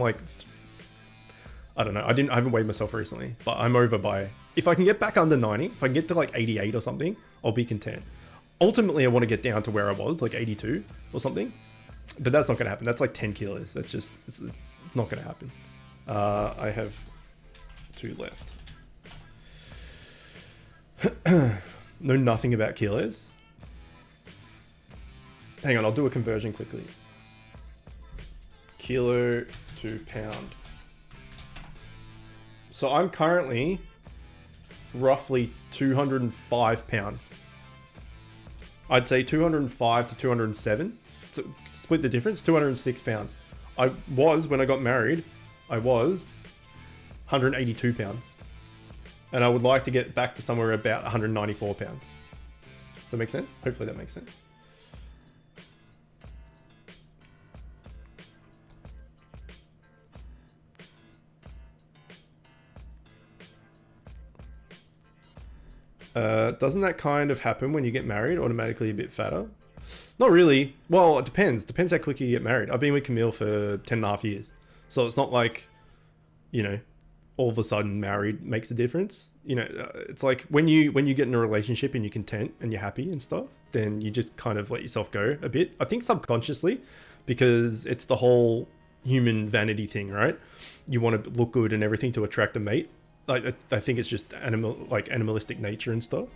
[SPEAKER 1] don't know. I haven't weighed myself recently, but I'm over by, if I can get back under 90, if I can get to like 88 or something, I'll be content. Ultimately, I want to get down to where I was, like 82 or something, but that's not going to happen. That's like 10 kilos. That's just, it's not going to happen. I have 2 left. Know nothing about kilos. Hang on, I'll do a conversion quickly. Kilo to pound. So I'm currently roughly 205 pounds. I'd say 205 to 207. So split the difference, 206 pounds. When I got married, I was 182 pounds. And I would like to get back to somewhere about 194 pounds. Does that make sense? Hopefully that makes sense. Doesn't that kind of happen when you get married, automatically a bit fatter? Not really. Well, it depends. Depends how quick you get married. I've been with Camille for 10 and a half years. So it's not like, you know, all of a sudden married makes a difference. You know, it's like when you get in a relationship and you're content and you're happy and stuff, then you just kind of let yourself go a bit. I think subconsciously, because it's the whole human vanity thing, right? You want to look good and everything to attract a mate. I think it's just animalistic nature and stuff.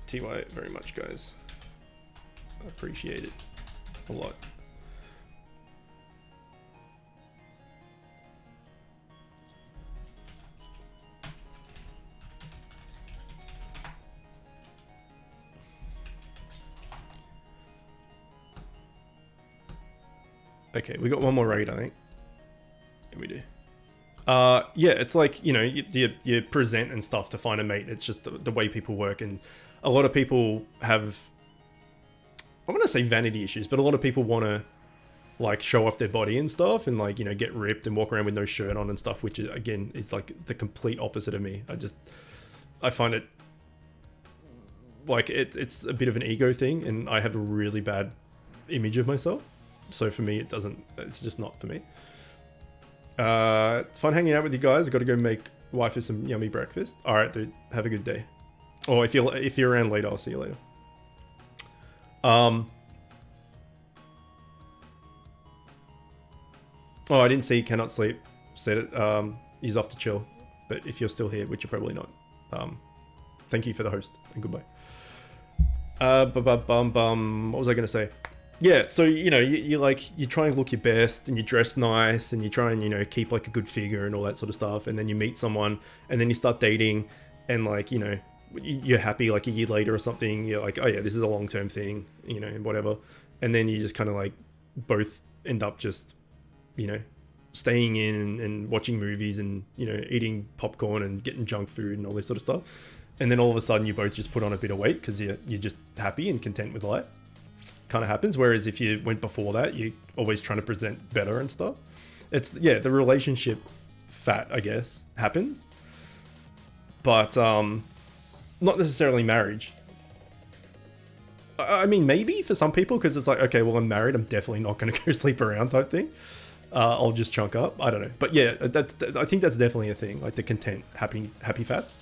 [SPEAKER 1] TY very much, guys. I appreciate it a lot. Okay, we got one more raid, I think. Yeah, we do. Yeah, it's like, you know, you present and stuff to find a mate. It's just the way people work, and a lot of people have, I want to say vanity issues, but a lot of people want to like show off their body and stuff, and like, you know, get ripped and walk around with no shirt on and stuff, which is, again, it's like the complete opposite of me. I find it like it's a bit of an ego thing, and I have a really bad image of myself. So for me, it's just not for me. It's fun hanging out with you guys. I got to go make wifey some yummy breakfast. All right, dude. Have a good day. Or if you're around later, I'll see you later. Oh, I didn't see cannot sleep. Said it. He's off to chill. But if you're still here, which you're probably not, thank you for the host and goodbye. What was I gonna say? Yeah, so you know, you like you try and look your best and you dress nice and you try and, you know, keep like a good figure and all that sort of stuff, and then you meet someone and then you start dating and, like, you know, you're happy like a year later or something, you're like, oh yeah, this is a long-term thing, you know, and whatever, and then you just kind of like both end up just, you know, staying in and watching movies and, you know, eating popcorn and getting junk food and all this sort of stuff, and then all of a sudden you both just put on a bit of weight because you're just happy and content with life. Kind of happens. Whereas if you went before that, you're always trying to present better and stuff. It's, yeah, the relationship fat, I guess, happens, but not necessarily marriage. I mean, maybe for some people, because it's like, okay, well, I'm married, I'm definitely not going to go sleep around type thing. I'll just chunk up. I don't know, but yeah, I think that's definitely a thing. Like the content, happy fats.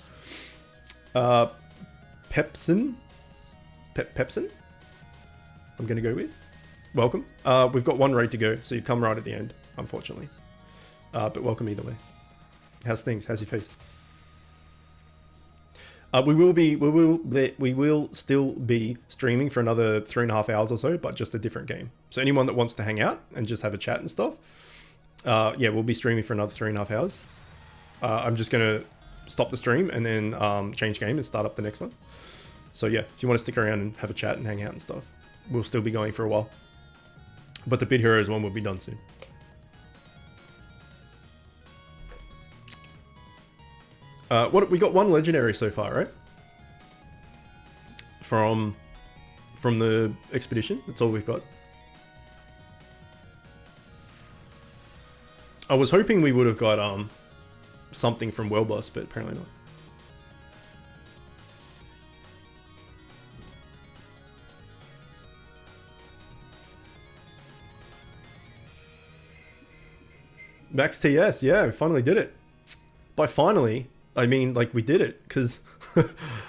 [SPEAKER 1] Pepsin. I'm going to go with. Welcome. We've got one raid to go, so you've come right at the end, unfortunately. But welcome either way. How's things? How's your face? We will still be streaming for another 3.5 hours or so, but just a different game. So anyone that wants to hang out and just have a chat and stuff, yeah, we'll be streaming for another 3.5 hours. I'm just going to stop the stream and then change game and start up the next one. So yeah, if you want to stick around and have a chat and hang out and stuff, we'll still be going for a while. But the Bit Heroes one will be done soon. What we got, one legendary so far, right? From the expedition. That's all we've got. I was hoping we would have got something from World Boss, but apparently not. Max TS, yeah, we finally did it. By finally, I mean like we did it, because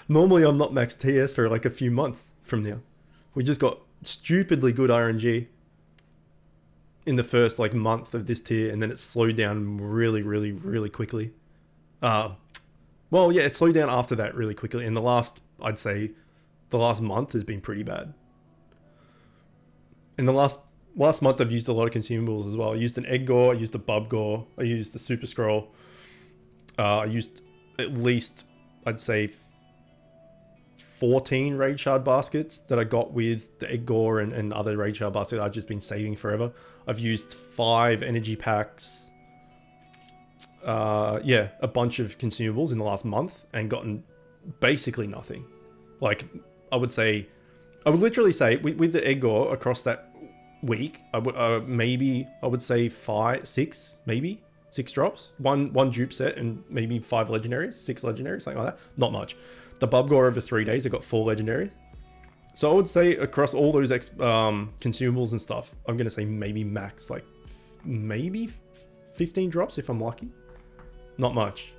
[SPEAKER 1] normally I'm not max TS for like a few months from now. We just got stupidly good RNG in the first like month of this tier, and then it slowed down really quickly. Well, yeah, it slowed down after that really quickly. In the last, I'd say, the last month has been pretty bad. In the last month, I've used a lot of consumables as well. I used an egg gore, I used a bub gore, I used the super scroll. I used at least, I'd say, 14 raid shard baskets that I got with the egg gore and other raid shard baskets I've just been saving forever. I've used 5 energy packs. Yeah, a bunch of consumables in the last month and gotten basically nothing. Like, I would literally say with the egg gore across that week, I would say 6 drops, one dupe set, and maybe 5 legendaries, 6 legendaries, something like that. Not much. The bub gore over 3 days, I got 4 legendaries. So I would say across all those consumables and stuff, I'm gonna say maybe max like maybe 15 drops if I'm lucky. Not much.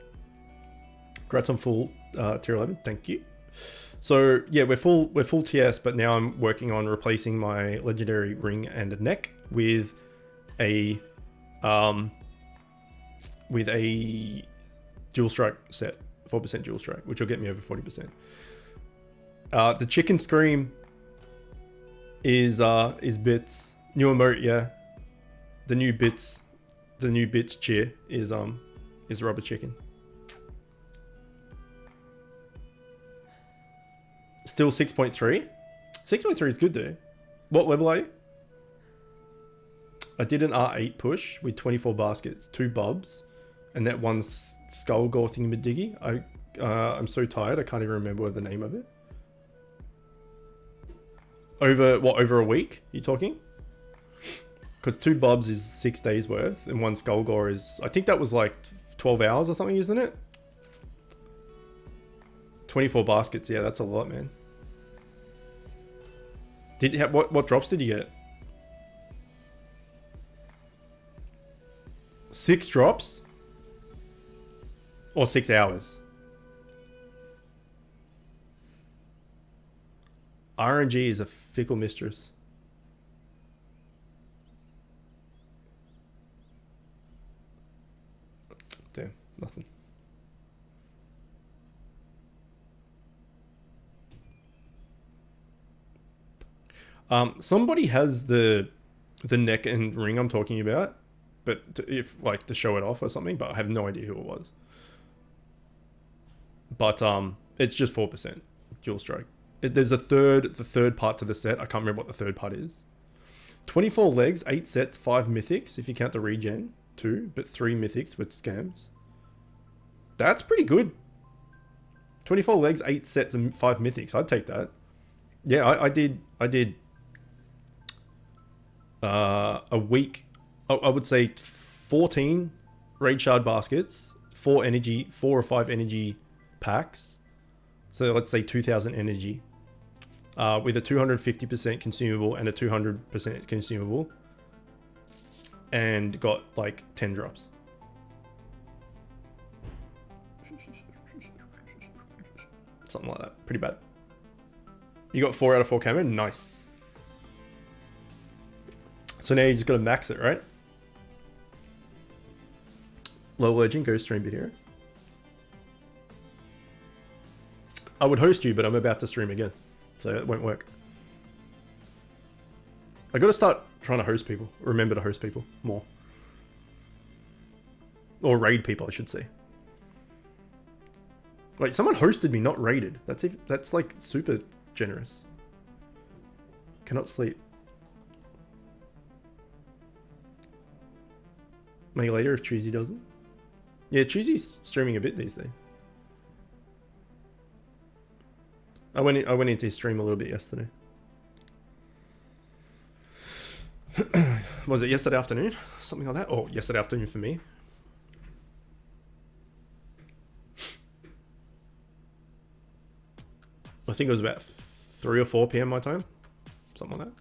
[SPEAKER 1] Congrats on full tier 11. Thank you. So yeah, we're full TS, but now I'm working on replacing my legendary ring and a neck with a dual strike set, 4% dual strike, which will get me over 40%. The chicken scream is bits. New emote, yeah. The new bits cheer is rubber chicken. Still 6.3. 6.3 is good though. What level are you? I did an R8 push with 24 baskets, 2 bubs, and that one skull gore thingy-majiggy. I'm so tired, I can't even remember the name of it. Over a week, you talking? Because 2 bubs is 6 days worth, and 1 skull gore is, I think that was like 12 hours or something, isn't it? 24 baskets, yeah, that's a lot, man. What drops did you get? 6 drops? Or 6 hours? RNG is a fickle mistress. Damn, nothing. Somebody has the neck and ring I'm talking about, but if like to show it off or something, but I have no idea who it was. But it's just 4% dual strike. There's the third part to the set. I can't remember what the third part is. 24 legs, 8 sets, 5 mythics if you count the regen, 2, but 3 mythics with scams. That's pretty good. 24 legs, 8 sets, and 5 mythics. I'd take that. Yeah, I did a week. I would say 14 raid shard baskets, 4 or 5 energy packs. So let's say 2,000 energy. With a 250% consumable and a 200% consumable, and got like 10 drops. Something like that. Pretty bad. You got 4 out of 4 camo. Nice. So now you just gotta max it, right? Low legend, go stream videos. I would host you, but I'm about to stream again, so it won't work. I gotta start trying to host people. Remember to host people more. Or raid people, I should say. Wait, someone hosted me, not raided. That's like super generous. Cannot sleep. Maybe later if Cheesy doesn't. Yeah, Cheesy's streaming a bit these days. I went into his stream a little bit yesterday. Was it yesterday afternoon? Something like that? Or yesterday afternoon for me. I think it was about 3 or 4 p.m. my time. Something like that.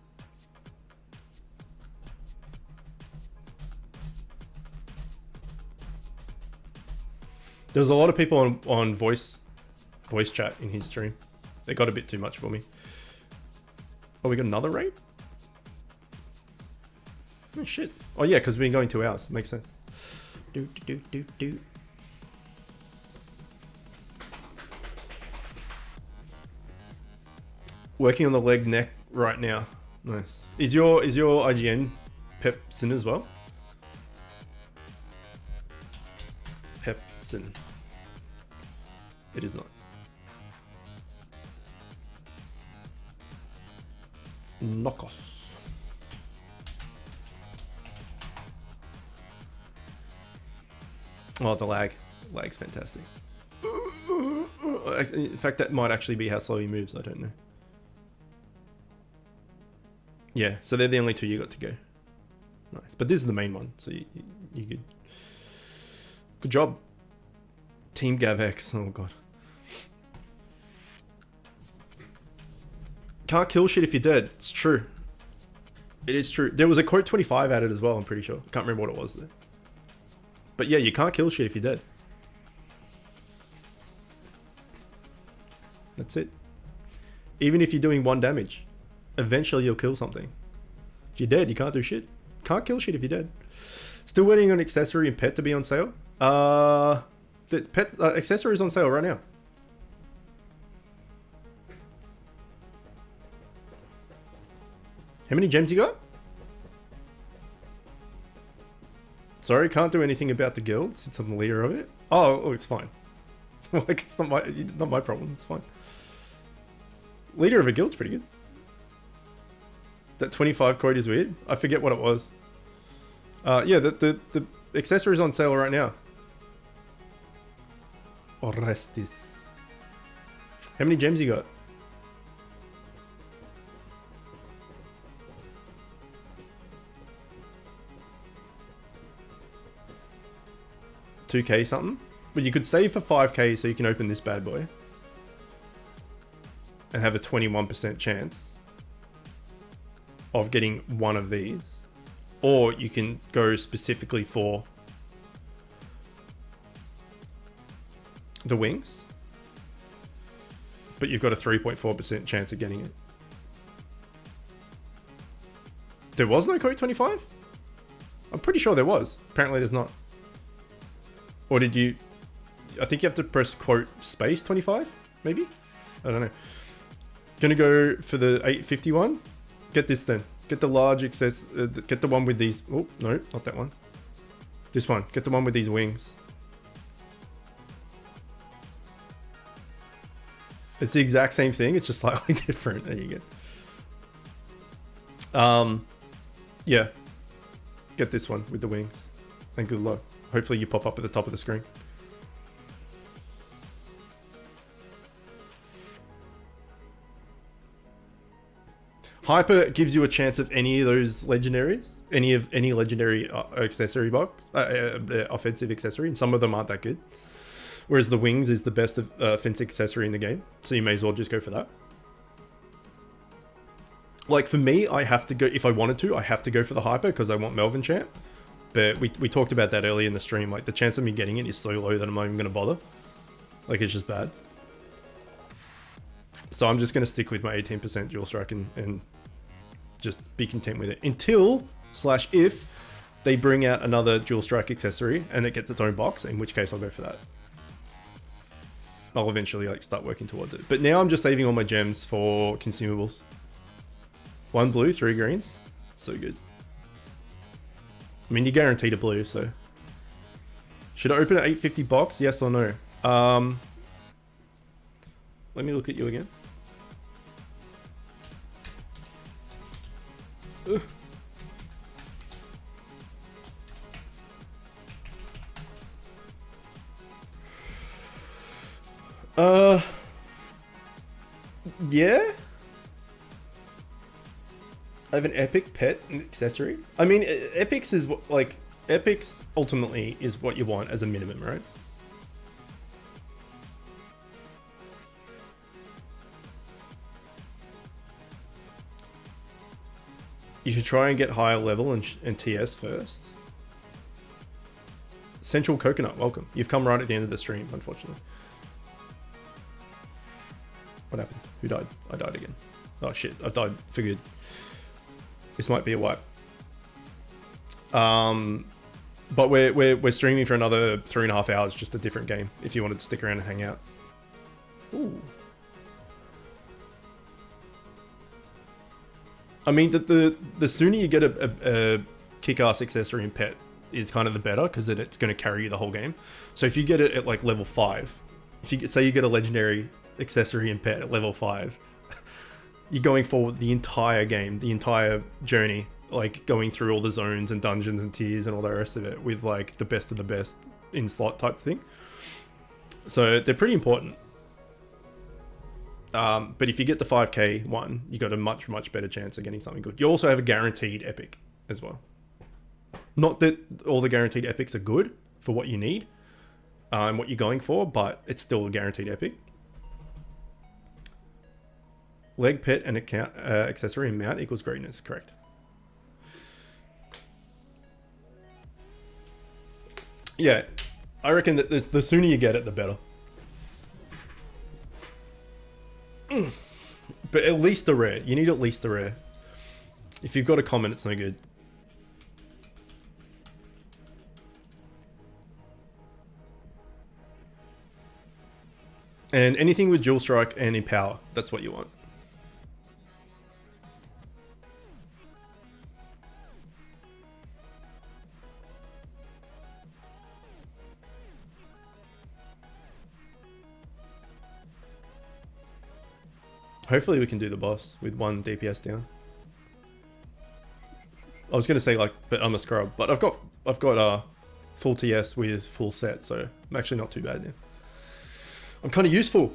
[SPEAKER 1] There's a lot of people on voice chat in his stream. They got a bit too much for me. Oh, we got another raid? Oh shit. Oh yeah, because we've been going 2 hours. Makes sense. Do. Working on the leg neck right now. Nice. Is your IGN Pepsin as well? Pepsin. It is not. Knockos. Oh, the lag. Lag's fantastic. In fact, that might actually be how slow he moves. I don't know. Yeah, so they're the only 2 you got to go. Nice. But this is the main one, so you good. Good job. Team GavX. Oh, God. Can't kill shit if you're dead. It's true. It is true. There was a quote 25 added as well, I'm pretty sure. Can't remember what it was though. But yeah, you can't kill shit if you're dead. That's it. Even if you're doing 1 damage, eventually you'll kill something. If you're dead, you can't do shit. Can't kill shit if you're dead. Still waiting on accessory and pet to be on sale. The pet accessory is on sale right now. How many gems you got? Sorry, can't do anything about the guild since I'm the leader of it. Oh, it's fine. Like, it's not my problem. It's fine. Leader of a guild's pretty good. That 25 quote is weird. I forget what it was. Yeah, the accessory is on sale right now. Orestes. How many gems you got? $2K something? But you could save for 5K so you can open this bad boy. And have a 21% chance of getting one of these. Or you can go specifically for the wings. But you've got a 3.4% chance of getting it. There was no code 25? I'm pretty sure there was. Apparently there's not. Or did you... I think you have to press quote space 25, maybe? I don't know. Gonna go for the 851. Get this then. Get the large access... get the one with these... Oh, no, not that one. This one. Get the one with these wings. It's the exact same thing. It's just slightly different. There you go. Yeah. Get this one with the wings. And good luck. Hopefully you pop up at the top of the screen. Hyper gives you a chance of any of those legendaries, any legendary accessory box, offensive accessory, and some of them aren't that good. Whereas the wings is the best offensive accessory in the game, so you may as well just go for that. Like for me, I have to go, if I wanted to, I have to go for the hyper because I want Melvin champ. But we talked about that earlier in the stream, like the chance of me getting it is so low that I'm not even going to bother. Like it's just bad. So I'm just going to stick with my 18% dual strike and just be content with it until / if they bring out another dual strike accessory and it gets its own box, in which case I'll go for that. I'll eventually like start working towards it. But now I'm just saving all my gems for consumables. 1 blue, 3 greens. So good. I mean, you're guaranteed a blue, so. Should I open an 850 box? Yes or no? Let me look at you again. Ugh. Yeah. I have an epic pet and accessory. I mean, epics is what, like, epics ultimately is what you want as a minimum, right? You should try and get higher level and TS first. Central Coconut, welcome. You've come right at the end of the stream, unfortunately. What happened? Who died? I died again. Oh shit, I've died for good. This might be a wipe. But we're streaming for another 3.5 hours, just a different game, if you wanted to stick around and hang out. Ooh. I mean, the sooner you get a kick-ass accessory and pet is kind of the better, because then it's going to carry you the whole game. So if you get it at like level 5, if you say you get a legendary accessory and pet at level 5, you're going forward the entire game, the entire journey, like going through all the zones and dungeons and tiers and all the rest of it with like the best of the best in slot type thing. So they're pretty important. But if you get the 5k one, you got a much better chance of getting something good. You also have a guaranteed epic as well. Not that all the guaranteed epics are good for what you need and what you're going for, but it's still a guaranteed epic. Leg, pet, and account, accessory and mount equals greatness. Correct. Yeah, I reckon that the sooner you get it, the better. But at least the rare. You need at least the rare. If you've got a common, it's no good. And anything with dual strike and empower, that's what you want. Hopefully we can do the boss with 1 DPS down. I was gonna say like, but I'm a scrub, but I've got full TS with full set, so I'm actually not too bad now. I'm kind of useful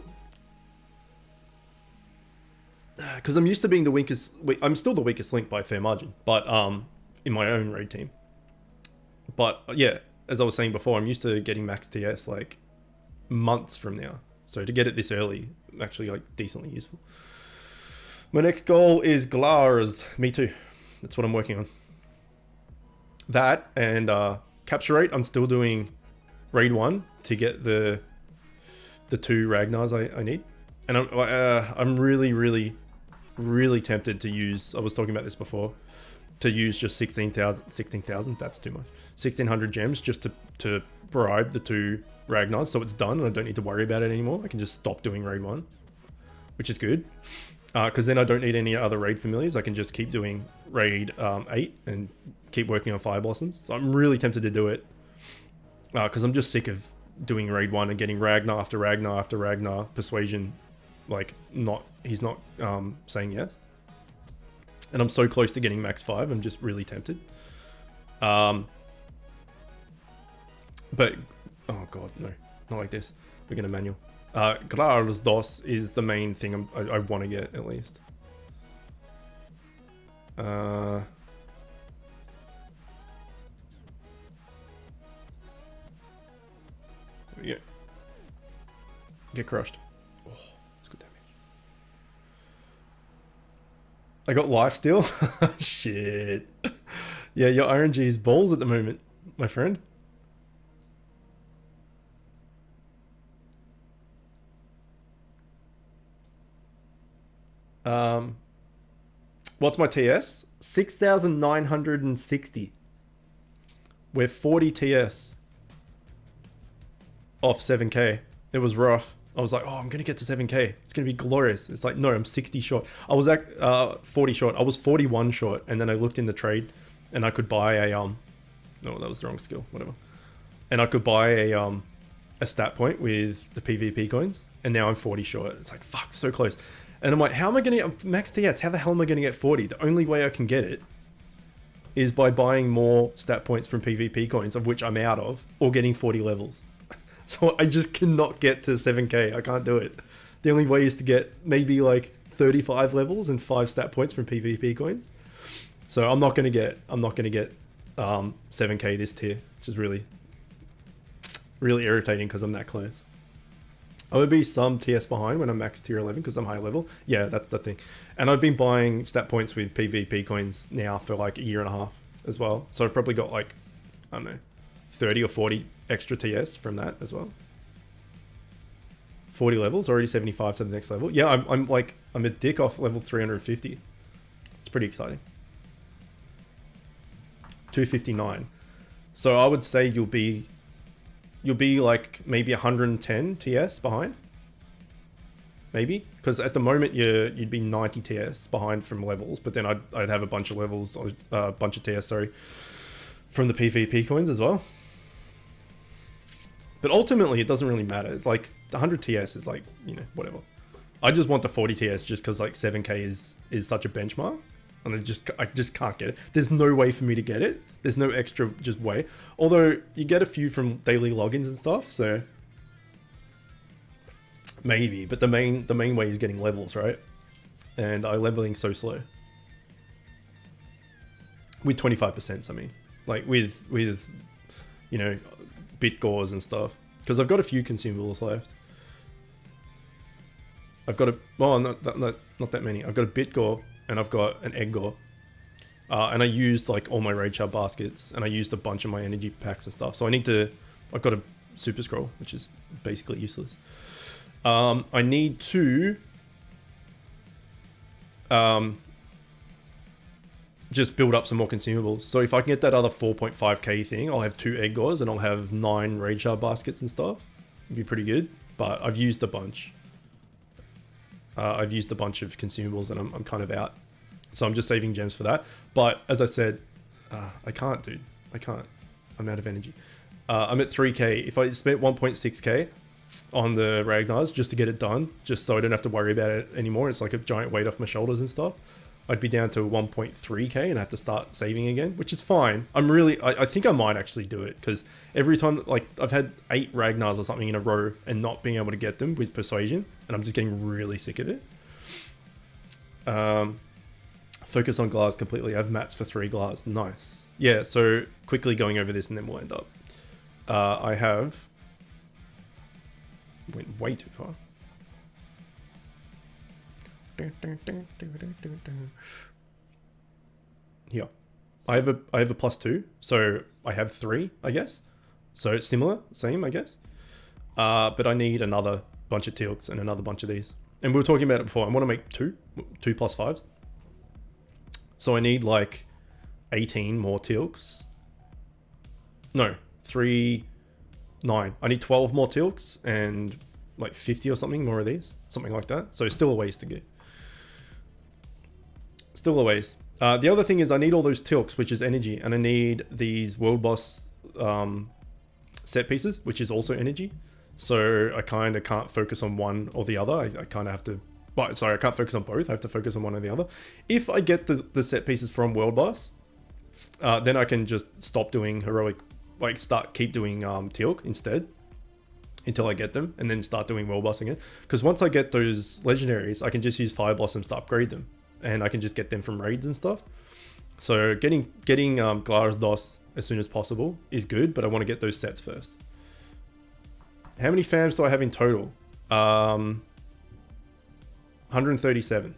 [SPEAKER 1] because I'm used to being the weakest. I'm still the weakest link by a fair margin, but in my own raid team. But yeah, as I was saying before, I'm used to getting max TS like months from now. So to get it this early, I'm actually like decently useful. My next goal is Glars. Me too. That's what I'm working on. That and capture rate. I'm still doing raid 1 to get the 2 Ragnars I need. And I'm really tempted to use, I was talking about this before, to use just 16,000, that's too much. 1,600 gems just to bribe the 2 Ragnars, so it's done and I don't need to worry about it anymore. I can just stop doing raid 1, which is good. Because then I don't need any other raid familiars. I can just keep doing raid 8 and keep working on Fire Blossoms. So I'm really tempted to do it. Because I'm just sick of doing raid 1 and getting Ragnar after Ragnar after Ragnar. Persuasion, like, he's not saying yes. And I'm so close to getting max 5, I'm just really tempted. But, oh god, no, not like this. We're gonna manual. Grars dos is the main thing I want to get, at least. Yeah. Get crushed. Oh, that's good damage. I got life steal? Shit. Yeah, your RNG is balls at the moment, my friend. What's my TS? 6,960. We're 40 TS off 7k. It was rough. I was like, oh, I'm gonna get to 7k. It's gonna be glorious. It's like, no, I'm 60 short. I was at 40 short. I was 41 short, and then I looked in the trade, and I could buy a no, that was the wrong skill. Whatever. And I could buy a stat point with the PvP coins, and now I'm 40 short. It's like, fuck, so close. And I'm like, how am I gonna get max TS? How the hell am I gonna get 40? The only way I can get it is by buying more stat points from PvP coins, of which I'm out of, or getting 40 levels. So I just cannot get to 7k. I can't do it. The only way is to get maybe like 35 levels and 5 stat points from PvP coins. So I'm not gonna get 7k this tier, which is really irritating because I'm that close. I would be some TS behind when I'm max tier 11 because I'm high level. Yeah, that's the thing. And I've been buying stat points with PvP coins now for like a year and a half as well. So I've probably got like, I don't know, 30 or 40 extra TS from that as well. 40 levels, already 75 to the next level. Yeah, I'm a dick off level 350. It's pretty exciting. 259. So I would say you'll be like maybe 110 TS behind. Maybe, because at the moment you'd be 90 TS behind from levels, but then I'd have a bunch of levels, a bunch of TS, sorry, from the PvP coins as well. But ultimately, it doesn't really matter. It's like 100 TS is like, you know, whatever. I just want the 40 TS just because like 7k is such a benchmark, and I just can't get it. There's no way for me to get it. There's no extra just way. Although you get a few from daily logins and stuff, so maybe. But the main way is getting levels, right? And I'm leveling so slow. With 25%, I mean, like with you know, bit gores and stuff, because I've got a few consumables left. I've got not that many. I've got a bit gore and I've got an egg gore, and I used like all my raid shard baskets, and I used a bunch of my energy packs and stuff. So I've got a super scroll, which is basically useless. I need to just build up some more consumables. So if I can get that other 4.5k thing, I'll have 2 egg gores and I'll have 9 raid shard baskets and stuff. It'd be pretty good, but I've used a bunch. I've used a bunch of consumables and I'm kind of out. So I'm just saving gems for that. But as I said, I can't, dude. I can't. I'm out of energy. I'm at 3k. If I spent 1.6k on the Ragnars just to get it done, just so I don't have to worry about it anymore, it's like a giant weight off my shoulders and stuff, I'd be down to 1.3k and I have to start saving again, which is fine. I think I might actually do it, because every time, like, I've had 8 Ragnars or something in a row and not being able to get them with persuasion, and I'm just getting really sick of it. Focus on glass completely. I have mats for 3 glass. Nice. Yeah, so quickly going over this and then we'll end up. I have... Went way too far. Here. I have a +2, so I have 3, I guess. So it's similar, same, I guess. But I need another bunch of tealks and another bunch of these. And we were talking about it before. I want to make 2 +5s. So I need like 18 more Teal'cs. No, 3, 9. I need 12 more Teal'cs and like 50 or something more of these. Something like that. So still a ways to go. Still a ways. The other thing is I need all those Teal'cs, which is energy. And I need these world boss set pieces, which is also energy. So I kind of can't focus on one or the other. I kind of have to... Well, sorry, I can't focus on both. I have to focus on one or the other. If I get the set pieces from world boss, then I can just stop doing heroic... Like, keep doing Teal'c instead. Until I get them. And then start doing world boss again. Because once I get those legendaries, I can just use fire blossoms to upgrade them. And I can just get them from raids and stuff. So getting Glados as soon as possible is good, but I want to get those sets first. How many fams do I have in total? 137.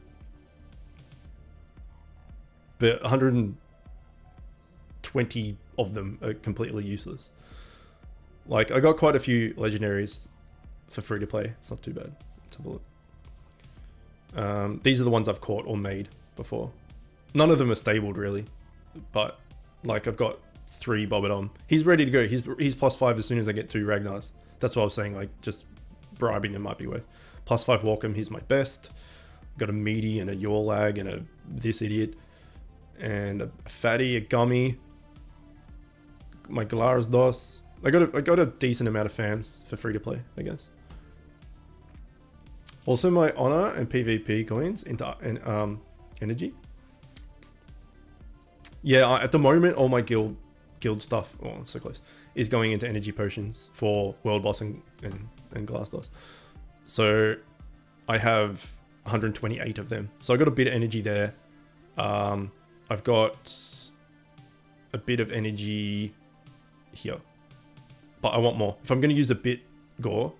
[SPEAKER 1] But 120 of them are completely useless. Like, I got quite a few legendaries for free to play. It's not too bad. Let's have a look. These are the ones I've caught or made before. None of them are stabled really, but like I've got 3 Bobodom. He's ready to go. He's +5 as soon as I get 2 Ragnars. That's what I was saying. Like just bribing them might be worth. +5 Walkham. He's my best. Got a meaty and a Yorlag and a this idiot and a fatty, a gummy. My Glados. I got a decent amount of fams for free to play, I guess. Also, my honor and PvP coins into energy. Yeah, at the moment, all my guild stuff, oh, so close, is going into energy potions for world boss and Glados. So I have 128 of them. So I got a bit of energy there. I've got a bit of energy here, but I want more. If I'm going to use a bit gore,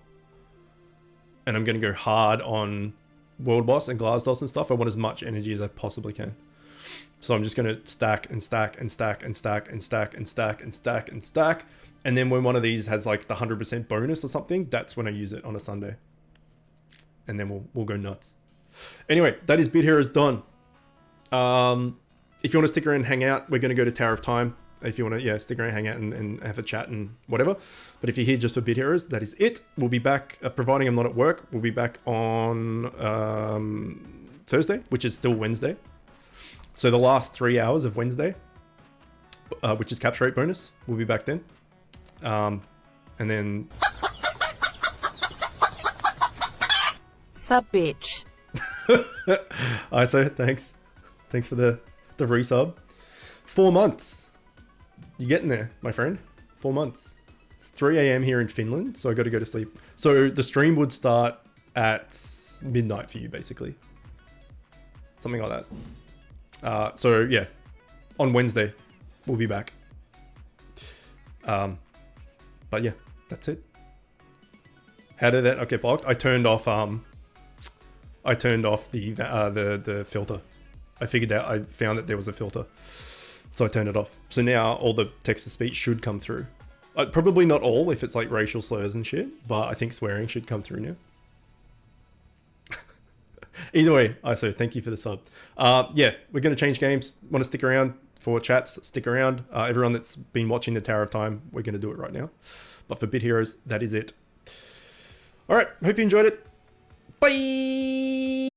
[SPEAKER 1] and I'm going to go hard on world boss and Glados and stuff, I want as much energy as I possibly can. So I'm just going to stack and stack and stack and stack and stack and stack and stack and stack. And then when one of these has like the 100% bonus or something, that's when I use it on a Sunday. And then we'll go nuts. Anyway, that is Bit Heroes done. If you want to stick around and hang out, we're going to go to Tower of Time. If you want to, stick around, hang out and have a chat and whatever. But if you're here just for Bit Heroes, that is it. We'll be back, providing I'm not at work, we'll be back on Thursday, which is still Wednesday. So the last 3 hours of Wednesday, which is capture rate bonus, we'll be back then. And then...
[SPEAKER 2] Sub bitch.
[SPEAKER 1] ISO, thanks. Thanks for the resub. 4 months. You're getting there, my friend. 4 months. It's 3 a.m. here in Finland, so I got to go to sleep. So the stream would start at midnight for you, basically. Something like that. So yeah, on Wednesday, we'll be back. But yeah, that's it. How did that get blocked? I turned off the filter. I found that there was a filter. So I turned it off. So now all the text-to-speech should come through. Probably not all if it's like racial slurs and shit, but I think swearing should come through now. Either way, ISO, thank you for the sub. Yeah, we're going to change games. Want to stick around for chats? Stick around. Everyone that's been watching the Tower of Time, we're going to do it right now. But for Bit Heroes, that is it. All right, hope you enjoyed it. Bye!